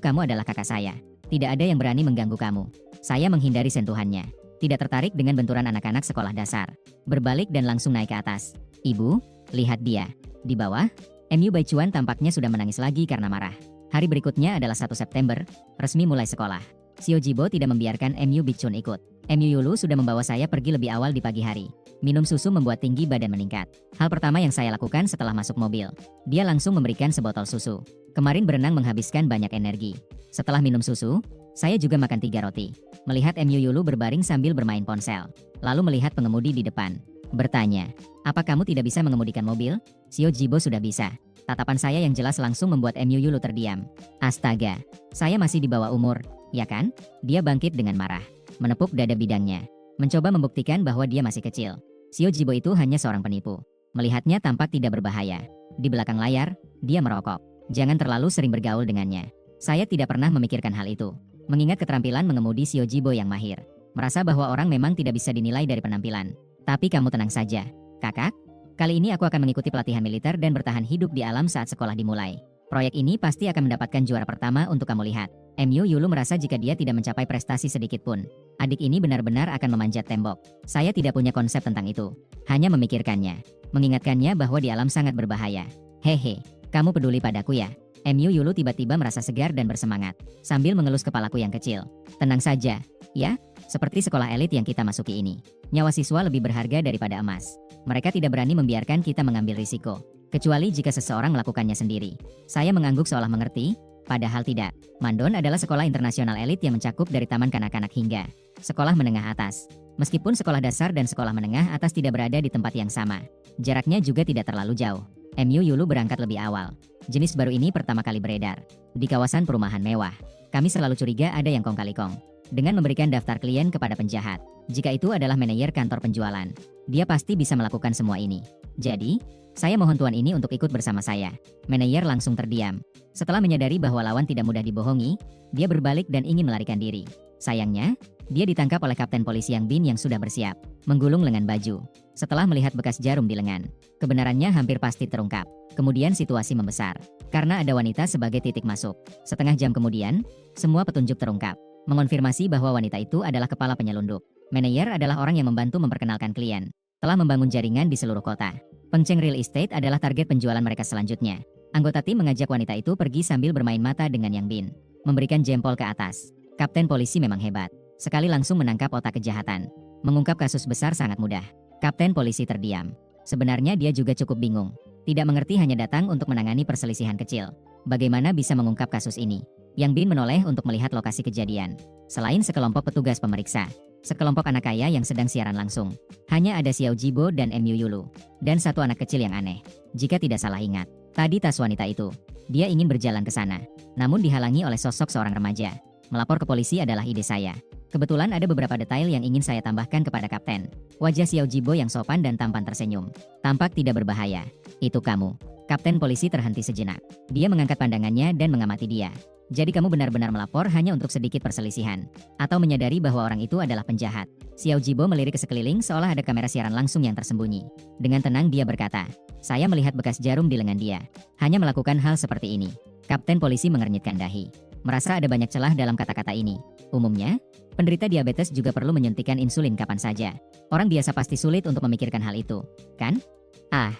kamu adalah kakak saya, tidak ada yang berani mengganggu kamu." Saya menghindari sentuhannya, tidak tertarik dengan benturan anak-anak sekolah dasar. Berbalik dan langsung naik ke atas. "Ibu, lihat dia." Di bawah, MU Baichuan tampaknya sudah menangis lagi karena marah. Hari berikutnya adalah 1 September, resmi mulai sekolah. Xiao Jibo tidak membiarkan MU Bichun ikut. MU Yulu sudah membawa saya pergi lebih awal di pagi hari. Minum susu membuat tinggi badan meningkat. Hal pertama yang saya lakukan setelah masuk mobil, dia langsung memberikan sebotol susu. Kemarin berenang menghabiskan banyak energi. Setelah minum susu, saya juga makan 3 roti. Melihat MU Yulu berbaring sambil bermain ponsel, lalu melihat pengemudi di depan. Bertanya, "Apa kamu tidak bisa mengemudikan mobil?" Xiao Jibo sudah bisa. Tatapan saya yang jelas langsung membuat MU Yulu terdiam. "Astaga, saya masih di bawah umur, ya kan?" Dia bangkit dengan marah, menepuk dada bidangnya, mencoba membuktikan bahwa dia masih kecil. Xiao Jibo itu hanya seorang penipu. Melihatnya tampak tidak berbahaya. Di belakang layar, dia merokok. Jangan terlalu sering bergaul dengannya. Saya tidak pernah memikirkan hal itu. Mengingat keterampilan mengemudi Xiao Jibo yang mahir, merasa bahwa orang memang tidak bisa dinilai dari penampilan. "Tapi kamu tenang saja, kakak. Kali ini aku akan mengikuti pelatihan militer dan bertahan hidup di alam saat sekolah dimulai. Proyek ini pasti akan mendapatkan juara pertama untuk kamu lihat." MU Yulu merasa jika dia tidak mencapai prestasi sedikit pun, adik ini benar-benar akan memanjat tembok. Saya tidak punya konsep tentang itu. Hanya memikirkannya, mengingatkannya bahwa di alam sangat berbahaya. "Hehe, kamu peduli padaku ya?" MU Yulu tiba-tiba merasa segar dan bersemangat, sambil mengelus kepalaku yang kecil. "Tenang saja, ya, seperti sekolah elit yang kita masuki ini. Nyawa siswa lebih berharga daripada emas. Mereka tidak berani membiarkan kita mengambil risiko, kecuali jika seseorang melakukannya sendiri." Saya mengangguk seolah mengerti, padahal tidak. Mandon adalah sekolah internasional elit yang mencakup dari taman kanak-kanak hingga sekolah menengah atas. Meskipun sekolah dasar dan sekolah menengah atas tidak berada di tempat yang sama, jaraknya juga tidak terlalu jauh. MU Yulu berangkat lebih awal. Jenis baru ini pertama kali beredar di kawasan perumahan mewah. Kami selalu curiga ada yang kong kali kong. Dengan memberikan daftar klien kepada penjahat, jika itu adalah manajer kantor penjualan, dia pasti bisa melakukan semua ini. "Jadi, saya mohon tuan ini untuk ikut bersama saya." Manajer langsung terdiam. Setelah menyadari bahwa lawan tidak mudah dibohongi, dia berbalik dan ingin melarikan diri. Sayangnya, dia ditangkap oleh Kapten Polisi Yang Bin yang sudah bersiap, menggulung lengan baju. Setelah melihat bekas jarum di lengan, kebenarannya hampir pasti terungkap. Kemudian situasi membesar, karena ada wanita sebagai titik masuk. Setengah jam kemudian, semua petunjuk terungkap, mengonfirmasi bahwa wanita itu adalah kepala penyelundup. Manajer adalah orang yang membantu memperkenalkan klien, telah membangun jaringan di seluruh kota. Pengceng real estate adalah target penjualan mereka selanjutnya. Anggota tim mengajak wanita itu pergi sambil bermain mata dengan Yang Bin, memberikan jempol ke atas. Kapten polisi memang hebat, sekali langsung menangkap otak kejahatan. Mengungkap kasus besar sangat mudah. Kapten polisi terdiam. Sebenarnya dia juga cukup bingung. Tidak mengerti, hanya datang untuk menangani perselisihan kecil. Bagaimana bisa mengungkap kasus ini? Yang Bin menoleh untuk melihat lokasi kejadian. Selain sekelompok petugas pemeriksa, Sekelompok anak kaya yang sedang siaran langsung. Hanya ada Xiao Jibo dan Mu Yulu. Dan satu anak kecil yang aneh. Jika tidak salah ingat, tadi tas wanita itu. Dia ingin berjalan ke sana. Namun dihalangi oleh sosok seorang remaja. Melapor ke polisi adalah ide saya. Kebetulan ada beberapa detail yang ingin saya tambahkan kepada Kapten. Wajah Xiao Jibo yang sopan dan tampan tersenyum. Tampak tidak berbahaya. Itu kamu. Kapten polisi terhenti sejenak. Dia mengangkat pandangannya dan mengamati dia. Jadi kamu benar-benar melapor hanya untuk sedikit perselisihan? Atau menyadari bahwa orang itu adalah penjahat? Xiao Jibo melirik ke sekeliling seolah ada kamera siaran langsung yang tersembunyi. Dengan tenang dia berkata, saya melihat bekas jarum di lengan dia. Hanya melakukan hal seperti ini. Kapten polisi mengernyitkan dahi. Merasa ada banyak celah dalam kata-kata ini. Umumnya, penderita diabetes juga perlu menyuntikkan insulin kapan saja. Orang biasa pasti sulit untuk memikirkan hal itu, kan? Ah,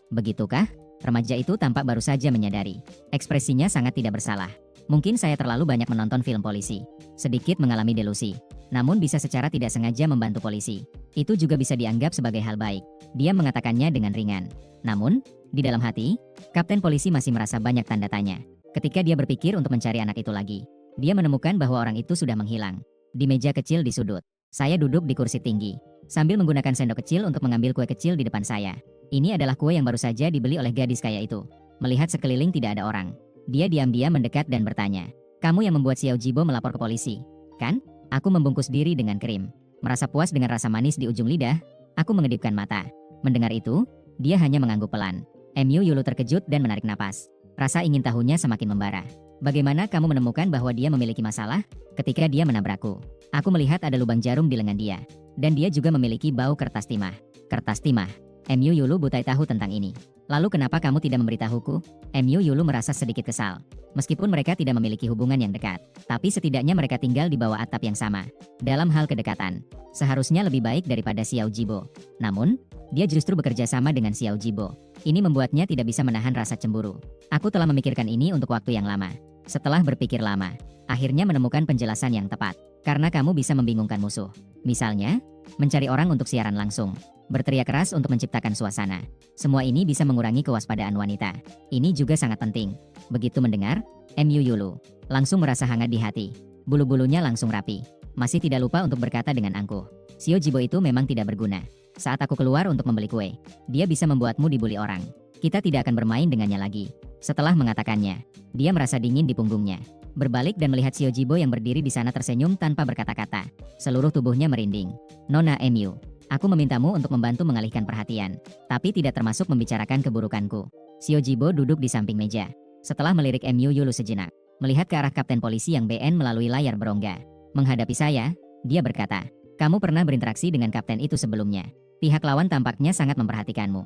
begitukah? Remaja itu tampak baru saja menyadari. Ekspresinya sangat tidak bersalah. Mungkin saya terlalu banyak menonton film polisi. Sedikit mengalami delusi. Namun bisa secara tidak sengaja membantu polisi. Itu juga bisa dianggap sebagai hal baik. Dia mengatakannya dengan ringan. Namun, di dalam hati, Kapten polisi masih merasa banyak tanda tanya. Ketika dia berpikir untuk mencari anak itu lagi, dia menemukan bahwa orang itu sudah menghilang. Di meja kecil di sudut. Saya duduk di kursi tinggi. Sambil menggunakan sendok kecil untuk mengambil kue kecil di depan saya. Ini adalah kue yang baru saja dibeli oleh gadis kaya itu. Melihat sekeliling tidak ada orang. Dia diam-diam mendekat dan bertanya. Kamu yang membuat Xiao Jibo melapor ke polisi, kan? Aku membungkus diri dengan krim. Merasa puas dengan rasa manis di ujung lidah, aku mengedipkan mata. Mendengar itu, dia hanya mengangguk pelan. Mu Yulu terkejut dan menarik napas. Rasa ingin tahunya semakin membara. Bagaimana kamu menemukan bahwa dia memiliki masalah? Ketika dia menabrakku, aku melihat ada lubang jarum di lengan dia. Dan dia juga memiliki bau kertas timah. Kertas timah. Mu Yulu butai tahu tentang ini. Lalu kenapa kamu tidak memberitahuku? Mu Yulu merasa sedikit kesal. Meskipun mereka tidak memiliki hubungan yang dekat, tapi setidaknya mereka tinggal di bawah atap yang sama. Dalam hal kedekatan, seharusnya lebih baik daripada Xiao Jibo. Namun, dia justru bekerja sama dengan Xiao Jibo. Ini membuatnya tidak bisa menahan rasa cemburu. Aku telah memikirkan ini untuk waktu yang lama. Setelah berpikir lama, akhirnya menemukan penjelasan yang tepat. Karena kamu bisa membingungkan musuh. Misalnya, mencari orang untuk siaran langsung. Berteriak keras untuk menciptakan suasana. Semua ini bisa mengurangi kewaspadaan wanita. Ini juga sangat penting. Begitu mendengar, Mu Yulu langsung merasa hangat di hati. Bulu-bulunya langsung rapi. Masih tidak lupa untuk berkata dengan angkuh. Xiao Jibo itu memang tidak berguna. Saat aku keluar untuk membeli kue, dia bisa membuatmu dibully orang. Kita tidak akan bermain dengannya lagi. Setelah mengatakannya, dia merasa dingin di punggungnya. Berbalik dan melihat Xiao Jibo yang berdiri di sana tersenyum tanpa berkata-kata. Seluruh tubuhnya merinding. Nona Mu. Aku memintamu untuk membantu mengalihkan perhatian, tapi tidak termasuk membicarakan keburukanku. Xiao Jibo duduk di samping meja. Setelah melirik Mu Yulu sejenak, melihat ke arah kapten polisi yang BN melalui layar berongga. Menghadapi saya, dia berkata, kamu pernah berinteraksi dengan kapten itu sebelumnya. Pihak lawan tampaknya sangat memperhatikanmu.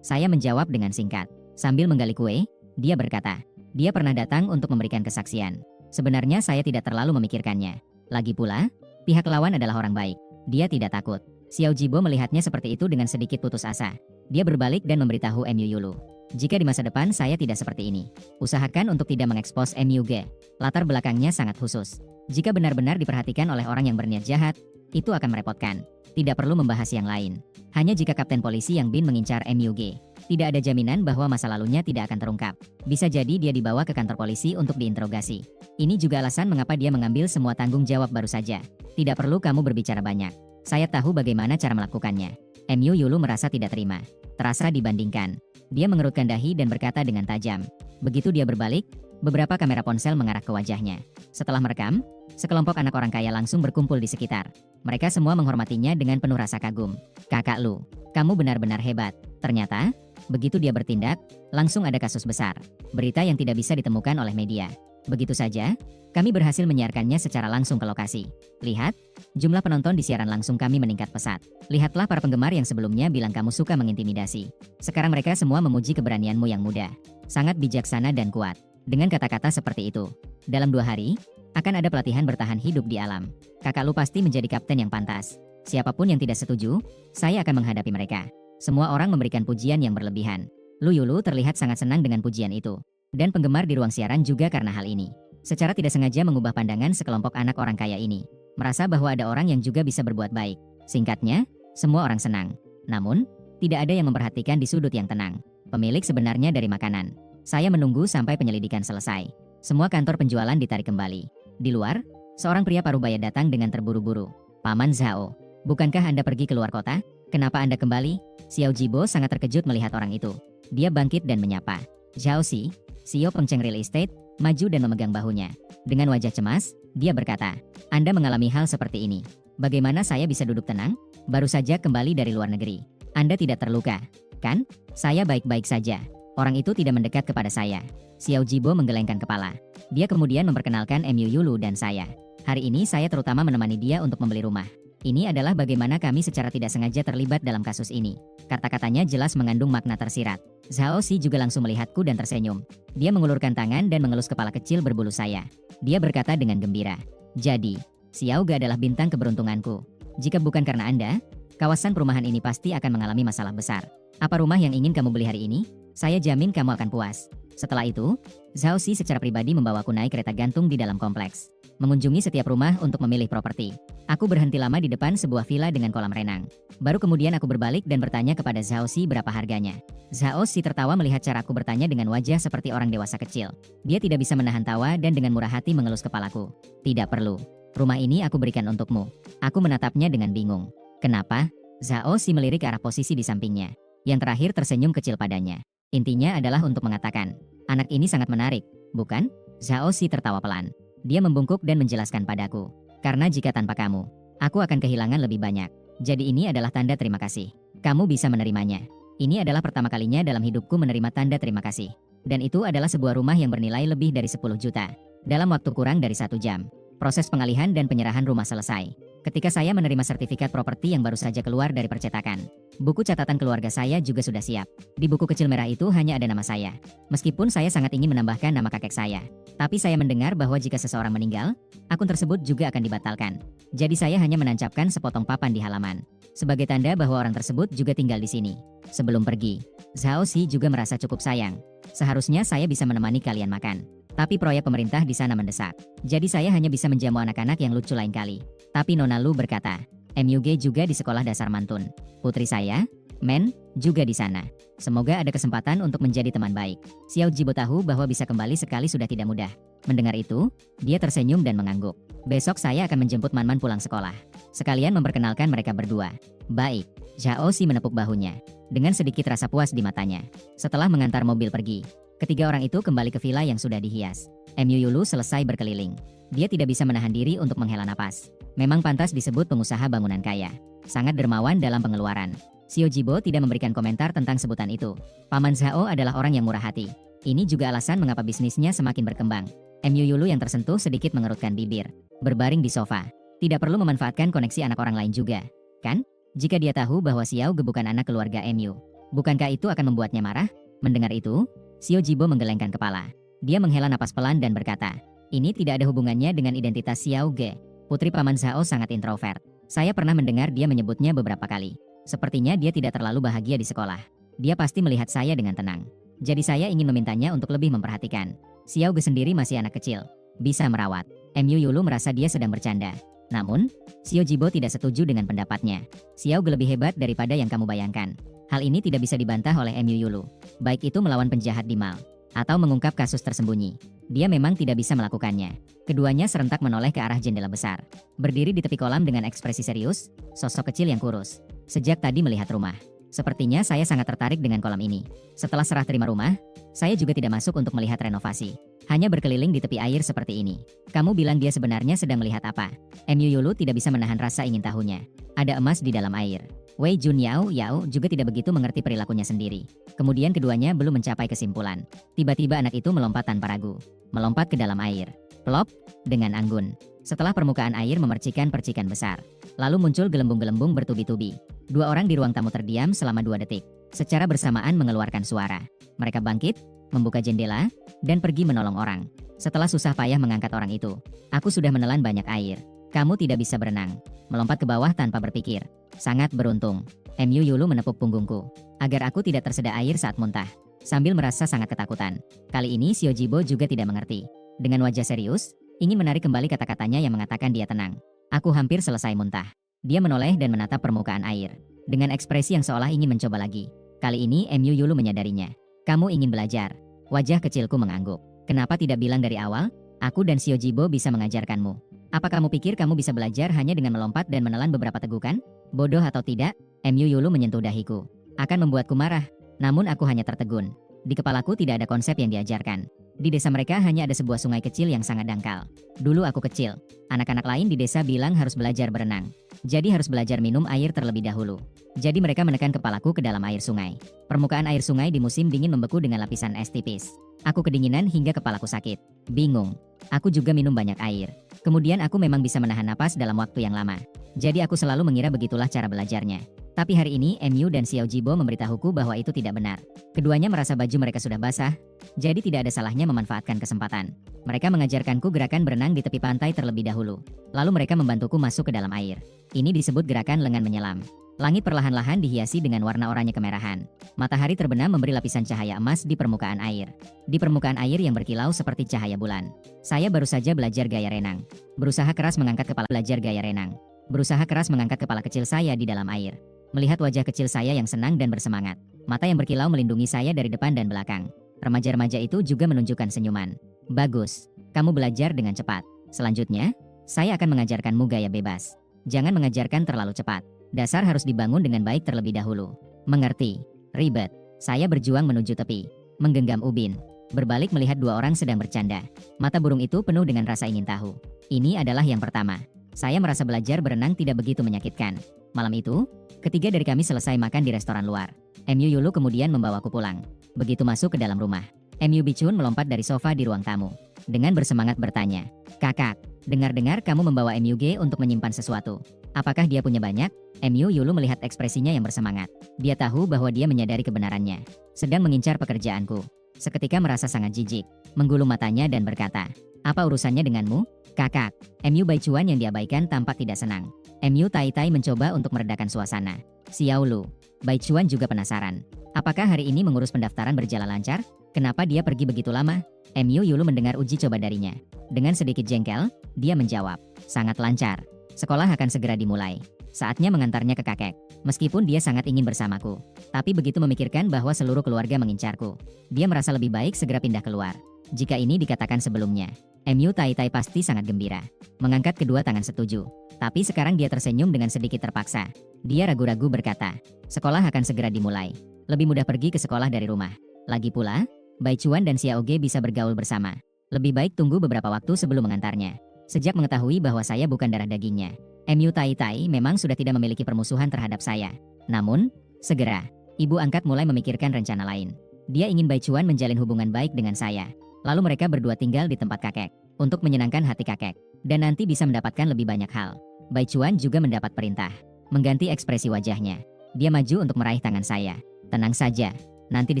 Saya menjawab dengan singkat. Sambil menggali kue, dia berkata, dia pernah datang untuk memberikan kesaksian. Sebenarnya saya tidak terlalu memikirkannya. Lagi pula, pihak lawan adalah orang baik. Dia tidak takut. Xiao Jibo melihatnya seperti itu dengan sedikit putus asa. Dia berbalik dan memberitahu Mu Yulu. Jika di masa depan saya tidak seperti ini, usahakan untuk tidak mengekspos MUG. Latar belakangnya sangat khusus. Jika benar-benar diperhatikan oleh orang yang berniat jahat, itu akan merepotkan. Tidak perlu membahas yang lain. Hanya jika kapten polisi yang Bin mengincar MUG. Tidak ada jaminan bahwa masa lalunya tidak akan terungkap. Bisa jadi dia dibawa ke kantor polisi untuk diinterogasi. Ini juga alasan mengapa dia mengambil semua tanggung jawab baru saja. Tidak perlu kamu berbicara banyak. Saya tahu bagaimana cara melakukannya. Mu Yulu merasa tidak terima. Terasa dibandingkan. Dia mengerutkan dahi dan berkata dengan tajam. Begitu dia berbalik, beberapa kamera ponsel mengarah ke wajahnya. Setelah merekam, sekelompok anak orang kaya langsung berkumpul di sekitar. Mereka semua menghormatinya dengan penuh rasa kagum. Kakak Lu, kamu benar-benar hebat. Ternyata, begitu dia bertindak, langsung ada kasus besar. Berita yang tidak bisa ditemukan oleh media. Begitu saja, kami berhasil menyiarkannya secara langsung ke lokasi. Lihat, jumlah penonton di siaran langsung kami meningkat pesat. Lihatlah para penggemar yang sebelumnya bilang kamu suka mengintimidasi. Sekarang mereka semua memuji keberanianmu yang muda. Sangat bijaksana dan kuat. Dengan kata-kata seperti itu, dalam 2 hari, akan ada pelatihan bertahan hidup di alam. Kakak Lu pasti menjadi kapten yang pantas. Siapapun yang tidak setuju, saya akan menghadapi mereka. Semua orang memberikan pujian yang berlebihan. Lu Yulu terlihat sangat senang dengan pujian itu. Dan penggemar di ruang siaran juga karena hal ini. Secara tidak sengaja mengubah pandangan sekelompok anak orang kaya ini. Merasa bahwa ada orang yang juga bisa berbuat baik. Singkatnya, semua orang senang. Namun, tidak ada yang memperhatikan di sudut yang tenang. Pemilik sebenarnya dari makanan. Saya menunggu sampai penyelidikan selesai. Semua kantor penjualan ditarik kembali. Di luar, Seorang pria parubaya datang dengan terburu-buru. Paman Zhao, bukankah Anda pergi keluar kota? Kenapa Anda kembali? Xiao Jibo sangat terkejut melihat orang itu. Dia bangkit dan menyapa. Zhao Si, CEO Pengceng Real Estate, maju dan memegang bahunya. Dengan wajah cemas, dia berkata, Anda mengalami hal seperti ini. Bagaimana saya bisa duduk tenang? Baru saja kembali dari luar negeri. Anda tidak terluka, kan? Saya baik-baik saja. Orang itu tidak mendekat kepada saya. Xiao Jibo menggelengkan kepala. Dia kemudian memperkenalkan Mu Yulu dan saya. Hari ini saya terutama menemani dia untuk membeli rumah. Ini adalah bagaimana kami secara tidak sengaja terlibat dalam kasus ini. Kata-katanya jelas mengandung makna tersirat. Zhao Si juga langsung melihatku dan tersenyum. Dia mengulurkan tangan dan mengelus kepala kecil berbulu saya. Dia berkata dengan gembira, jadi, Xiao Ge adalah bintang keberuntunganku. Jika bukan karena Anda, kawasan perumahan ini pasti akan mengalami masalah besar. Apa rumah yang ingin kamu beli hari ini? Saya jamin kamu akan puas. Setelah itu, Zhao Si secara pribadi membawaku naik kereta gantung di dalam kompleks. Mengunjungi setiap rumah untuk memilih properti. Aku berhenti lama di depan sebuah villa dengan kolam renang. Baru kemudian aku berbalik dan bertanya kepada Zhao Si berapa harganya. Zhao Si tertawa melihat cara aku bertanya dengan wajah seperti orang dewasa kecil. Dia tidak bisa menahan tawa dan dengan murah hati mengelus kepalaku. Tidak perlu. Rumah ini aku berikan untukmu. Aku menatapnya dengan bingung. Kenapa? Zhao Si melirik ke arah posisi di sampingnya. Yang terakhir tersenyum kecil padanya. Intinya adalah untuk mengatakan, anak ini sangat menarik, bukan? Zhao Si tertawa pelan. Dia membungkuk dan menjelaskan padaku. Karena jika tanpa kamu, aku akan kehilangan lebih banyak. Jadi ini adalah tanda terima kasih. Kamu bisa menerimanya. Ini adalah pertama kalinya dalam hidupku menerima tanda terima kasih. Dan itu adalah sebuah rumah yang bernilai lebih dari 10 juta. Dalam waktu kurang dari 1 jam. Proses pengalihan dan penyerahan rumah selesai. Ketika saya menerima sertifikat properti yang baru saja keluar dari percetakan. Buku catatan keluarga saya juga sudah siap. Di buku kecil merah itu hanya ada nama saya. Meskipun saya sangat ingin menambahkan nama kakek saya. Tapi saya mendengar bahwa jika seseorang meninggal, akun tersebut juga akan dibatalkan. Jadi saya hanya menancapkan sepotong papan di halaman. Sebagai tanda bahwa orang tersebut juga tinggal di sini. Sebelum pergi, Zhao Si juga merasa cukup sayang. Seharusnya saya bisa menemani kalian makan. Tapi proyek pemerintah di sana mendesak. Jadi saya hanya bisa menjamu anak-anak yang lucu lain kali. Tapi Nona Lu berkata, MUG juga di sekolah dasar Mantun. Putri saya, Men, juga di sana. Semoga ada kesempatan untuk menjadi teman baik. Xiao Jibo tahu bahwa bisa kembali sekali sudah tidak mudah. Mendengar itu, dia tersenyum dan mengangguk. Besok saya akan menjemput Man-Man pulang sekolah. Sekalian memperkenalkan mereka berdua. Baik, Zhao Si menepuk bahunya. Dengan sedikit rasa puas di matanya. Setelah mengantar mobil pergi. Ketiga orang itu kembali ke villa yang sudah dihias. Mu Yulu selesai berkeliling. Dia tidak bisa menahan diri untuk menghela napas. Memang pantas disebut pengusaha bangunan kaya. Sangat dermawan dalam pengeluaran. Xiao Jibo tidak memberikan komentar tentang sebutan itu. Paman Zhao adalah orang yang murah hati. Ini juga alasan mengapa bisnisnya semakin berkembang. Mu Yulu yang tersentuh sedikit mengerutkan bibir. Berbaring di sofa. Tidak perlu memanfaatkan koneksi anak orang lain juga. Kan? Jika dia tahu bahwa Xiao Ge bukan anak keluarga Mu. Bukankah itu akan membuatnya marah? Mendengar itu, Xiao Jibo menggelengkan kepala. Dia menghela napas pelan dan berkata, ini tidak ada hubungannya dengan identitas Xiao Ge. Putri Paman Zhao sangat introvert. Saya pernah mendengar dia menyebutnya beberapa kali. Sepertinya dia tidak terlalu bahagia di sekolah. Dia pasti melihat saya dengan tenang. Jadi saya ingin memintanya untuk lebih memperhatikan. Xiao Ge sendiri masih anak kecil. Bisa merawat. Mu Yulu merasa dia sedang bercanda. Namun, Xiao Jibo tidak setuju dengan pendapatnya. Xiao Ge lebih hebat daripada yang kamu bayangkan. Hal ini tidak bisa dibantah oleh Mu Yulu. Baik itu melawan penjahat di mall, atau mengungkap kasus tersembunyi. Dia memang tidak bisa melakukannya. Keduanya serentak menoleh ke arah jendela besar. Berdiri di tepi kolam dengan ekspresi serius, sosok kecil yang kurus. Sejak tadi melihat rumah. Sepertinya saya sangat tertarik dengan kolam ini. Setelah serah terima rumah, saya juga tidak masuk untuk melihat renovasi. Hanya berkeliling di tepi air seperti ini. Kamu bilang dia sebenarnya sedang melihat apa? Mu Yulu tidak bisa menahan rasa ingin tahunya. Ada emas di dalam air. Wei Jun Yao juga tidak begitu mengerti perilakunya sendiri. Kemudian keduanya belum mencapai kesimpulan. Tiba-tiba anak itu melompat tanpa ragu. Melompat ke dalam air. Plop, dengan anggun. Setelah permukaan air memercikan percikan besar. Lalu muncul gelembung-gelembung bertubi-tubi. Dua orang di ruang tamu terdiam selama 2 detik. Secara bersamaan mengeluarkan suara. Mereka bangkit, membuka jendela, dan pergi menolong orang. Setelah susah payah mengangkat orang itu, aku sudah menelan banyak air. Kamu tidak bisa berenang. Melompat ke bawah tanpa berpikir. Sangat beruntung. Mu Yulu menepuk punggungku. Agar aku tidak tersedak air saat muntah. Sambil merasa sangat ketakutan. Kali ini Xiao Jibo juga tidak mengerti. Dengan wajah serius, ingin menarik kembali kata-katanya yang mengatakan dia tenang. Aku hampir selesai muntah. Dia menoleh dan menatap permukaan air. Dengan ekspresi yang seolah ingin mencoba lagi. Kali ini Mu Yulu menyadarinya. Kamu ingin belajar. Wajah kecilku mengangguk. Kenapa tidak bilang dari awal? Aku dan Xiao Jibo bisa mengajarkanmu. Apa kamu pikir kamu bisa belajar hanya dengan melompat dan menelan beberapa tegukan? Bodoh atau tidak, MU Yulu menyentuh dahiku. Akan membuatku marah, namun aku hanya tertegun. Di kepalaku tidak ada konsep yang diajarkan. Di desa mereka hanya ada sebuah sungai kecil yang sangat dangkal. Dulu aku kecil, anak-anak lain di desa bilang harus belajar berenang. Jadi harus belajar minum air terlebih dahulu. Jadi mereka menekan kepalaku ke dalam air sungai. Permukaan air sungai di musim dingin membeku dengan lapisan es tipis. Aku kedinginan hingga kepalaku sakit. Bingung. Aku juga minum banyak air. Kemudian aku memang bisa menahan napas dalam waktu yang lama. Jadi aku selalu mengira begitulah cara belajarnya. Tapi hari ini MU dan Xiao Jibo memberitahuku bahwa itu tidak benar. Keduanya merasa baju mereka sudah basah, jadi tidak ada salahnya memanfaatkan kesempatan. Mereka mengajarkanku gerakan berenang di tepi pantai terlebih dahulu. Lalu mereka membantuku masuk ke dalam air. Ini disebut gerakan lengan menyelam. Langit perlahan-lahan dihiasi dengan warna oranye kemerahan. Matahari terbenam memberi lapisan cahaya emas di permukaan air. Di permukaan air yang berkilau seperti cahaya bulan. Saya baru saja belajar gaya renang. Berusaha keras mengangkat kepala belajar gaya renang. Berusaha keras mengangkat kepala kecil saya di dalam air. Melihat wajah kecil saya yang senang dan bersemangat. Mata yang berkilau melindungi saya dari depan dan belakang. Remaja-remaja itu juga menunjukkan senyuman. Bagus, kamu belajar dengan cepat. Selanjutnya, saya akan mengajarkanmu gaya bebas. Jangan mengajarkan terlalu cepat. Dasar harus dibangun dengan baik terlebih dahulu. Mengerti? Ribet. Saya berjuang menuju tepi. Menggenggam ubin. Berbalik melihat dua orang sedang bercanda. Mata burung itu penuh dengan rasa ingin tahu. Ini adalah yang pertama. Saya merasa belajar berenang tidak begitu menyakitkan. Malam itu, ketiga dari kami selesai makan di restoran luar. MU Yulu kemudian membawaku pulang. Begitu masuk ke dalam rumah, MU Bichun melompat dari sofa di ruang tamu. Dengan bersemangat bertanya, "Kakak, dengar-dengar kamu membawa MUG untuk menyimpan sesuatu. Apakah dia punya banyak?" MU Yulu melihat ekspresinya yang bersemangat. Dia tahu bahwa dia menyadari kebenarannya. Sedang mengincar pekerjaanku. Seketika merasa sangat jijik. Menggulung matanya dan berkata, "Apa urusannya denganmu, kakak?" MU Baichuan yang diabaikan tampak tidak senang. MU Tai Tai mencoba untuk meredakan suasana. Xiao Lu, Baichuan juga penasaran. Apakah hari ini mengurus pendaftaran berjalan lancar? Kenapa dia pergi begitu lama? MU Yulu mendengar uji coba darinya. Dengan sedikit jengkel, dia menjawab, "Sangat lancar. Sekolah akan segera dimulai. Saatnya mengantarnya ke kakek." Meskipun dia sangat ingin bersamaku, tapi begitu memikirkan bahwa seluruh keluarga mengincarku, dia merasa lebih baik segera pindah keluar. Jika ini dikatakan sebelumnya, MU Tai Tai pasti sangat gembira. Mengangkat kedua tangan setuju. Tapi sekarang dia tersenyum dengan sedikit terpaksa. Dia ragu-ragu berkata, "Sekolah akan segera dimulai. Lebih mudah pergi ke sekolah dari rumah. Lagi pula, Baichuan dan Xiaoge bisa bergaul bersama. Lebih baik tunggu beberapa waktu sebelum mengantarnya." Sejak mengetahui bahwa saya bukan darah dagingnya, MU Tai Tai memang sudah tidak memiliki permusuhan terhadap saya. Namun, segera, ibu angkat mulai memikirkan rencana lain. Dia ingin Baichuan menjalin hubungan baik dengan saya. Lalu mereka berdua tinggal di tempat kakek, untuk menyenangkan hati kakek, dan nanti bisa mendapatkan lebih banyak hal. Baichuan juga mendapat perintah, mengganti ekspresi wajahnya. Dia maju untuk meraih tangan saya. "Tenang saja, nanti di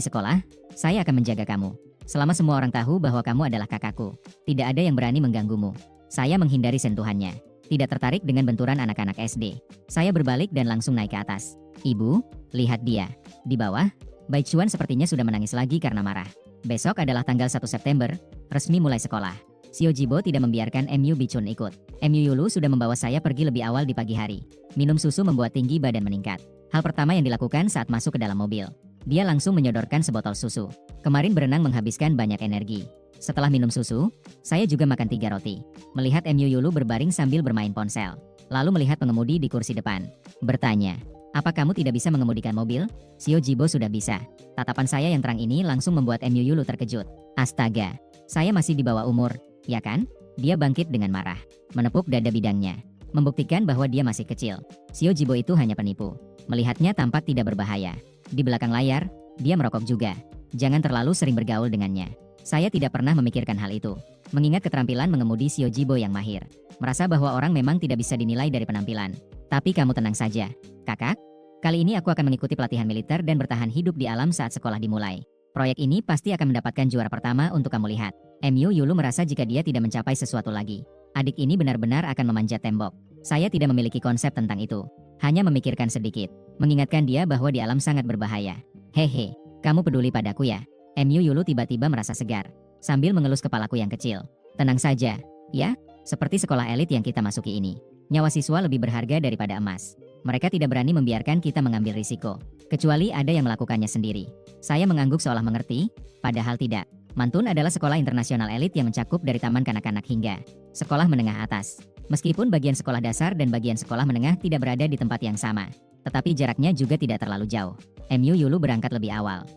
sekolah, saya akan menjaga kamu. Selama semua orang tahu bahwa kamu adalah kakakku, tidak ada yang berani mengganggumu." Saya menghindari sentuhannya, tidak tertarik dengan benturan anak-anak SD. Saya berbalik dan langsung naik ke atas. "Ibu, lihat dia." Di bawah, Baichuan sepertinya sudah menangis lagi karena marah. Besok adalah tanggal 1 September, resmi mulai sekolah. Xiao Jibo tidak membiarkan MU Bichun ikut. MU Yulu sudah membawa saya pergi lebih awal di pagi hari. Minum susu membuat tinggi badan meningkat. Hal pertama yang dilakukan saat masuk ke dalam mobil. Dia langsung menyodorkan sebotol susu. Kemarin berenang menghabiskan banyak energi. Setelah minum susu, saya juga makan 3 roti. Melihat MU Yulu berbaring sambil bermain ponsel. Lalu melihat pengemudi di kursi depan. Bertanya, "Apa kamu tidak bisa mengemudikan mobil?" Xiao Jibo sudah bisa. Tatapan saya yang terang ini langsung membuat MU Yulu terkejut. "Astaga, saya masih di bawah umur, ya kan?" Dia bangkit dengan marah, menepuk dada bidangnya, membuktikan bahwa dia masih kecil. Xiao Jibo itu hanya penipu. Melihatnya tampak tidak berbahaya. Di belakang layar, dia merokok juga. Jangan terlalu sering bergaul dengannya. Saya tidak pernah memikirkan hal itu. Mengingat keterampilan mengemudi Xiao Jibo yang mahir. Merasa bahwa orang memang tidak bisa dinilai dari penampilan. Tapi kamu tenang saja, kakak. Kali ini aku akan mengikuti pelatihan militer dan bertahan hidup di alam saat sekolah dimulai. Proyek ini pasti akan mendapatkan juara pertama untuk kamu lihat. MU Yulu merasa jika dia tidak mencapai sesuatu lagi, adik ini benar-benar akan memanjat tembok. Saya tidak memiliki konsep tentang itu. Hanya memikirkan sedikit. Mengingatkan dia bahwa di alam sangat berbahaya. "Hehe, kamu peduli padaku ya?" MU Yulu tiba-tiba merasa segar. Sambil mengelus kepalaku yang kecil. "Tenang saja, ya. Seperti sekolah elit yang kita masuki ini. Nyawa siswa lebih berharga daripada emas. Mereka tidak berani membiarkan kita mengambil risiko. Kecuali ada yang melakukannya sendiri." Saya mengangguk seolah mengerti, padahal tidak. Mantun adalah sekolah internasional elit yang mencakup dari taman kanak-kanak hingga sekolah menengah atas. Meskipun bagian sekolah dasar dan bagian sekolah menengah tidak berada di tempat yang sama, tetapi jaraknya juga tidak terlalu jauh. MU Yulu berangkat lebih awal.